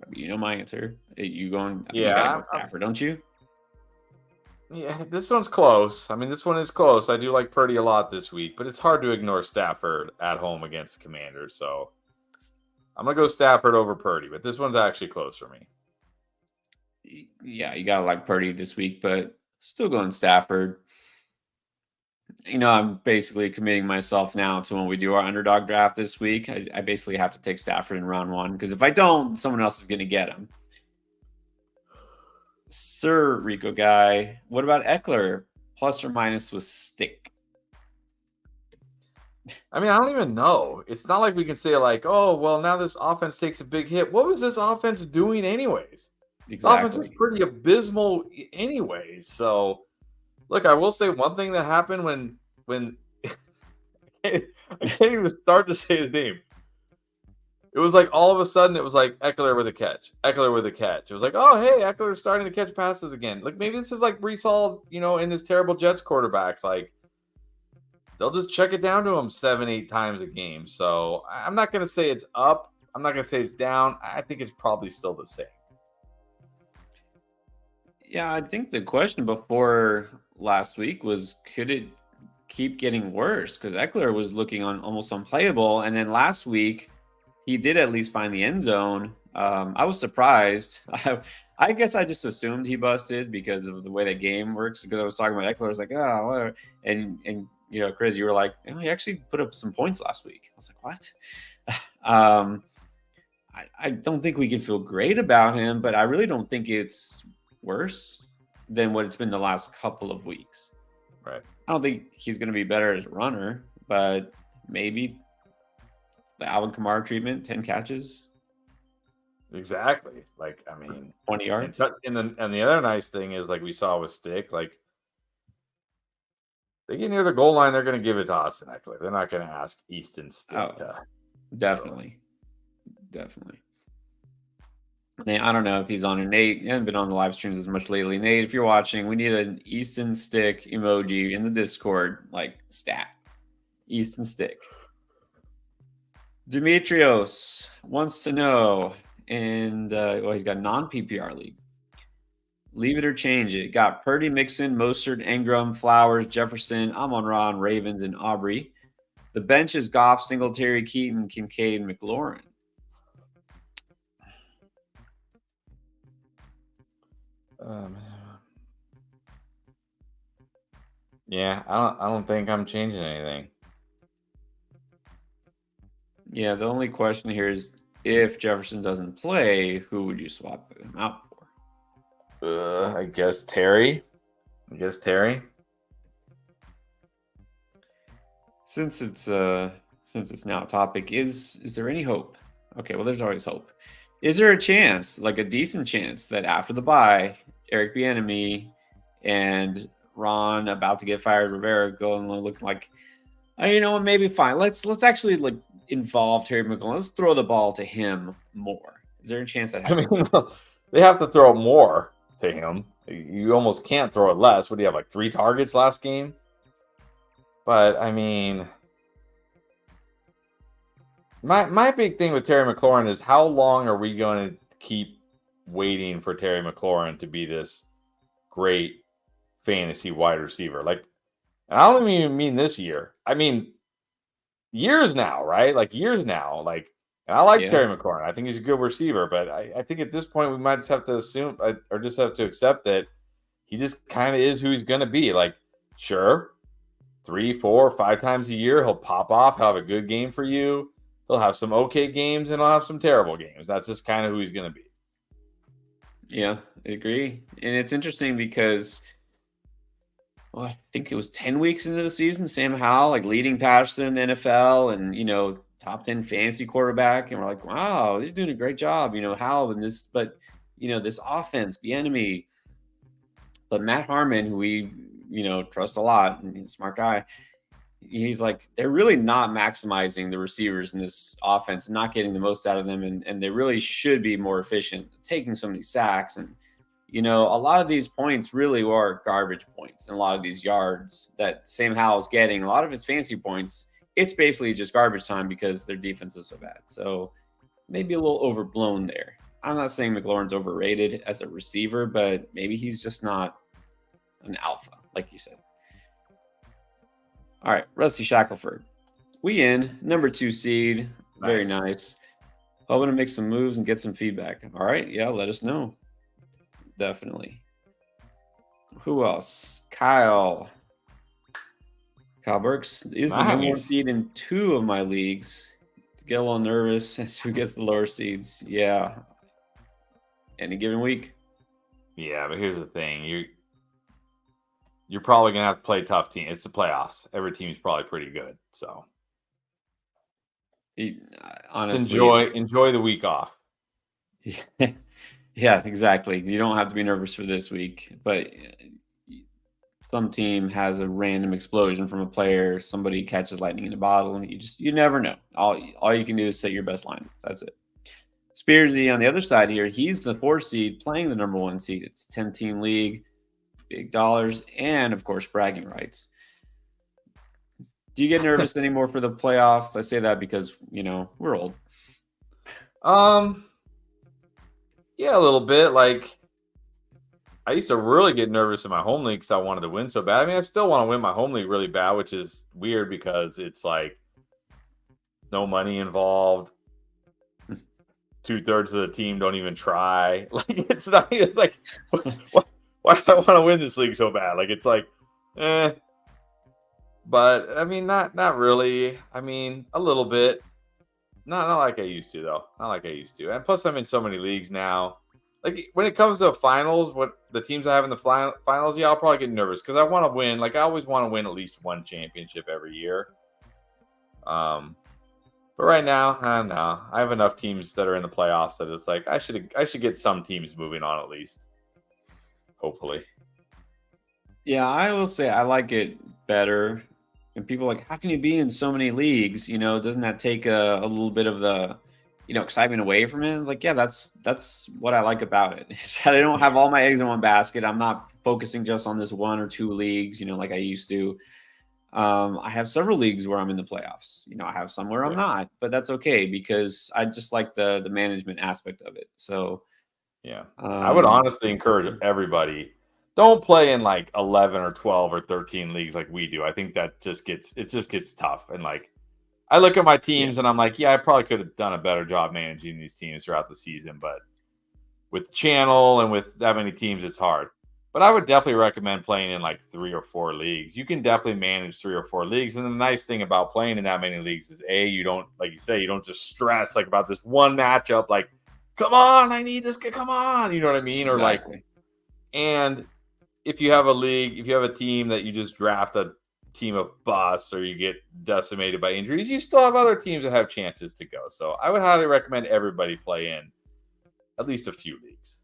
I mean, you know my answer. You going? I think you got to go Stafford, don't you? Yeah, this one's close. I mean, this one is close. I do like Purdy a lot this week, but it's hard to ignore Stafford at home against the Commanders. So I'm going to go Stafford over Purdy, but this one's actually close for me. Yeah, you got to like Purdy this week, but still going Stafford. I'm basically committing myself now to when we do our underdog draft this week. I basically have to take Stafford in round 1 because if I don't, someone else is going to get him. Sir Rico guy, what about Eckler? Plus or minus with stick? I mean, I don't even know. It's not like we can say like, oh, well, now this offense takes a big hit. What was this offense doing anyways? Exactly. This offense was pretty abysmal anyways. So, look, I will say one thing that happened when I can't even start to say his name. It was like all of a sudden it was like Eckler with a catch. Eckler with a catch. It was like, oh, hey, Eckler's starting to catch passes again. Like maybe this is like Brees Hall, in his terrible Jets quarterbacks. Like they'll just check it down to him 7-8 times a game. So I'm not going to say it's up. I'm not going to say it's down. I think it's probably still the same. Yeah, I think the question before last week was, could it keep getting worse? Because Eckler was looking almost unplayable. And then last week, he did at least find the end zone. I was surprised. I guess I just assumed he busted because of the way that game works. Because I was talking about Eckler, I was like, oh, whatever. And Chris, you were like, he actually put up some points last week. I was like, what? I don't think we can feel great about him, but I really don't think it's worse than what it's been the last couple of weeks. Right. I don't think he's going to be better as a runner, but maybe the Alvin Kamara treatment, 10 catches. Exactly. Like, I mean, 20 yards. And the other nice thing is, like we saw with Stick, like they get near the goal line, they're going to give it to Austin Eckler. They're not going to ask Easton Stick to. Definitely. Nate, I don't know if he's on it. Nate, you haven't been on the live streams as much lately. Nate, if you're watching, we need an Easton Stick emoji in the Discord, like stat. Easton Stick. Demetrios wants to know, and he's got non-PPR league. Leave it or change it. Got Purdy, Mixon, Mostert, Ingram, Flowers, Jefferson, Amon-Ra, Ravens, and Aubrey. The bench is Goff, Singletary, Keaton, Kincaid, and McLaurin. Yeah, I don't think I'm changing anything. Yeah, the only question here is if Jefferson doesn't play, who would you swap him out for? I guess Terry. Since it's now a topic, is there any hope? Okay, well, there's always hope. Is there a chance, like a decent chance, that after the bye, Eric Bieniemy and Ron about to get fired, Rivera go and look like, maybe fine. Let's actually like involve Terry McLaurin. Let's throw the ball to him more. Is there a chance that happens? I mean, they have to throw more to him. You almost can't throw it less. What do you have, like 3 targets last game? But I mean, my big thing with Terry McLaurin is how long are we going to keep waiting for Terry McLaurin to be this great fantasy wide receiver? Like, and I don't even mean this year. I mean years now, right? Like years now. Like, and I like Terry McLaurin. I think he's a good receiver, but I think at this point we might just have to assume or just have to accept that he just kind of is who he's going to be. Like, sure, 3, 4, 5 times a year he'll pop off, he'll have a good game for you. He'll have some okay games and he'll have some terrible games. That's just kind of who he's going to be. Yeah, I agree. And it's interesting because I think it was 10 weeks into the season, Sam Howell, like leading passer in the NFL and, top 10 fantasy quarterback. And we're like, wow, they're doing a great job, Howell and this, but, this offense, Bieniemy. But Matt Harmon, who we, trust a lot and he's a smart guy, he's like, they're really not maximizing the receivers in this offense, not getting the most out of them. And they really should be more efficient, taking so many sacks. And, a lot of these points really are garbage points. And a lot of these yards that Sam Howell's getting, a lot of his fancy points, it's basically just garbage time because their defense is so bad. So maybe a little overblown there. I'm not saying McLaurin's overrated as a receiver, but maybe he's just not an alpha, like you said. All right, Rusty Shackelford. We in, number 2 seed. Very nice. Hoping to make some moves and get some feedback. All right, yeah, let us know. Definitely. Who else? Kyle Burks is the number 1 seed in 2 of my leagues. Get a little nervous as who gets the lower seeds. Yeah. Any given week. Yeah, but here's the thing. You're probably gonna have to play tough team. It's the playoffs. Every team's probably pretty good. So honestly, enjoy the week off. Yeah, exactly. You don't have to be nervous for this week, but some team has a random explosion from a player, somebody catches lightning in a bottle, and you never know. All you can do is set your best line. That's it. Spearsy on the other side here, he's the 4 seed playing the number 1 seed. It's 10-team league, big dollars, and of course bragging rights. Do you get nervous anymore for the playoffs? I say that because, we're old. Yeah, a little bit. Like, I used to really get nervous in my home league because I wanted to win so bad. I mean, I still want to win my home league really bad, which is weird because it's like no money involved. 2/3 of the team don't even try. Like, it's not. It's like, why do I want to win this league so bad? Like, it's like, But I mean, not really. I mean, a little bit. Not like I used to, though. Not like I used to. And plus, I'm in so many leagues now. Like, when it comes to finals, what the teams I have in the finals, yeah, I'll probably get nervous because I want to win. Like, I always want to win at least one championship every year. But right now, I don't know. I have enough teams that are in the playoffs that it's like I should get some teams moving on at least. Hopefully. Yeah, I will say I like it better. And people are like, how can you be in so many leagues? Doesn't that take a little bit of the, excitement away from it? Like, yeah, that's what I like about it. Is that I don't have all my eggs in one basket. I'm not focusing just on this 1 or 2 leagues, like I used to. I have several leagues where I'm in the playoffs. I have some where I'm not, but that's okay because I just like the management aspect of it. So, yeah, I would honestly encourage everybody. Don't play in like 11 or 12 or 13 leagues like we do. I think that just gets tough. And like, I look at my teams and I'm like, yeah, I probably could have done a better job managing these teams throughout the season. But with the channel and with that many teams, it's hard. But I would definitely recommend playing in like 3 or 4 leagues. You can definitely manage 3 or 4 leagues. And the nice thing about playing in that many leagues is you don't, like you say, you don't just stress like about this one matchup. Like, come on, I need this. Come on. You know what I mean? Or exactly. And if you have a league, if you have a team that you just draft a team of busts or you get decimated by injuries, you still have other teams that have chances to go. So I would highly recommend everybody play in at least a few leagues.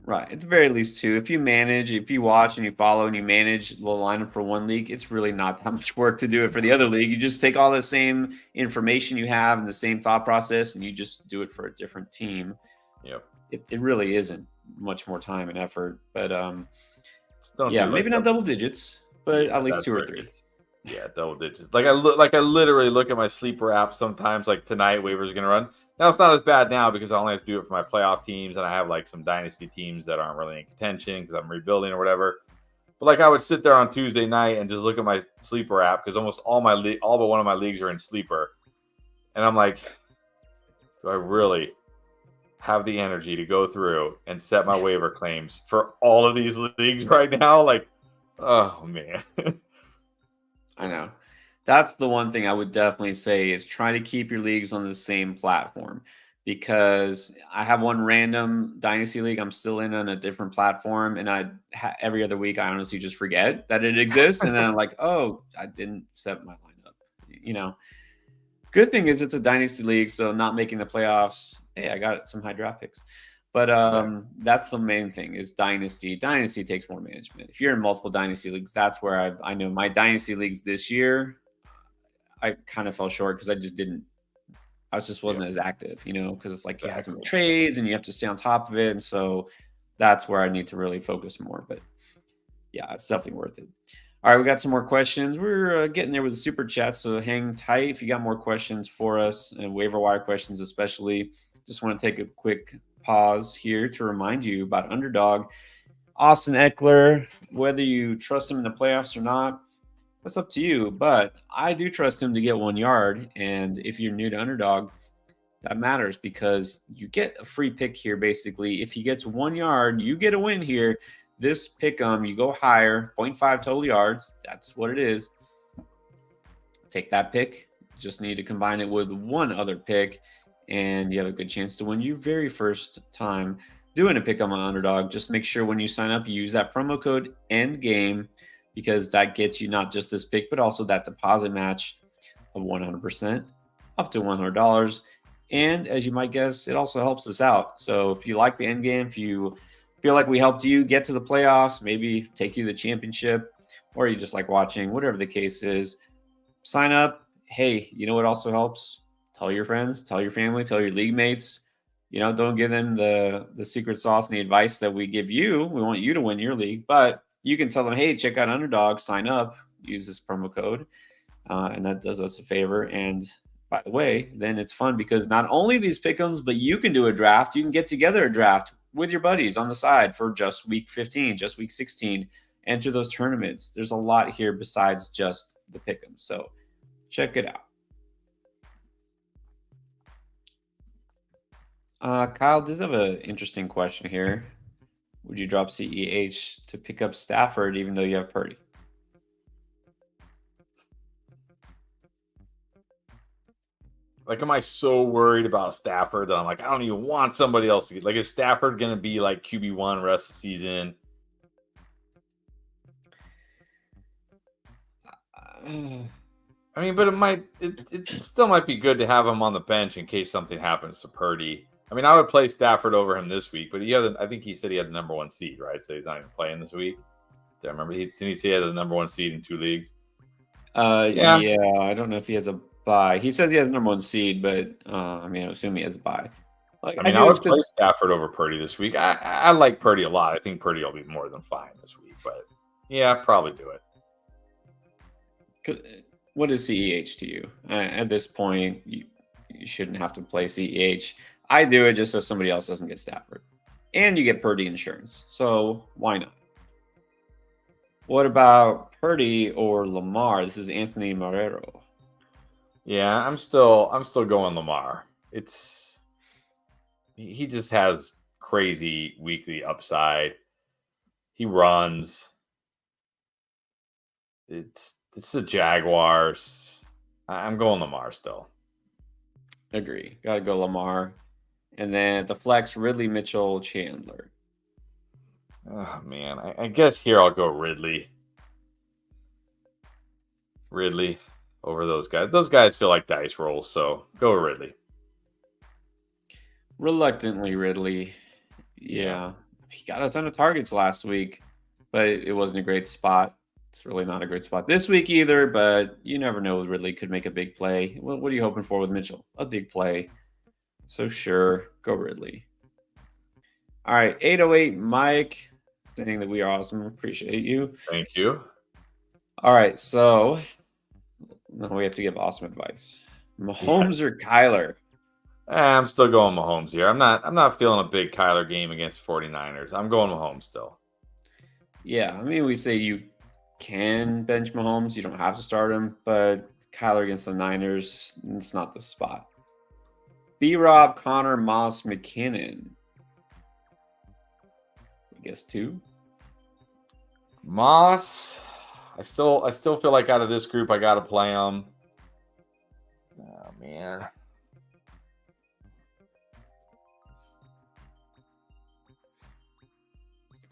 Right. At the very least 2. If you watch and you follow and you manage the lineup for 1 league, it's really not that much work to do it for the other league. You just take all the same information you have and the same thought process and you just do it for a different team. Yep. It really isn't much more time and effort, but maybe not double double digits, but at least 2 or 3. Yeah, double digits. Like I literally look at my sleeper app sometimes. Like tonight, waivers are gonna run. Now it's not as bad now because I only have to do it for my playoff teams, and I have like some dynasty teams that aren't really in contention because I'm rebuilding or whatever. But like I would sit there on Tuesday night and just look at my sleeper app because almost all but one of my leagues are in sleeper, and I'm like, do I really have the energy to go through and set my waiver claims for all of these leagues right now? Like, oh man. I know. That's the one thing I would definitely say is try to keep your leagues on the same platform, because I have one random dynasty league I'm still in on a different platform, and every other week I honestly just forget that it exists, and then I'm like, oh, I didn't set my lineup. Good thing is it's a dynasty league, so not making the playoffs. Hey, I got some high draft picks. But that's the main thing is dynasty. Dynasty takes more management. If you're in multiple dynasty leagues, that's where I know my dynasty leagues this year, I kind of fell short because I just wasn't as active, because it's like you have to make trades and you have to stay on top of it. And so that's where I need to really focus more. But yeah, it's definitely worth it. All right, we got some more questions. We're getting there with the super chat, so hang tight if you got more questions for us, and waiver wire questions especially. Just want to take a quick pause here to remind you about Underdog. Austin Eckler, whether you trust him in the playoffs or not, that's up to you. But I do trust him to get 1 yard. And if you're new to Underdog, that matters because you get a free pick here. Basically, if he gets 1 yard, you get a win here. This pick you go higher, 0.5 total yards. That's what it is. Take that pick. Just need to combine it with one other pick, and you have a good chance to win your very first time doing a pick on Underdog. Just make sure when you sign up, you use that promo code ENDGAME because that gets you not just this pick, but also that deposit match of 100% up to $100. And as you might guess, it also helps us out. So if you like the end game, if you feel like we helped you get to the playoffs, maybe take you to the championship, or you just like watching, whatever the case is, sign up. Hey, you know what also helps? Tell your friends, tell your family, tell your league mates. Don't give them the secret sauce and the advice that we give you. We want you to win your league, but you can tell them, hey, check out Underdog, sign up, use this promo code, and that does us a favor. And by the way, then it's fun because not only these pick'ems, but you can do a draft. You can get together a draft with your buddies on the side for just week 15, just week 16. Enter those tournaments. There's a lot here besides just the pick'ems. So check it out. Kyle, does have an interesting question here. Would you drop CEH to pick up Stafford even though you have Purdy? Like, am I so worried about Stafford that I'm like, I don't even want somebody else to get? Like, is Stafford going to be like QB1 rest of the season? I mean, but it still might be good to have him on the bench in case something happens to Purdy. I mean, I would play Stafford over him this week, but I think he said he had the number 1 seed, right? So he's not even playing this week. Did I remember? Didn't he say he had the number 1 seed in 2 leagues? Yeah. I don't know if he has a bye. He says he has the number 1 seed, but I assume he has a bye. I would play Stafford over Purdy this week. I like Purdy a lot. I think Purdy will be more than fine this week, but yeah, probably do it. What is CEH to you? At this point, you shouldn't have to play CEH. I do it just so somebody else doesn't get Stafford. And you get Purdy insurance. So why not? What about Purdy or Lamar? This is Anthony Marrero. Yeah, I'm still going Lamar. He just has crazy weekly upside. He runs. It's the Jaguars. I'm going Lamar still. Agree. Got to go Lamar. And then at the flex, Ridley, Mitchell, Chandler. Oh, man. I guess here I'll go Ridley. Ridley over those guys. Those guys feel like dice rolls, so go Ridley. Reluctantly Ridley. Yeah. He got a ton of targets last week, but it wasn't a great spot. It's really not a great spot this week either, but you never know. Ridley could make a big play. What are you hoping for with Mitchell? A big play. So sure, go Ridley. All right, 808 Mike saying that we are awesome. Appreciate you. Thank you. All right, so now we have to give awesome advice. Mahomes or Kyler? I'm still going Mahomes here. I'm not feeling a big Kyler game against 49ers. I'm going Mahomes still. Yeah, we say you can bench Mahomes. You don't have to start him, but Kyler against the Niners, it's not the spot. B-Rob, Connor, Moss, McKinnon. I guess 2. Moss. I still feel like out of this group, I got to play him. Oh, man.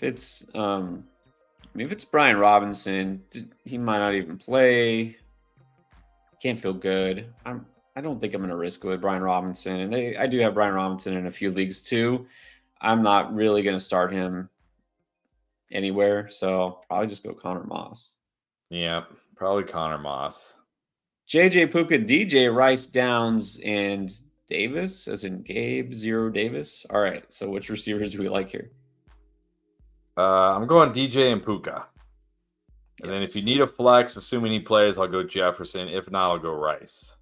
If it's Brian Robinson, he might not even play. Can't feel good. I don't think I'm going to risk it with Brian Robinson. And I do have Brian Robinson in a few leagues too. I'm not really going to start him anywhere. So I'll probably just go Connor Moss. Yeah, probably Connor Moss. JJ Puka, DJ Rice, Downs, and Davis, as in Gabe, Zero Davis. All right. So which receivers do we like here? I'm going DJ and Puka. And then if you Yes. need a flex, assuming he plays, I'll go Jefferson. If not, I'll go Rice.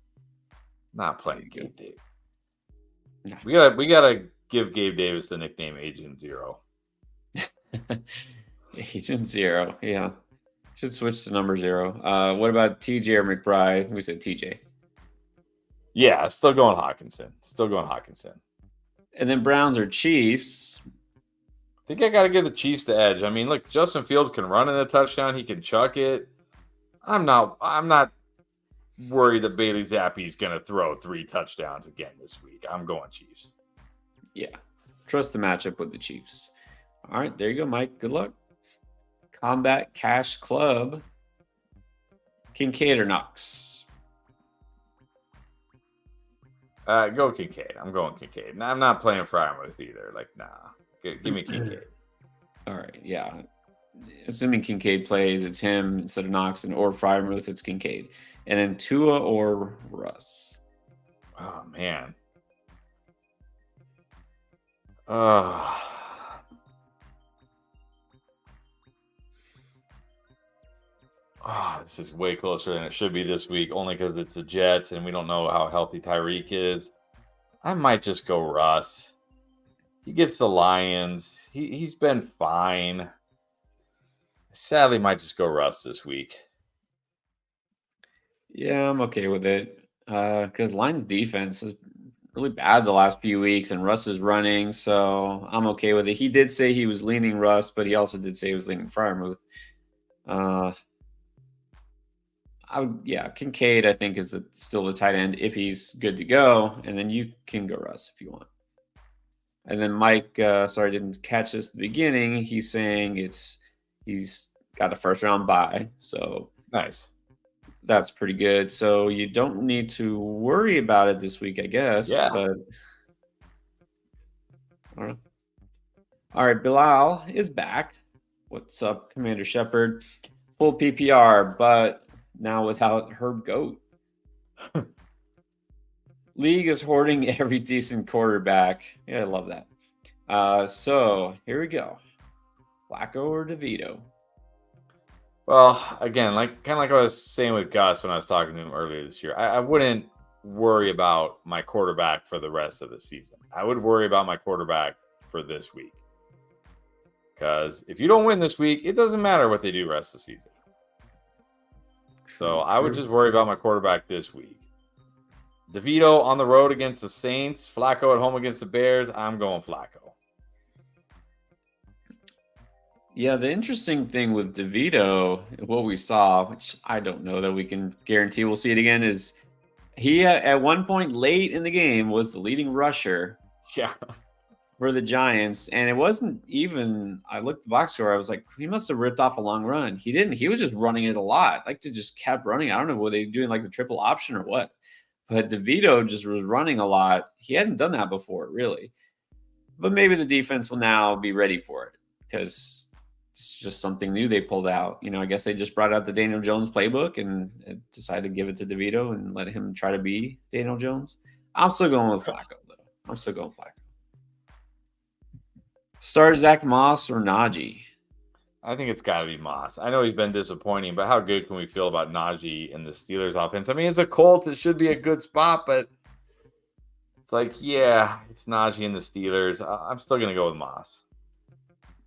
Not playing There you Gabe Davis. No. We gotta give Gabe Davis the nickname Agent Zero. Agent Zero. Yeah. Should switch to number 0. What about TJ or McBride? We said TJ. Yeah, still going Hawkinson. Still going Hawkinson. And then Browns or Chiefs. I think I got to give the Chiefs the edge. I mean, look, Justin Fields can run in a touchdown. He can chuck it. I'm not worried that Bailey Zappi's going to throw 3 touchdowns again this week. I'm going Chiefs. Yeah. Trust the matchup with the Chiefs. All right. There you go, Mike. Good luck. Combat Cash Club. Kincaid or Knox? Go Kincaid. I'm going Kincaid. I'm not playing Freiermuth either. Like, nah. Give me Kincaid. All right. Yeah. Assuming Kincaid plays, it's him instead of Knox, and or Freiermuth, it's Kincaid. And then Tua or Russ. Oh, man. This is way closer than it should be this week, only because it's the Jets and we don't know how healthy Tyreek is. I might just go Russ. He gets the Lions. He's been fine. Sadly, might just go Russ this week. Yeah, I'm okay with it. Because Lions defense is really bad the last few weeks, and Russ is running, so I'm okay with it. He did say he was leaning Russ, but he also did say he was leaning Freiermuth. Kincaid, I think, is still the tight end if he's good to go, and then you can go Russ if you want. And then Mike, sorry, I didn't catch this at the beginning. He's saying he's got a first round bye, so nice. That's pretty good. So you don't need to worry about it this week, I guess. Yeah. But all right, Bilal is back. What's up, Commander Shepard? Full PPR, but now without Herb Goat. League is hoarding every decent quarterback. Yeah, I love that. So here we go. Flacco or DeVito? Well, again, kind of like I was saying with Gus when I was talking to him earlier this year, I wouldn't worry about my quarterback for the rest of the season. I would worry about my quarterback for this week. Because if you don't win this week, it doesn't matter what they do the rest of the season. So I would just worry about my quarterback this week. DeVito on the road against the Saints, Flacco at home against the Bears. I'm going Flacco. Yeah, the interesting thing with DeVito, what we saw, which I don't know that we can guarantee we'll see it again, is he at one point late in the game was the leading rusher. Yeah. For the Giants, and it wasn't even. I looked at the box score. I was like, he must have ripped off a long run. He didn't. He was just running it a lot. Like to just kept running. I don't know were they doing like the triple option or what, but DeVito just was running a lot. He hadn't done that before, really. But maybe the defense will now be ready for it because it's just something new they pulled out. You know, I guess they just brought out the Daniel Jones playbook and decided to give it to DeVito and let him try to be Daniel Jones. I'm still going with Flacco, though. I'm still going Flacco. Start Zach Moss or Najee? I think it's got to be Moss. I know he's been disappointing, but how good can we feel about Najee and the Steelers offense? I mean, it's a Colts. It should be a good spot, but it's like, yeah, it's Najee and the Steelers. I'm still going to go with Moss.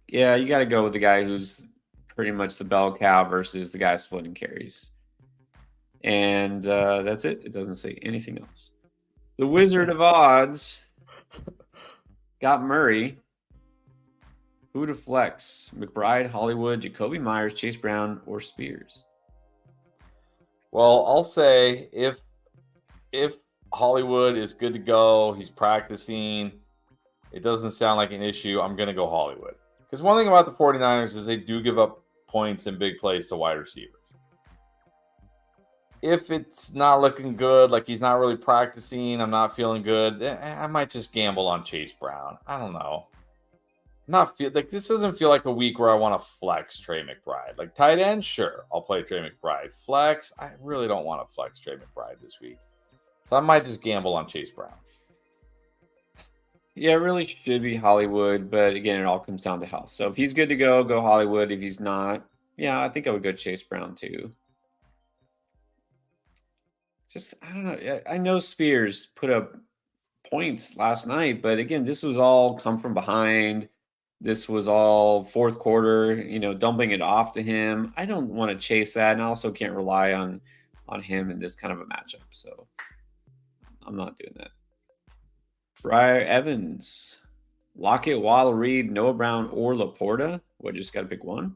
Yeah, you got to go with the guy who's pretty much the bell cow versus the guy splitting carries. And that's it. It doesn't say anything else. The Wizard of Odds got Murray. Who to flex? McBride, Hollywood, Jacoby Myers, Chase Brown, or Spears? Well, I'll say if Hollywood is good to go, he's practicing, it doesn't sound like an issue, I'm going to go Hollywood. Because one thing about the 49ers is they do give up points and big plays to wide receivers. If it's not looking good, like he's not really practicing, I'm not feeling good, I might just gamble on Chase Brown. I don't know. This doesn't feel like a week where I want to flex Trey McBride. Like tight end, sure, I'll play Trey McBride. Flex, I really don't want to flex Trey McBride this week. So I might just gamble on Chase Brown. Yeah, it really should be Hollywood, but again, it all comes down to health. So if he's good to go, go Hollywood. If he's not, Yeah, I think I would go Chase Brown too. Just I don't know. I know Spears put up points last night, but again, this was all come from behind. This was all fourth quarter, dumping it off to him. I don't want to chase that, and I also can't rely on him in this kind of a matchup. So I'm not doing that. Briar Evans, Lockett, Waddle, Reed, Noah Brown, or Laporta. What, just got to pick one?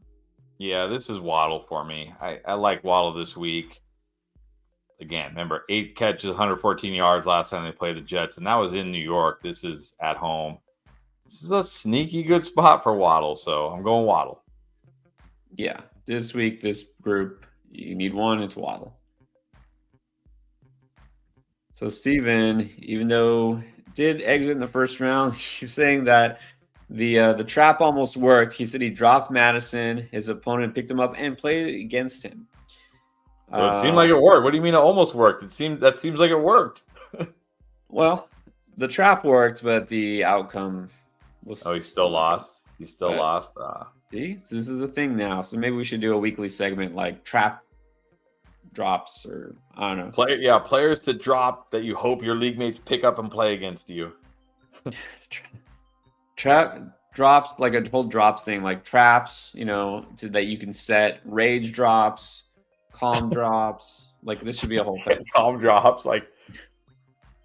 Yeah, this is Waddle for me. I like Waddle this week. Again, remember 8 catches, 114 yards last time they played the Jets, and that was in New York. This is at home. This is a sneaky good spot for Waddle, so I'm going Waddle. Yeah, this week, this group, you need one, it's Waddle. So Steven, even though did exit in the first round, he's saying that the trap almost worked. He said he dropped Madison, his opponent picked him up and played against him. So it seemed like it worked. What do you mean it almost worked? That seems like it worked. Well, the trap worked, but the outcome was. Oh, he still lost. He still lost. See, this is a thing now. So maybe we should do a weekly segment like trap drops, or I don't know. Players to drop that you hope your league mates pick up and play against you. Trap drops, like a whole drops thing, like traps, that you can set, rage drops, calm drops. Like this should be a whole thing. Calm drops, like,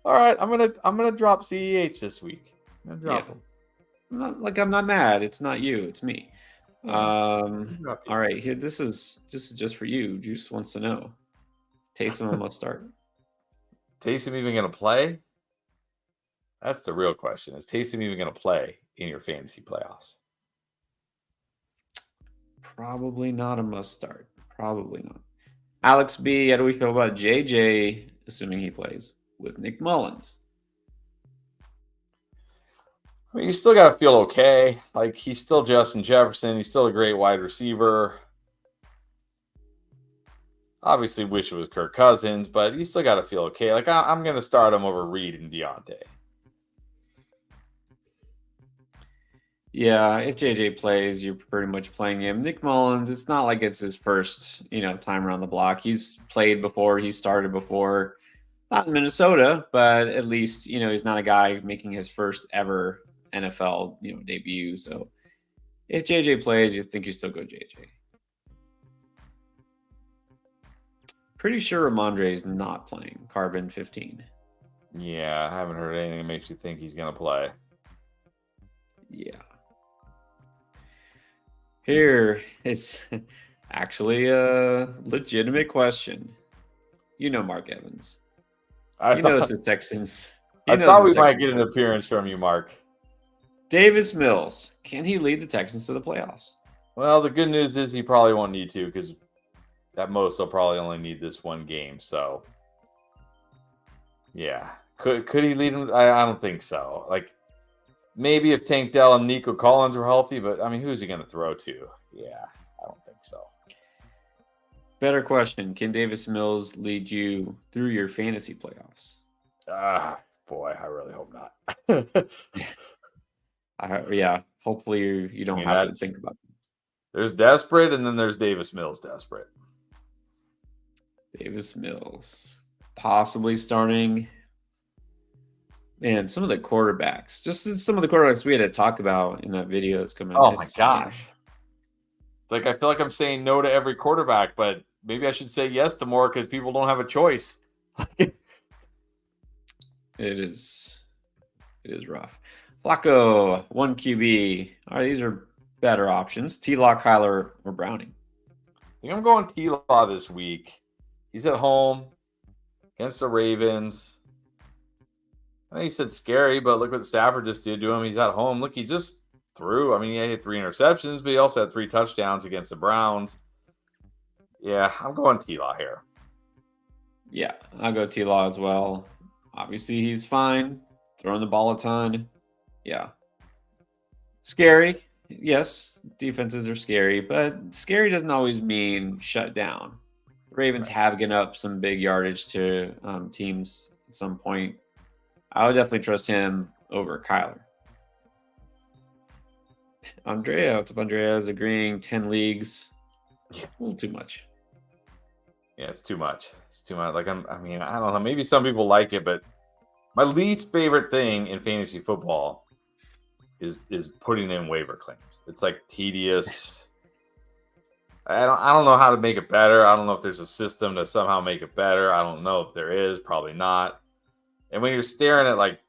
all right, I'm gonna drop CEH this week. I'm gonna drop him. I'm not mad. It's not you. It's me. All right, here. This is just for you. Juice wants to know. Taysom must start. Taysom even gonna play? That's the real question. Is Taysom even gonna play in your fantasy playoffs? Probably not a must start. Probably not. Alex B, how do we feel about JJ, assuming he plays with Nick Mullins? I mean, you still got to feel okay. Like, he's still Justin Jefferson. He's still a great wide receiver. Obviously, wish it was Kirk Cousins, but you still got to feel okay. Like, I'm going to start him over Reed and Deontay. Yeah, if JJ plays, you're pretty much playing him. Nick Mullins, it's not like it's his first, time around the block. He's played before. He started before. Not in Minnesota, but at least, he's not a guy making his first ever NFL, debut. So if JJ plays, you think you still go JJ. Pretty sure Ramondre is not playing. Carbon 15. Yeah, I haven't heard anything that makes you think he's going to play. Yeah. Here, it's actually a legitimate question. Mark Evans. It's the Texans. I thought we might get an appearance from you, Mark. Davis Mills. Can he lead the Texans to the playoffs? Well, the good news is he probably won't need to, because at most they'll probably only need this one game. So, yeah. Could he lead them? I don't think so. Like, maybe if Tank Dell and Nico Collins were healthy, but, I mean, who's he going to throw to? Yeah, I don't think so. Better question. Can Davis Mills lead you through your fantasy playoffs? Boy, I really hope not. Yeah, hopefully you don't have to think about it. There's desperate, and then there's Davis Mills desperate. Davis Mills. Possibly starting. Man, some of the quarterbacks. Just some of the quarterbacks we had to talk about in that video that's coming. Oh, my gosh. It's like I feel like I'm saying no to every quarterback, but maybe I should say yes to more because people don't have a choice. It is rough. Flacco, 1 QB. All right, these are better options. T-Law, Kyler, or Browning. I think I'm going T-Law this week. He's at home against the Ravens. I know you said scary, but look what Stafford just did to him. He's at home. Look, he just threw. I mean, he had 3 interceptions, but he also had 3 touchdowns against the Browns. Yeah, I'm going T-Law here. Yeah, I'll go T-Law as well. Obviously, he's fine. Throwing the ball a ton. Yeah. Scary. Yes, defenses are scary, but scary doesn't always mean shut down. The Ravens have given up some big yardage to teams at some point. I would definitely trust him over Kyler. Andrea, what's up, Andrea? Is agreeing 10 leagues. A little too much. Yeah, it's too much. It's too much. Like I mean, I don't know. Maybe some people like it, but my least favorite thing in fantasy football is putting in waiver claims. It's like tedious. I don't know how to make it better. I don't know if there's a system to somehow make it better. I don't know if there is. Probably not. And when you're staring at like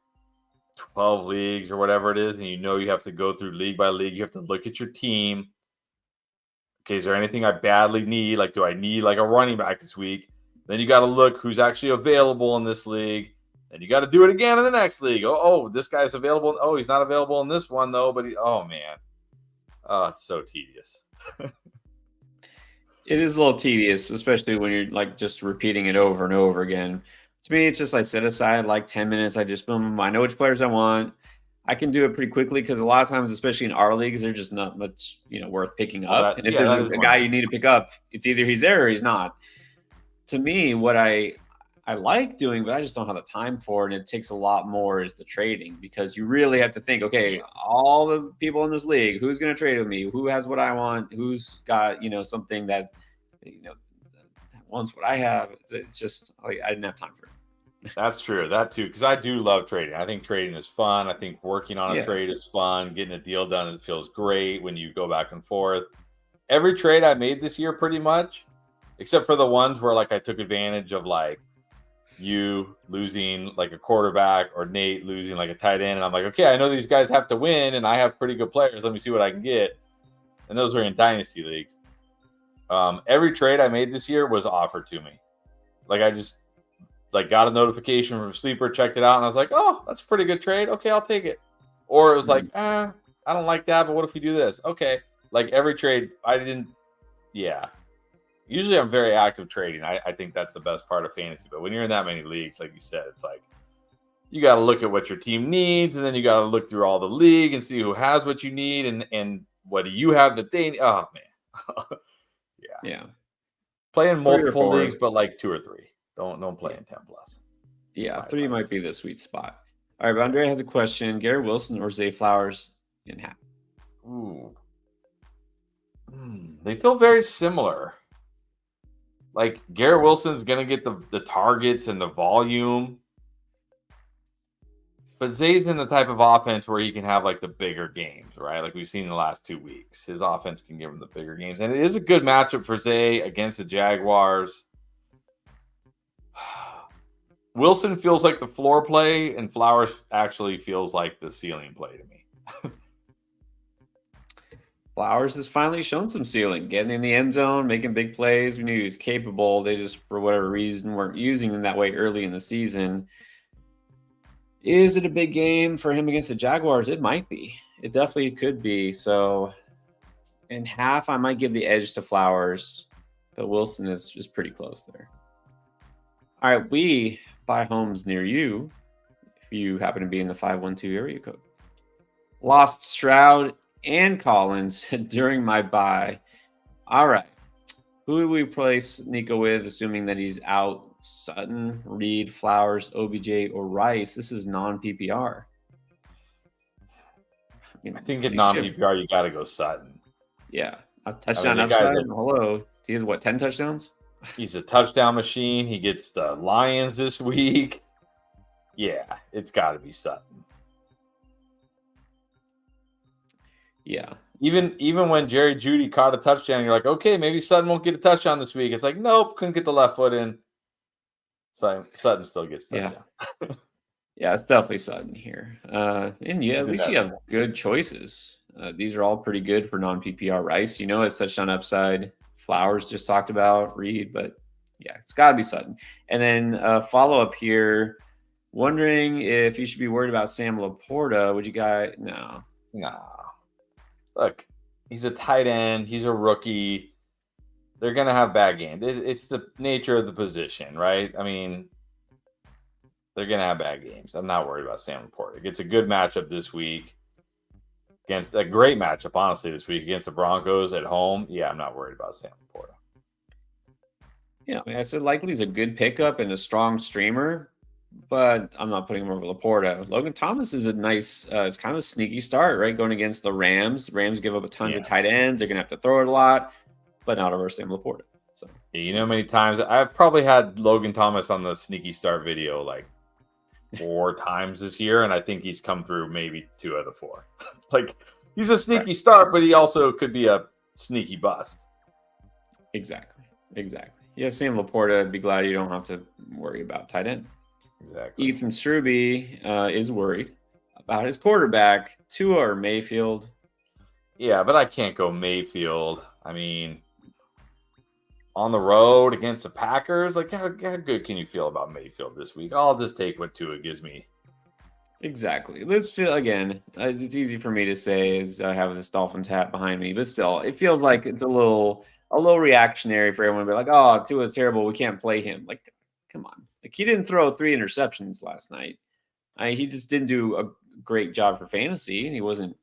12 leagues or whatever it is, and you have to go through league by league, you have to look at your team. Okay, is there anything I badly need? Like, do I need like a running back this week? Then you got to look who's actually available in this league. And you got to do it again in the next league. Oh, this guy's available. Oh, he's not available in this one though. But oh man, oh, it's so tedious. It is a little tedious, especially when you're like just repeating it over and over again. To me, it's just like set aside like 10 minutes. I just boom, I know which players I want. I can do it pretty quickly because a lot of times, especially in our leagues, they're just not much, worth picking up. And if there's a guy you need to pick up, it's either he's there or he's not. To me, what I like doing, but I just don't have the time for it, and it takes a lot more, is the trading, because you really have to think, okay, all the people in this league, who's going to trade with me? Who has what I want? Who's got, something that, wants what I have? It's just like I didn't have time for it. That's true. That too, because I do love trading. I think trading is fun. I think working on a trade is fun. Getting a deal done, it feels great when you go back and forth. Every trade I made this year, pretty much, except for the ones where like I took advantage of like you losing like a quarterback or Nate losing like a tight end, and I'm like, okay, I know these guys have to win, and I have pretty good players. Let me see what I can get. And those were in dynasty leagues. Every trade I made this year was offered to me. Like I just like got a notification from Sleeper, checked it out, and I was like, oh, that's a pretty good trade. Okay, I'll take it. Or it was like, I don't like that, but what if we do this? Okay. Like every trade, I didn't. Yeah. Usually I'm very active trading. I think that's the best part of fantasy. But when you're in that many leagues, like you said, it's like you got to look at what your team needs, and then you got to look through all the league and see who has what you need, and what do you have that they need. Oh man. Yeah. Play in multiple leagues, but like 2 or 3. Don't play in 10 plus. Yeah, 3 might be the sweet spot. All right, but Andre has a question. Garrett Wilson or Zay Flowers in half? Ooh. They feel very similar. Like Garrett Wilson's going to get the targets and the volume. But Zay's in the type of offense where he can have like the bigger games, right? Like we've seen in the last 2 weeks. His offense can give him the bigger games. And it is a good matchup for Zay against the Jaguars. Wilson feels like the floor play, and Flowers actually feels like the ceiling play to me. Flowers has finally shown some ceiling, getting in the end zone, making big plays. We knew he was capable. They just, for whatever reason, weren't using him that way early in the season. Is it a big game for him against the Jaguars? It might be. It definitely could be. So in half, I might give the edge to Flowers, but Wilson is pretty close there. All right, we buy homes near you if you happen to be in the 512 area code. Lost Stroud and Collins during my buy. All right. Who do we replace Nico with, assuming that he's out? Sutton, Reed, Flowers, OBJ, or Rice? This is non-PPR. I think in non-PPR, you got to go Sutton. Yeah. A touchdown upside. Hello. He has, 10 touchdowns? He's a touchdown machine. He gets the Lions this week. Yeah, it's got to be Sutton. Yeah. Even when Jerry Jeudy caught a touchdown, you're like, okay, maybe Sutton won't get a touchdown this week. It's like, nope, couldn't get the left foot in. So Sutton still gets touchdown. Yeah, it's definitely Sutton here. And yeah, at least you have good choices. These are all pretty good for non-PPR. Rice, has touchdown upside. Flowers just talked about, Reed, but yeah, it's got to be Sutton. And then follow up here, wondering if you should be worried about Sam Laporta. Would you guys? No. Look, he's a tight end. He's a rookie. They're going to have bad games. It's the nature of the position, right? I mean, they're going to have bad games. I'm not worried about Sam Laporta. It's a good matchup this week. Against a great matchup, honestly, this week against the Broncos at home. Yeah, I'm not worried about Sam Laporta. Yeah, I said likely he's a good pickup and a strong streamer, but I'm not putting him over Laporta. Logan Thomas is a nice, it's kind of a sneaky start, right? Going against the Rams. The Rams give up a ton of tight ends. They're going to have to throw it a lot. but not over Sam Laporta. So you know how many times I've probably had Logan Thomas on the sneaky start video like 4 times this year, and I think he's come through maybe 2 out of 4. Like he's a sneaky start, but he also could be a sneaky bust. Exactly. Yeah, Sam Laporta, be glad you don't have to worry about tight end. Exactly. Ethan Struby is worried about his quarterback, Tua or Mayfield. Yeah, but I can't go Mayfield. I mean, on the road against the Packers, like how good can you feel about Mayfield this week? I'll just take what Tua gives me. Exactly. Let's feel again. It's easy for me to say as I have this Dolphins hat behind me, but still, it feels like it's a little reactionary for everyone to be like, "Oh, Tua's terrible. We can't play him." Like, come on. Like he didn't throw 3 interceptions last night. He just didn't do a great job for fantasy. He wasn't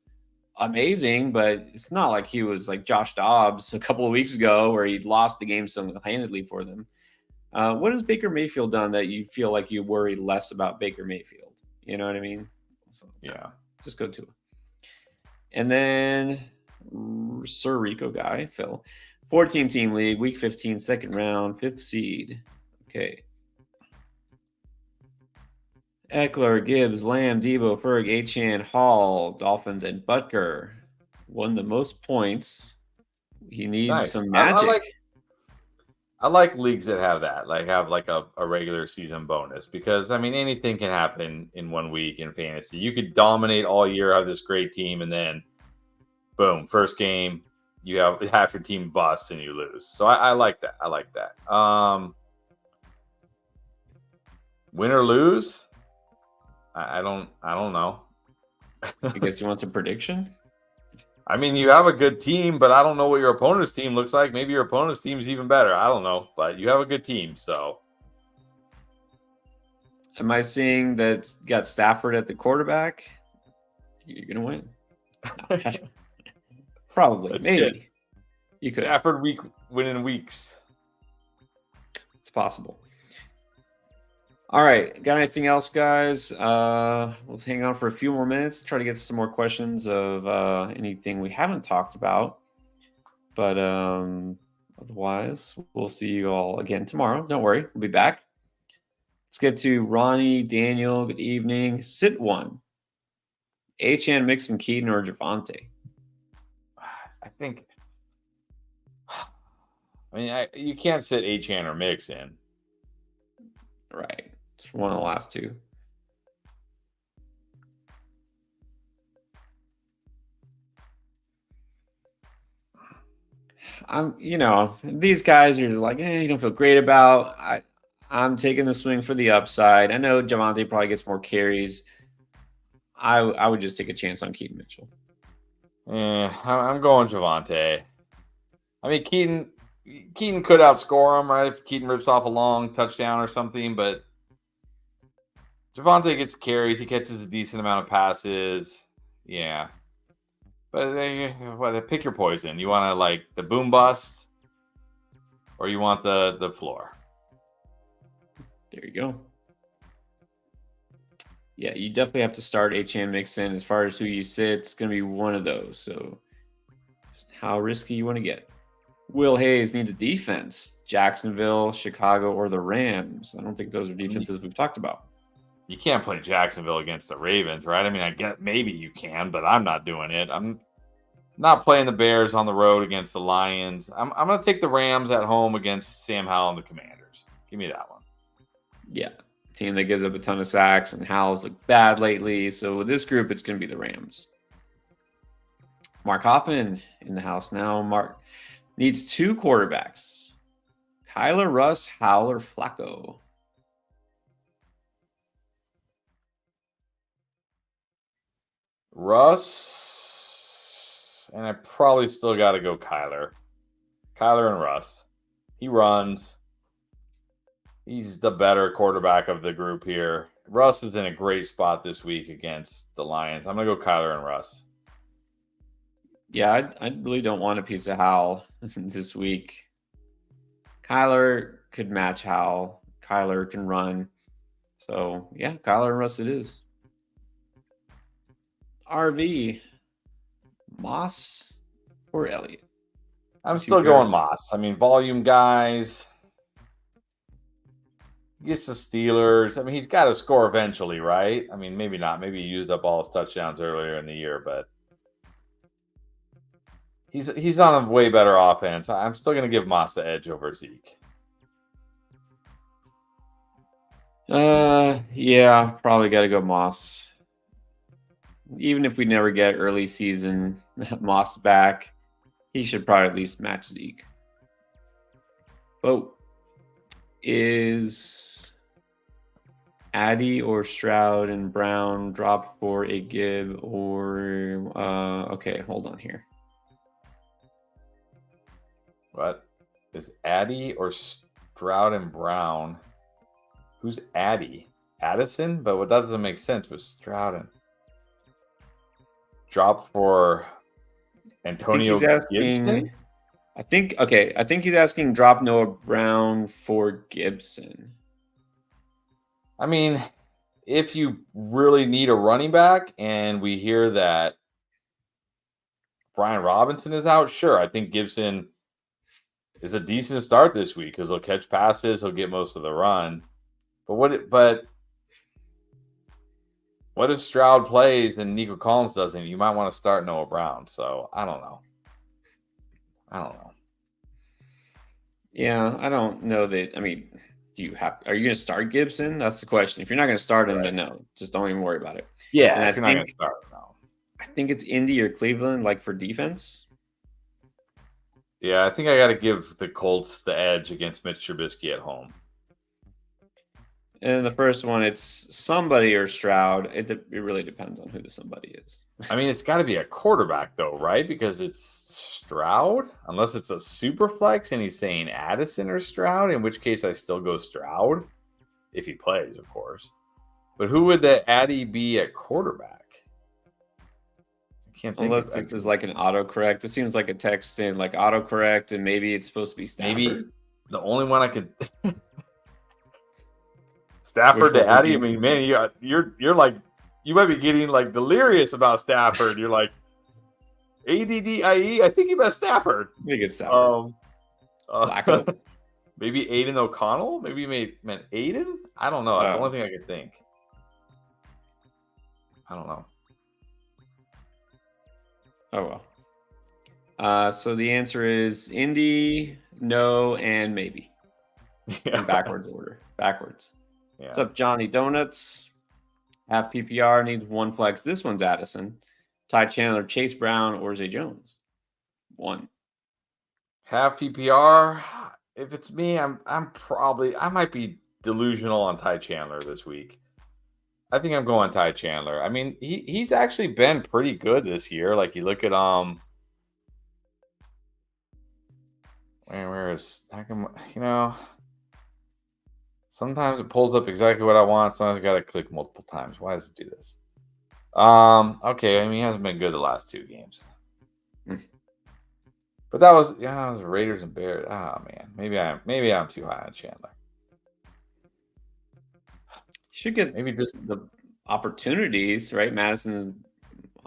amazing, but it's not like he was like Josh Dobbs a couple of weeks ago where he lost the game single-handedly for them. What has Baker Mayfield done that you feel like you worry less about Baker Mayfield? You know what I mean? So, Yeah. Just go to it. And then Sir Rico guy, Phil. 14-team league, week 15, second round, 5th seed. Okay. Eckler, Gibbs, Lamb, Debo, Ferg, Achane, Hall, Dolphins, and Butker won the most points. He needs some magic. I like leagues that have that, like have like a regular season bonus, because I mean anything can happen in 1 week in fantasy. You could dominate all year, have this great team, and then boom, first game you have half your team busts and you lose. So I like that. I like that. Win or lose? I don't know. I guess you want some prediction? I mean, you have a good team, but I don't know what your opponent's team looks like. Maybe your opponent's team is even better. I don't know, but you have a good team, so. Am I seeing that you got Stafford at the quarterback? You're going to win. No. Probably. Maybe. You could. Stafford winning weeks. It's possible. All right. Got anything else, guys? We'll hang on for a few more minutes. Try to get some more questions of anything we haven't talked about. But otherwise, we'll see you all again tomorrow. Don't worry. We'll be back. Let's get to Ronnie, Daniel. Good evening. Sit one. Achane, Mixon, Keaton, or Javante? I think. I mean, you can't sit Achane or Mixon. Right. It's one of the last two. These guys are like, you don't feel great about. I'm taking the swing for the upside. I know Javante probably gets more carries. I would just take a chance on Keaton Mitchell. I'm going Javante. I mean, Keaton could outscore him, right? If Keaton rips off a long touchdown or something, but Javante gets carries. He catches a decent amount of passes. Yeah. But pick your poison. You want to like the boom bust, or you want the floor? There you go. Yeah, you definitely have to start Achane Mixon. As far as who you sit, it's going to be one of those. So just how risky you want to get. Will Hayes needs a defense. Jacksonville, Chicago, or the Rams. I don't think those are defenses we've talked about. You can't play Jacksonville against the Ravens, right? I mean, I get maybe you can, but I'm not doing it. I'm not playing the Bears on the road against the Lions. I'm going to take the Rams at home against Sam Howell and the Commanders. Give me that one. Yeah. Team that gives up a ton of sacks, and Howell's looked bad lately. So with this group, it's going to be the Rams. Mark Hoffman in the house now. Mark needs 2 quarterbacks. Kyler, Russ, Howell, or Flacco. Russ, and I probably still got to go Kyler. Kyler and Russ. He runs. He's the better quarterback of the group here. Russ is in a great spot this week against the Lions. I'm going to go Kyler and Russ. Yeah, I really don't want a piece of Howell this week. Kyler could match Howell. Kyler can run. So, yeah, Kyler and Russ it is. RV, Moss, or Elliott? I'm still going Moss. I mean, volume guys. He gets the Steelers. I mean, he's got to score eventually, right? I mean, maybe not. Maybe he used up all his touchdowns earlier in the year, but he's on a way better offense. I'm still going to give Moss the edge over Zeke. Yeah, probably got to go Moss. Even if we never get early season Moss back, he should probably at least match Zeke. Vote is Addy or Stroud and Brown drop for a Gibb or okay, hold on here. What is Addy or Stroud and Brown? Who's Addy? Addison? But what doesn't make sense was Stroud and drop for Antonio Gibson. I think he's asking drop Noah Brown for Gibson. I mean, if you really need a running back and we hear that Brian Robinson is out, sure, I think Gibson is a decent start this week because he'll catch passes, he'll get most of the run. But what if Stroud plays and Nico Collins doesn't? You might want to start Noah Brown. So I don't know. Yeah, I don't know that. I mean, are you going to start Gibson? That's the question. If you're not going to start him, then no, just don't even worry about it. Yeah, and if you're not going to start, no. I think it's Indy or Cleveland, like for defense. Yeah, I think I got to give the Colts the edge against Mitch Trubisky at home. And the first one, it's somebody or Stroud. It really depends on who the somebody is. I mean, it's got to be a quarterback, though, right? Because it's Stroud, unless it's a super flex and he's saying Addison or Stroud, in which case I still go Stroud if he plays, of course. But who would the Addy be at quarterback? I can't think. Unless this is like an autocorrect. It seems like a text in like autocorrect, and maybe it's supposed to be Stafford. Maybe the only one I could. Stafford to Addy. I mean, man, you're like, you might be getting like delirious about Stafford. You're like, ADDIE. I think you meant Stafford. I think it's Stafford. Maybe Aiden O'Connell. Maybe you meant Aiden. I don't know. That's the only thing I could think. I don't know. Oh well. So the answer is Indy, no, and maybe. Yeah. In backwards order. Backwards. Yeah. What's up, Johnny Donuts? Half PPR needs one flex. This one's Addison. Ty Chandler, Chase Brown, or Zay Jones? One. Half PPR. If it's me, I might be delusional on Ty Chandler this week. I think I'm going Ty Chandler. I mean, he's actually been pretty good this year. Like you look at where is sometimes it pulls up exactly what I want. Sometimes I gotta click multiple times. Why does it do this? Okay. I mean, he hasn't been good the last two games. But that was Raiders and Bears. Oh man, maybe I'm too high on Chandler. Should get maybe just the opportunities, right? Madison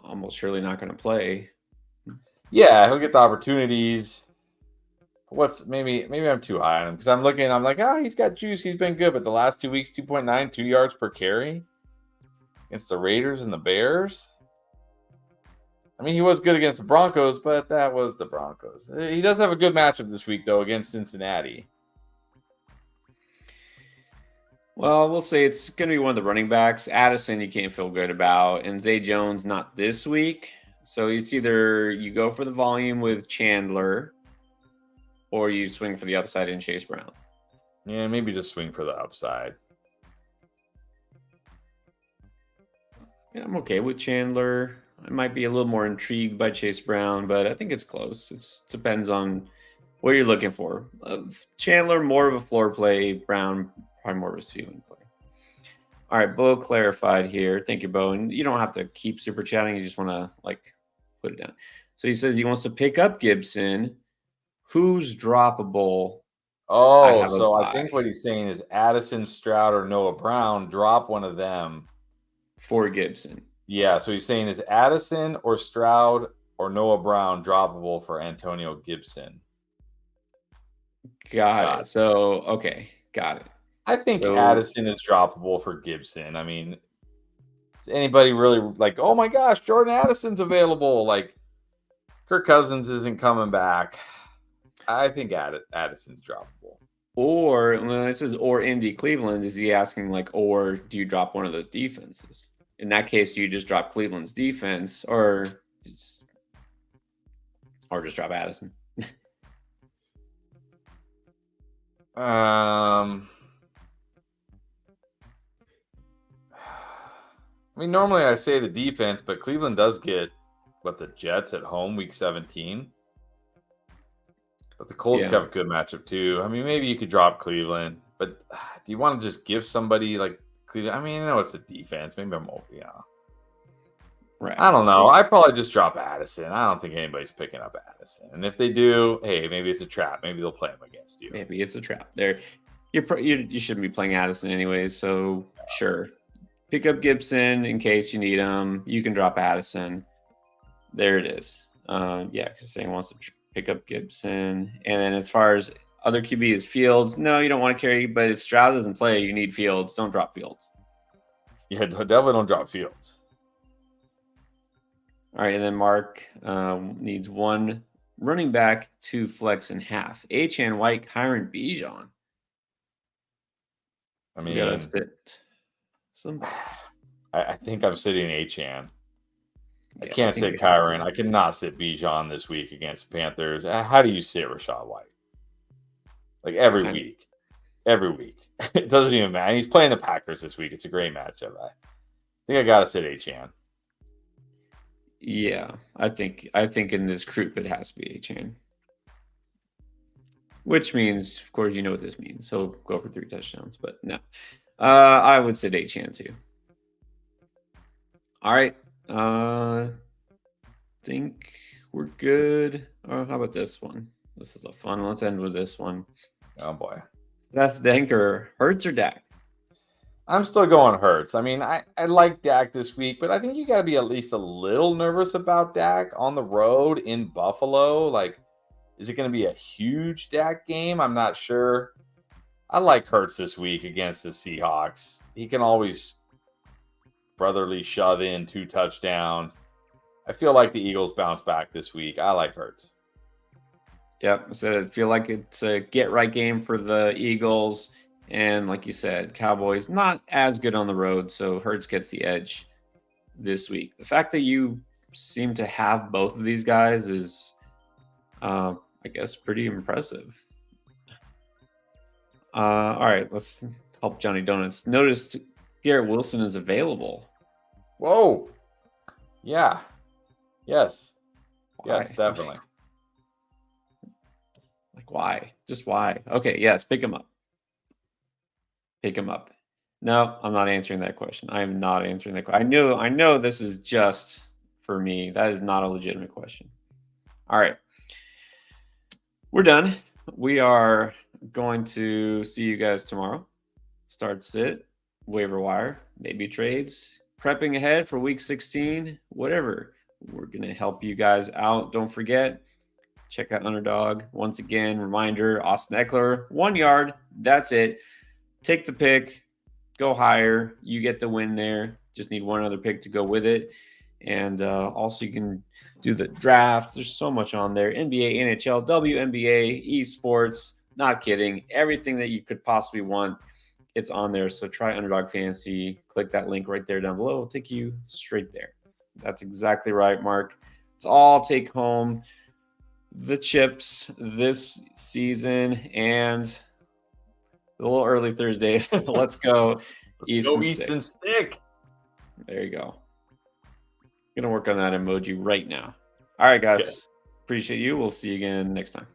almost surely not going to play. Yeah, he'll get the opportunities. Maybe I'm too high on him because I'm like, he's got juice. He's been good, but the last 2 weeks, 2.9, 2 yards per carry against the Raiders and the Bears. I mean, he was good against the Broncos, but that was the Broncos. He does have a good matchup this week, though, against Cincinnati. Well, we'll say it's going to be one of the running backs. Addison, you can't feel good about. And Zay Jones, not this week. So it's either you go for the volume with Chandler or you swing for the upside in Chase Brown. Yeah, maybe just swing for the upside. Yeah, I'm okay with Chandler. I might be a little more intrigued by Chase Brown, but I think it's close. It depends on what you're looking for. Chandler, more of a floor play. Brown, probably more of a ceiling play. All right, Bo clarified here. Thank you, Bo. And you don't have to keep super chatting. You just want to put it down. So he says he wants to pick up Gibson. Who's droppable? I think what he's saying is Addison, Stroud, or Noah Brown. Drop one of them for Gibson. Yeah, so he's saying is Addison or Stroud or Noah Brown droppable for Antonio Gibson? Got it. So, okay. Got it. I think So, Addison is droppable for Gibson. I mean, is anybody really like, oh my gosh, Jordan Addison's available? Like, Kirk Cousins isn't coming back. I think Addison's droppable. or when it says or Indy Cleveland, is he asking like, or do you drop one of those defenses? In that case, do you just drop Cleveland's defense or just drop Addison? I mean, normally I say the defense, but Cleveland does get the Jets at home week 17. But the Colts have a good matchup too. I mean, maybe you could drop Cleveland, but do you want to just give somebody like Cleveland? I mean, I know it's the defense. Maybe I'm Right. I don't know. I probably just drop Addison. I don't think anybody's picking up Addison. And if they do, hey, maybe it's a trap. Maybe they'll play him against you. Maybe it's a trap. You shouldn't be playing Addison anyways, so sure. Pick up Gibson in case you need him. You can drop Addison. There it is. Because Saying wants to pick up Gibson. And then as far as other QB is Fields, no, you don't want to carry. But if Stroud doesn't play, you need Fields. Don't drop Fields. Yeah, definitely don't drop Fields. All right, and then Mark needs one running back, 2 flex and half. Achane, White, Kyron, Bijan. I mean, gotta sit somebody. I think I'm sitting Achane. I can't sit Kyron. I cannot sit Bijan this week against the Panthers. How do you sit Rachaad White? Like every week. Every week. It doesn't even matter. He's playing the Packers this week. It's a great matchup. I think I got to sit Achane. Yeah, I think in this group it has to be Achane. Which means, of course, you know what this means. So go for 3 touchdowns. But no. I would sit Achane too. All right. Think we're good. How about this one? This is a fun one. Let's end with this one. Oh boy. Seth Denker, Hurts or Dak? I'm still going Hurts. I mean, I like Dak this week, but I think you got to be at least a little nervous about Dak on the road in Buffalo. Like, is it going to be a huge Dak game? I'm not sure. I like Hurts this week against the Seahawks. He can always brotherly shove in 2 touchdowns. I feel like the Eagles bounce back this week. I like Hurts. Yep. So I feel like it's a get-right game for the Eagles. And like you said, Cowboys not as good on the road, so Hurts gets the edge this week. The fact that you seem to have both of these guys is, I guess, pretty impressive. All right, let's help Johnny Donuts. Noticed Garrett Wilson is available. Whoa. Yeah. Yes. Why? Yes, definitely. Like, why? Just why? Okay, yes, pick him up. Pick him up. No, I'm not answering that question. I am not answering that question. I know this is just for me. That is not a legitimate question. All right. We're done. We are going to see you guys tomorrow. Start sit, waiver wire, maybe trades, prepping ahead for week 16, whatever. We're going to help you guys out. Don't forget, check out Underdog. Once again, reminder, Austin Eckler, 1 yard. That's it. Take the pick, go higher. You get the win there. Just need one other pick to go with it. And also you can do the drafts. There's so much on there. NBA, NHL, WNBA, esports. Not kidding. Everything that you could possibly want, it's on there. So try Underdog Fantasy. Click that link right there down below. It'll take you straight there. That's exactly right, Mark. It's all take home the chips this season and a little early Thursday. Let's go. Easton Stick. There you go. Gonna work on that emoji right now. All right, guys. Appreciate you. We'll see you again next time.